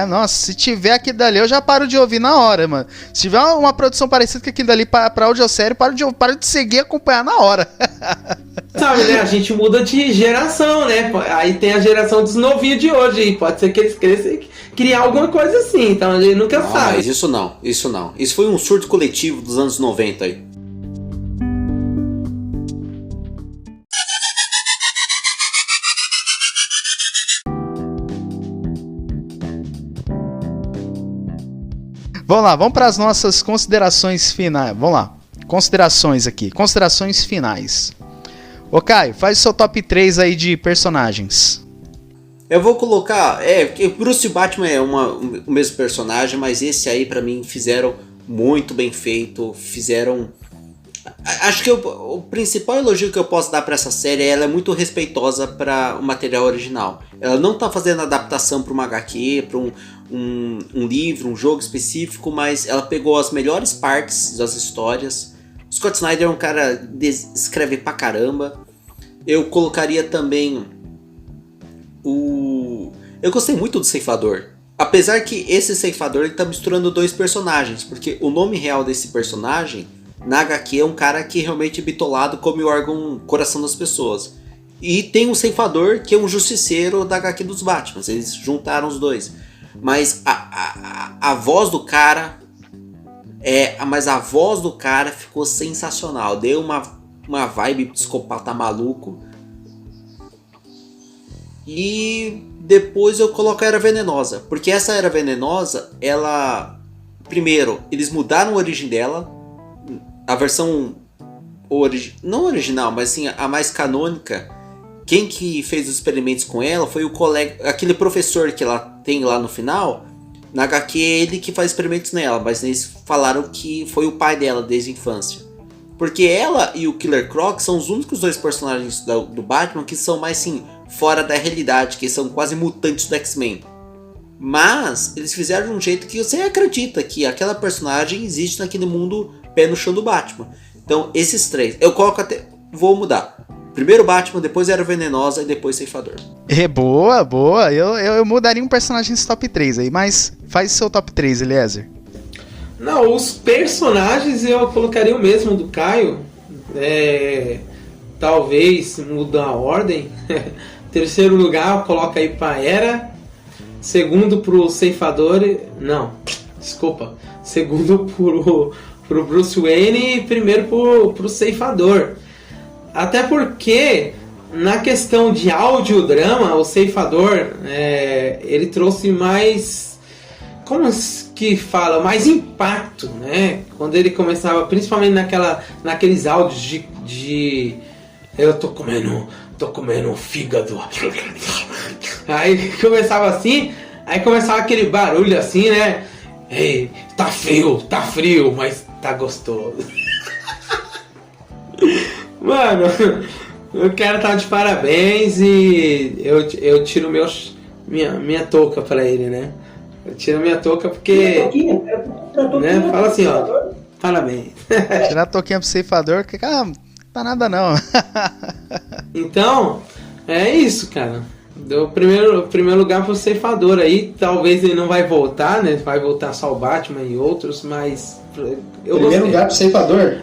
Nossa, se tiver aquilo dali, eu já paro de ouvir na hora, mano. Se tiver uma produção parecida com aquilo dali pra audiosérie, paro de seguir e acompanhar na hora. Sabe, né? A gente muda de geração, né? Aí tem a geração dos novinhos de hoje. E pode ser que eles cresçam e criar alguma coisa assim. Então a gente nunca sabe. Mas isso não. Isso foi um surto coletivo dos anos 90 aí. Vamos lá, vamos para as nossas considerações finais. Vamos lá, considerações aqui. Considerações finais. Ô Caio, faz o seu top 3 aí de personagens. Eu vou colocar... Bruce Batman é o mesmo personagem, mas esse aí pra mim fizeram muito bem feito. Fizeram... Acho que o principal elogio que eu posso dar pra essa série é ela é muito respeitosa para o material original. Ela não tá fazendo adaptação pra uma HQ, pra um livro, um jogo específico, mas ela pegou as melhores partes das histórias. O Scott Snyder é um cara que escreve pra caramba. Eu colocaria também eu gostei muito do Ceifador. Apesar que esse Ceifador ele tá misturando dois personagens, porque o nome real desse personagem na HQ é um cara que realmente é bitolado, come o órgão coração das pessoas. E tem um Ceifador que é um justiceiro da HQ dos Batman. Eles juntaram os dois. Mas a voz do cara ficou sensacional. Deu uma vibe psicopata maluco. E depois eu coloco a Era Venenosa. Porque essa Era Venenosa, ela... Primeiro, eles mudaram a origem dela. A versão... não original, mas assim, a mais canônica. Quem que fez os experimentos com ela foi o colega... Aquele professor que ela tem lá no final. Na HQ é ele que faz experimentos nela. Mas eles falaram que foi o pai dela desde a infância. Porque ela e o Killer Croc são os únicos dois personagens do Batman que são mais assim... fora da realidade, que são quase mutantes do X-Men. Mas eles fizeram de um jeito que você acredita que aquela personagem existe naquele mundo pé no chão do Batman. Então esses três, eu coloco até... Vou mudar. Primeiro Batman, depois Era Venenosa e depois Ceifador. Boa. Eu mudaria um personagem nesse top 3 aí, mas faz seu top 3, Eliezer. Não, os personagens eu colocaria o mesmo do Caio. Talvez muda a ordem. Terceiro lugar, coloca aí pra Era. Segundo pro Ceifador. Não, desculpa. Segundo pro Bruce Wayne e primeiro pro Ceifador. Até porque, na questão de audiodrama, o Ceifador, ele trouxe mais... Como que fala? Mais impacto, né? Quando ele começava, principalmente naqueles áudios de eu tô comendo um fígado. Aí começava assim, aí começava aquele barulho assim, né? Ei, tá frio, mas tá gostoso. Mano, o cara tá de parabéns e eu tiro minha touca pra ele, né? Eu tiro minha touca porque... né? Fala assim, ó, parabéns. Tirar a touquinha pro Ceifador, que tá nada não. Então, é isso, cara. Deu primeiro lugar pro Ceifador aí. Talvez ele não vai voltar, né? Vai voltar só o Batman e outros, mas eu primeiro lugar pro Ceifador.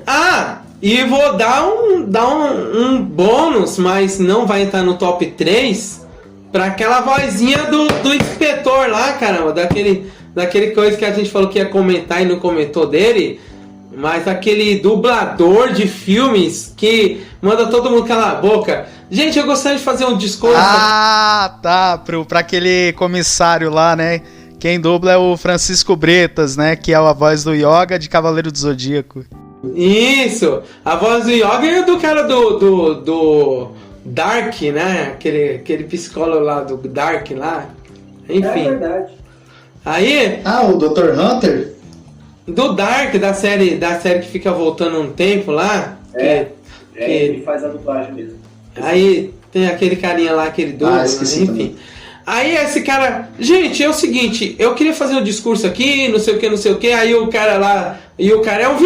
E vou dar um bônus, mas não vai entrar no top 3, pra aquela vozinha do inspetor lá, caramba, daquele coisa que a gente falou que ia comentar e não comentou dele. Mas aquele dublador de filmes que manda todo mundo calar a boca. Gente, eu gostaria de fazer um discurso. Tá. Pra aquele comissário lá, né? Quem dubla é o Francisco Bretas, né? Que é a voz do Yoga de Cavaleiro do Zodíaco. Isso! A voz do Yoga é do cara do Dark, né? Aquele psicólogo lá do Dark lá. Enfim. É verdade. Aí... o Dr. Hunter? Do Dark, da série que fica voltando um tempo lá. Ele faz a dublagem mesmo. Aí tem aquele carinha lá, aquele doido, esqueci enfim. também. Aí esse cara, gente, é o seguinte, eu queria fazer um discurso aqui, não sei o que, aí o cara lá, e o cara é um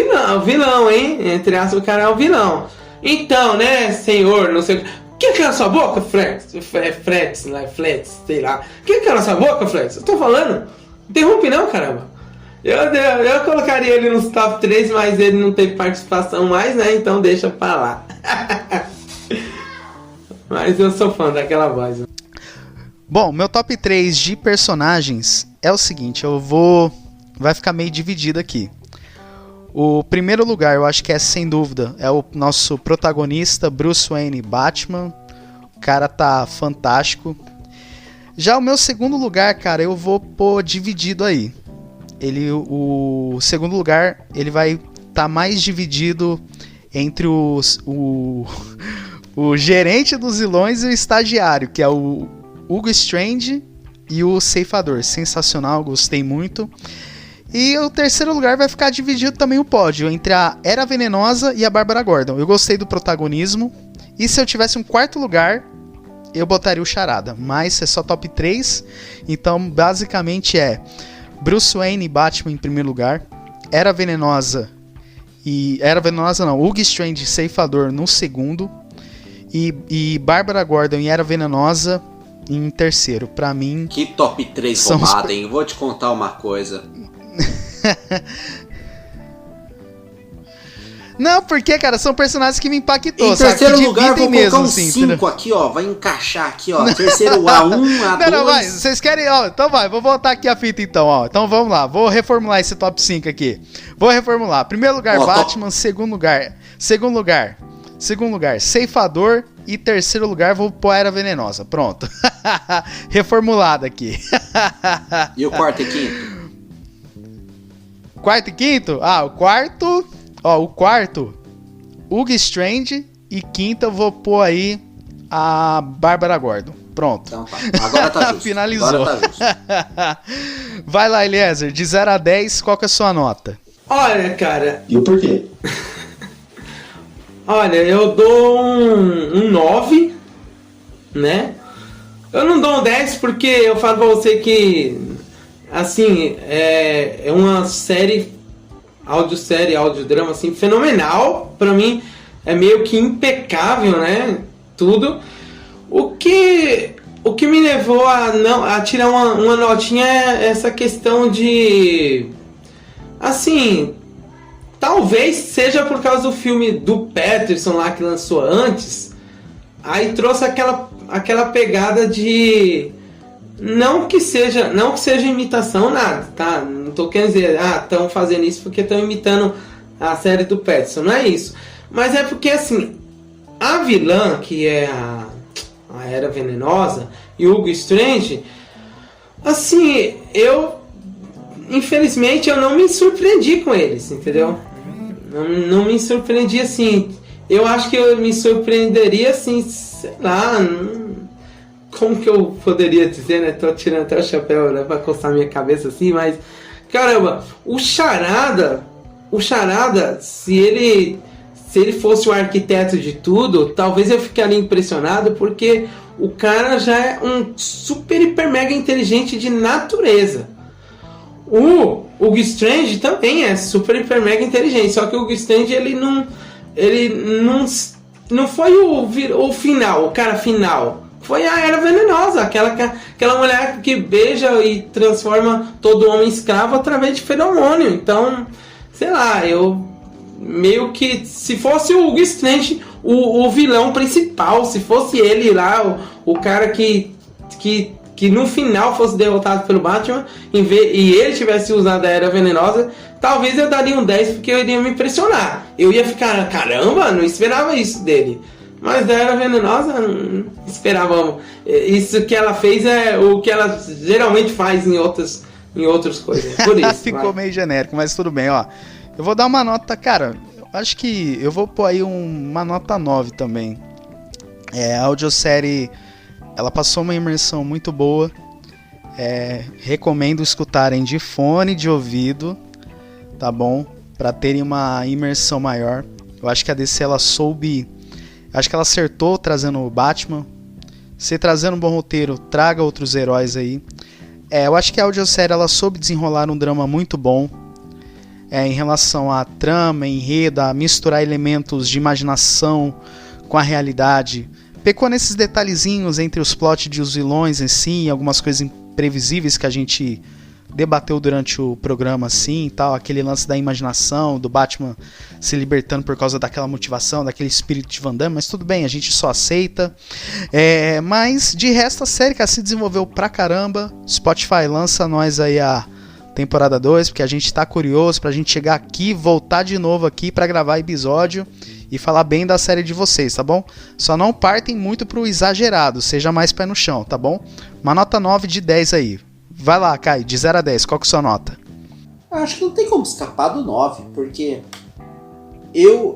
vilão, hein? Entre aspas, o cara é um vilão. Então, né, senhor, não sei o que cala sua boca, Flex, sei lá. Que cala sua boca, Flex? Eu tô falando. Interrompe não, caramba. Eu colocaria ele nos top 3, mas ele não teve participação mais, né? Então deixa pra lá. Mas eu sou fã daquela voz. Bom, meu top 3 de personagens é o seguinte, vai ficar meio dividido aqui. O primeiro lugar, eu acho que é sem dúvida, é o nosso protagonista, Bruce Wayne Batman. O cara tá fantástico. Já o meu segundo lugar, cara, eu vou pôr dividido aí. O segundo lugar, ele vai estar mais dividido entre o gerente dos vilões e o estagiário, que é o Hugo Strange e o Ceifador. Sensacional, gostei muito. E o terceiro lugar vai ficar dividido também o pódio entre a Era Venenosa e a Bárbara Gordon. Eu gostei do protagonismo. E se eu tivesse um quarto lugar, eu botaria o Charada. Mas é só top 3. Então, basicamente é Bruce Wayne e Batman em primeiro lugar. Hugo Strange e Ceifador no segundo. E Bárbara Gordon e Era Venenosa em terceiro. Pra mim... Que top 3 roubada, hein? Vou te contar uma coisa. Não, porque, cara, são personagens que me impactou. Em terceiro sabe? lugar, vou mesmo, colocar um assim, 5 aqui, ó. Vai encaixar aqui, ó. Terceiro A1, A2. Não, vai. Vocês querem, ó. Então vai, vou voltar aqui a fita então, ó. Então vamos lá, vou reformular esse top 5 aqui. Vou reformular. Primeiro lugar, Batman. Segundo lugar, Ceifador. E terceiro lugar, vou pôr Era Venenosa. Pronto. Reformulado aqui. E o quarto e quinto? Quarto e quinto? Ah, o quarto... Ó, o quarto, Hugo Strange. E quinto eu vou pôr aí a Bárbara Gordon. Pronto. Então tá. Agora tá justo. Finalizou. Agora tá justo. Vai lá, Eliezer. De 0 a 10, qual que é a sua nota? Olha, cara... E o porquê? Olha, eu dou um 9, né? Eu não dou um 10 porque eu falo pra você que, assim, é uma audiodrama, assim, fenomenal. Pra mim, é meio que impecável, né? Tudo. O que me levou a tirar uma notinha é essa questão de... Assim... Talvez seja por causa do filme do Patterson lá que lançou antes. Aí trouxe aquela pegada de... Não que seja imitação, nada, tá? Não tô querendo dizer, estão fazendo isso porque estão imitando a série do Patterson. Não é isso. Mas é porque, assim, a vilã, que é a Era Venenosa, e o Hugo Strange, assim, infelizmente, eu não me surpreendi com eles, entendeu? Não me surpreendi assim. Eu acho que eu me surpreenderia assim, sei lá. Como que eu poderia dizer, né? Tô tirando até o chapéu, né, pra coçar minha cabeça assim, mas. Caramba, o Charada, se ele fosse o arquiteto de tudo, talvez eu ficaria impressionado, porque o cara já é um super, hiper, mega inteligente de natureza. O Hugo Strange também é super, hiper, mega inteligente, só que o Hugo Strange ele não foi o final, o cara final. Foi a Era Venenosa, aquela mulher que beija e transforma todo homem escravo através de feromônio. Então, sei lá, eu meio que, se fosse o Hugo Strange o vilão principal, se fosse ele lá, o cara que no final fosse derrotado pelo Batman, e ele tivesse usado a Era Venenosa, talvez eu daria um 10, porque eu iria me impressionar. Eu ia ficar, caramba, não esperava isso dele. Mas da Era Venenosa, não esperava. Isso que ela fez é o que ela geralmente faz em outras coisas. Por isso. Ficou meio genérico, mas tudo bem, ó. Eu vou dar uma nota, cara, acho que eu vou pôr aí uma nota 9 também. A audiosérie, ela passou uma imersão muito boa. Recomendo escutarem de fone de ouvido, tá bom? Pra terem uma imersão maior. Eu acho que a DC, ela soube... Acho que ela acertou trazendo o Batman. Se trazendo um bom roteiro, traga outros heróis aí. Eu acho que a audiosérie, ela soube desenrolar um drama muito bom. Em relação à trama, enredo, a misturar elementos de imaginação com a realidade. Pecou nesses detalhezinhos entre os plots de os vilões em si, algumas coisas imprevisíveis que a gente debateu durante o programa assim e tal, aquele lance da imaginação, do Batman se libertando por causa daquela motivação, daquele espírito de Van Damme, mas tudo bem, a gente só aceita. Mas de resto a série, cara, se desenvolveu pra caramba. Spotify, lança nós aí a temporada 2, porque a gente tá curioso pra gente chegar aqui, voltar de novo aqui pra gravar episódio e falar bem da série de vocês, tá bom? Só não partem muito pro exagerado, seja mais pé no chão, tá bom? Uma nota 9 de 10 aí. Vai lá, Kai, de 0 a 10, qual que é a sua nota? Acho que não tem como escapar do 9, porque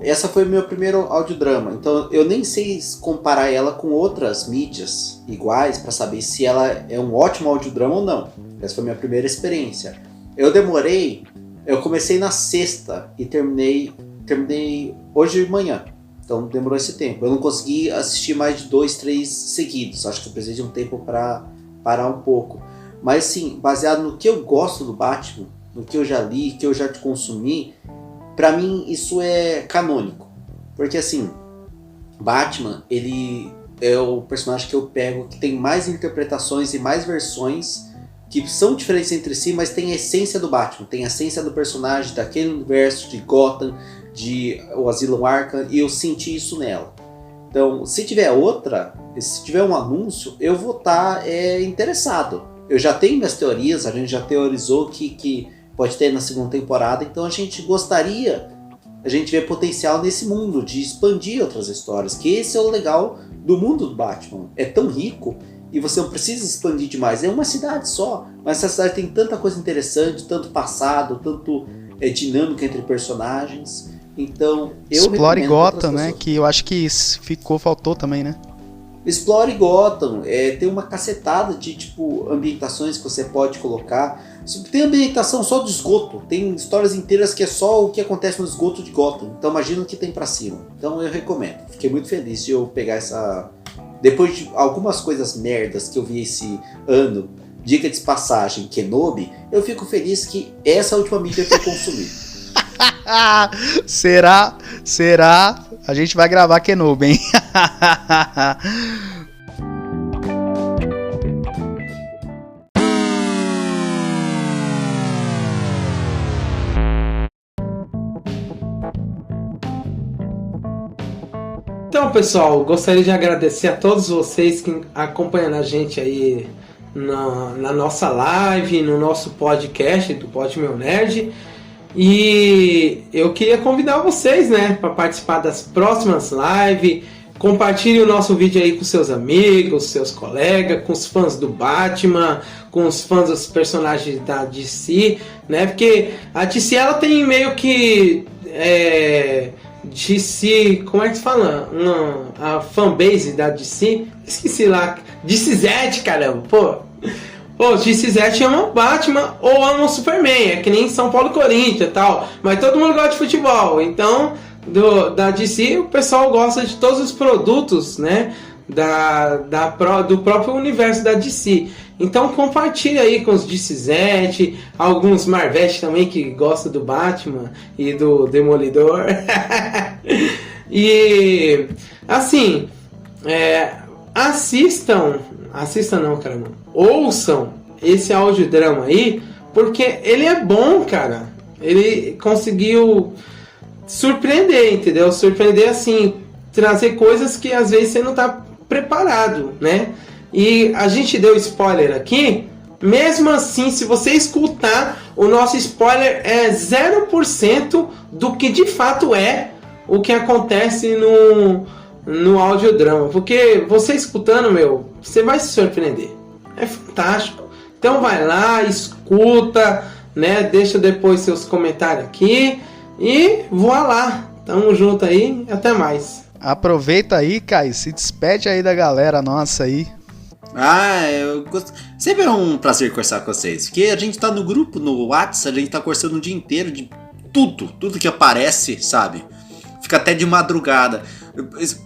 essa foi o meu primeiro audiodrama, então eu nem sei comparar ela com outras mídias iguais para saber se ela é um ótimo audiodrama ou não. Essa foi a minha primeira experiência. Eu comecei na sexta e terminei hoje de manhã, então demorou esse tempo. Eu não consegui assistir mais de 2, 3 seguidos, acho que eu precisei de um tempo para parar um pouco. Mas sim, baseado no que eu gosto do Batman, no que eu já li, que eu já consumi, pra mim isso é canônico. Porque assim, Batman, ele é o personagem que eu pego que tem mais interpretações e mais versões que são diferentes entre si, mas tem a essência do Batman, tem a essência do personagem, daquele universo de Gotham, de o Asylum Arkham, e eu senti isso nela. Então, se tiver um anúncio, eu vou estar interessado. Eu já tenho minhas teorias, a gente já teorizou que pode ter na segunda temporada, então a gente vê potencial nesse mundo, de expandir outras histórias, que esse é o legal do mundo do Batman. É tão rico e você não precisa expandir demais, é uma cidade só, mas essa cidade tem tanta coisa interessante, tanto passado, tanto dinâmica entre personagens, então eu explore Gotham, né, que eu acho que faltou também, né? Explore Gotham, tem uma cacetada de ambientações que você pode colocar. Tem ambientação só de esgoto, tem histórias inteiras que é só o que acontece no esgoto de Gotham. Então imagina o que tem pra cima. Então eu recomendo. Fiquei muito feliz de eu pegar essa... Depois de algumas coisas merdas que eu vi esse ano, dica de passagem, Kenobi, eu fico feliz que essa é a última mídia que eu consumi. Será? A gente vai gravar Kenobi, hein? Então, pessoal, gostaria de agradecer a todos vocês que acompanham a gente aí na nossa live, no nosso podcast do Pod Meu Nerd. E eu queria convidar vocês, né, para participar das próximas lives. Compartilhe o nosso vídeo aí com seus amigos, seus colegas, com os fãs do Batman, com os fãs dos personagens da DC, né? Porque a DC, ela tem meio que DC, como é que se fala? A fanbase da DC, esqueci lá, DCZ, caramba, Pô, DCZ ama o Batman ou ama o Superman, é que nem São Paulo e Corinthians e tal, mas todo mundo gosta de futebol, então da DC o pessoal gosta de todos os produtos, né, do próprio universo da DC. Então compartilha aí com os DCZ, alguns Marvete também que gostam do Batman e do Demolidor. E assim, assistam não, caramba, ouçam esse audiodrama aí, porque ele é bom, cara. Ele conseguiu surpreender, entendeu? Surpreender assim, trazer coisas que às vezes você não tá preparado, né? E a gente deu spoiler aqui, mesmo assim, se você escutar, o nosso spoiler é 0% do que de fato é o que acontece no audiodrama, porque você escutando, você vai se surpreender. É fantástico. Então vai lá, escuta, né? Deixa depois seus comentários aqui e voa lá. Tamo junto aí, até mais. Aproveita aí, Caio, se despede aí da galera nossa aí. Sempre é um prazer conversar com vocês, porque a gente tá no grupo, no WhatsApp, a gente tá conversando o dia inteiro de tudo que aparece, sabe? Fica até de madrugada.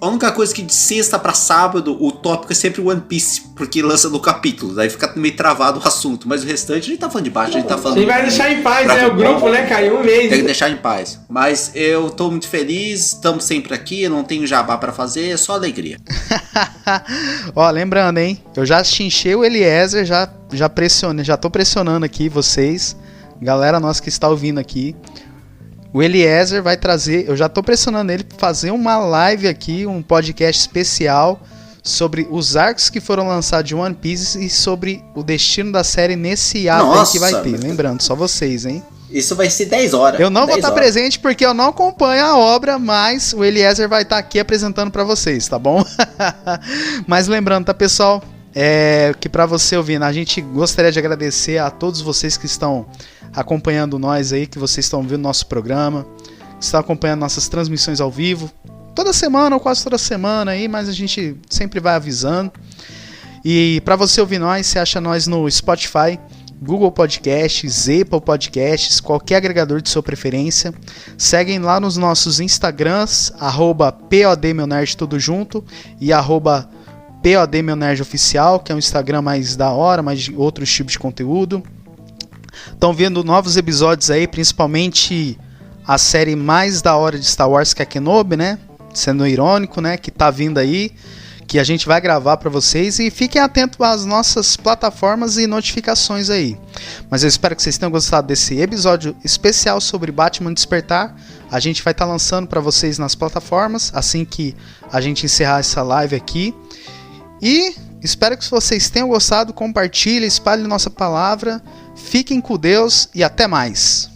A única coisa que de sexta pra sábado o tópico é sempre One Piece, porque lança no capítulo, daí fica meio travado o assunto, mas o restante a gente tá falando de baixo, a gente tá falando... A gente vai deixar em paz, né? O grupo, né? Caiu um mês. Tem que deixar em paz. Mas eu tô muito feliz, estamos sempre aqui, eu não tenho jabá pra fazer, é só alegria. Ó, lembrando, hein? Eu já chinchei o Eliezer, já pressionei, já tô pressionando aqui vocês, galera nossa que está ouvindo aqui. O Eliezer vai trazer, eu já tô pressionando ele para fazer uma live aqui, um podcast especial sobre os arcos que foram lançados de One Piece e sobre o destino da série nesse ato que vai ter. Lembrando, só vocês, hein? Isso vai ser 10 horas. Eu não vou estar presente porque eu não acompanho a obra, mas o Eliezer vai estar aqui apresentando para vocês, tá bom? Mas lembrando, tá, pessoal? Que para você ouvir, a gente gostaria de agradecer a todos vocês que estão acompanhando nós aí, que vocês estão vendo nosso programa, que estão acompanhando nossas transmissões ao vivo, toda semana ou quase toda semana aí, mas a gente sempre vai avisando. E para você ouvir nós, você acha nós no Spotify, Google Podcasts, Apple Podcasts, qualquer agregador de sua preferência. Seguem lá nos nossos Instagrams, @PODMeuNerd tudo junto e @PODMeuNerdOficial, que é um Instagram mais da hora, mais de outros tipos de conteúdo. Estão vendo novos episódios aí, principalmente a série mais da hora de Star Wars, que é Kenobi, né? Sendo irônico, né? Que tá vindo aí, que a gente vai gravar para vocês. E fiquem atentos às nossas plataformas e notificações aí. Mas eu espero que vocês tenham gostado desse episódio especial sobre Batman Despertar. A gente vai estar lançando para vocês nas plataformas assim que a gente encerrar essa live aqui. E espero que vocês tenham gostado. Compartilhem, espalhem nossa palavra. Fiquem com Deus e até mais.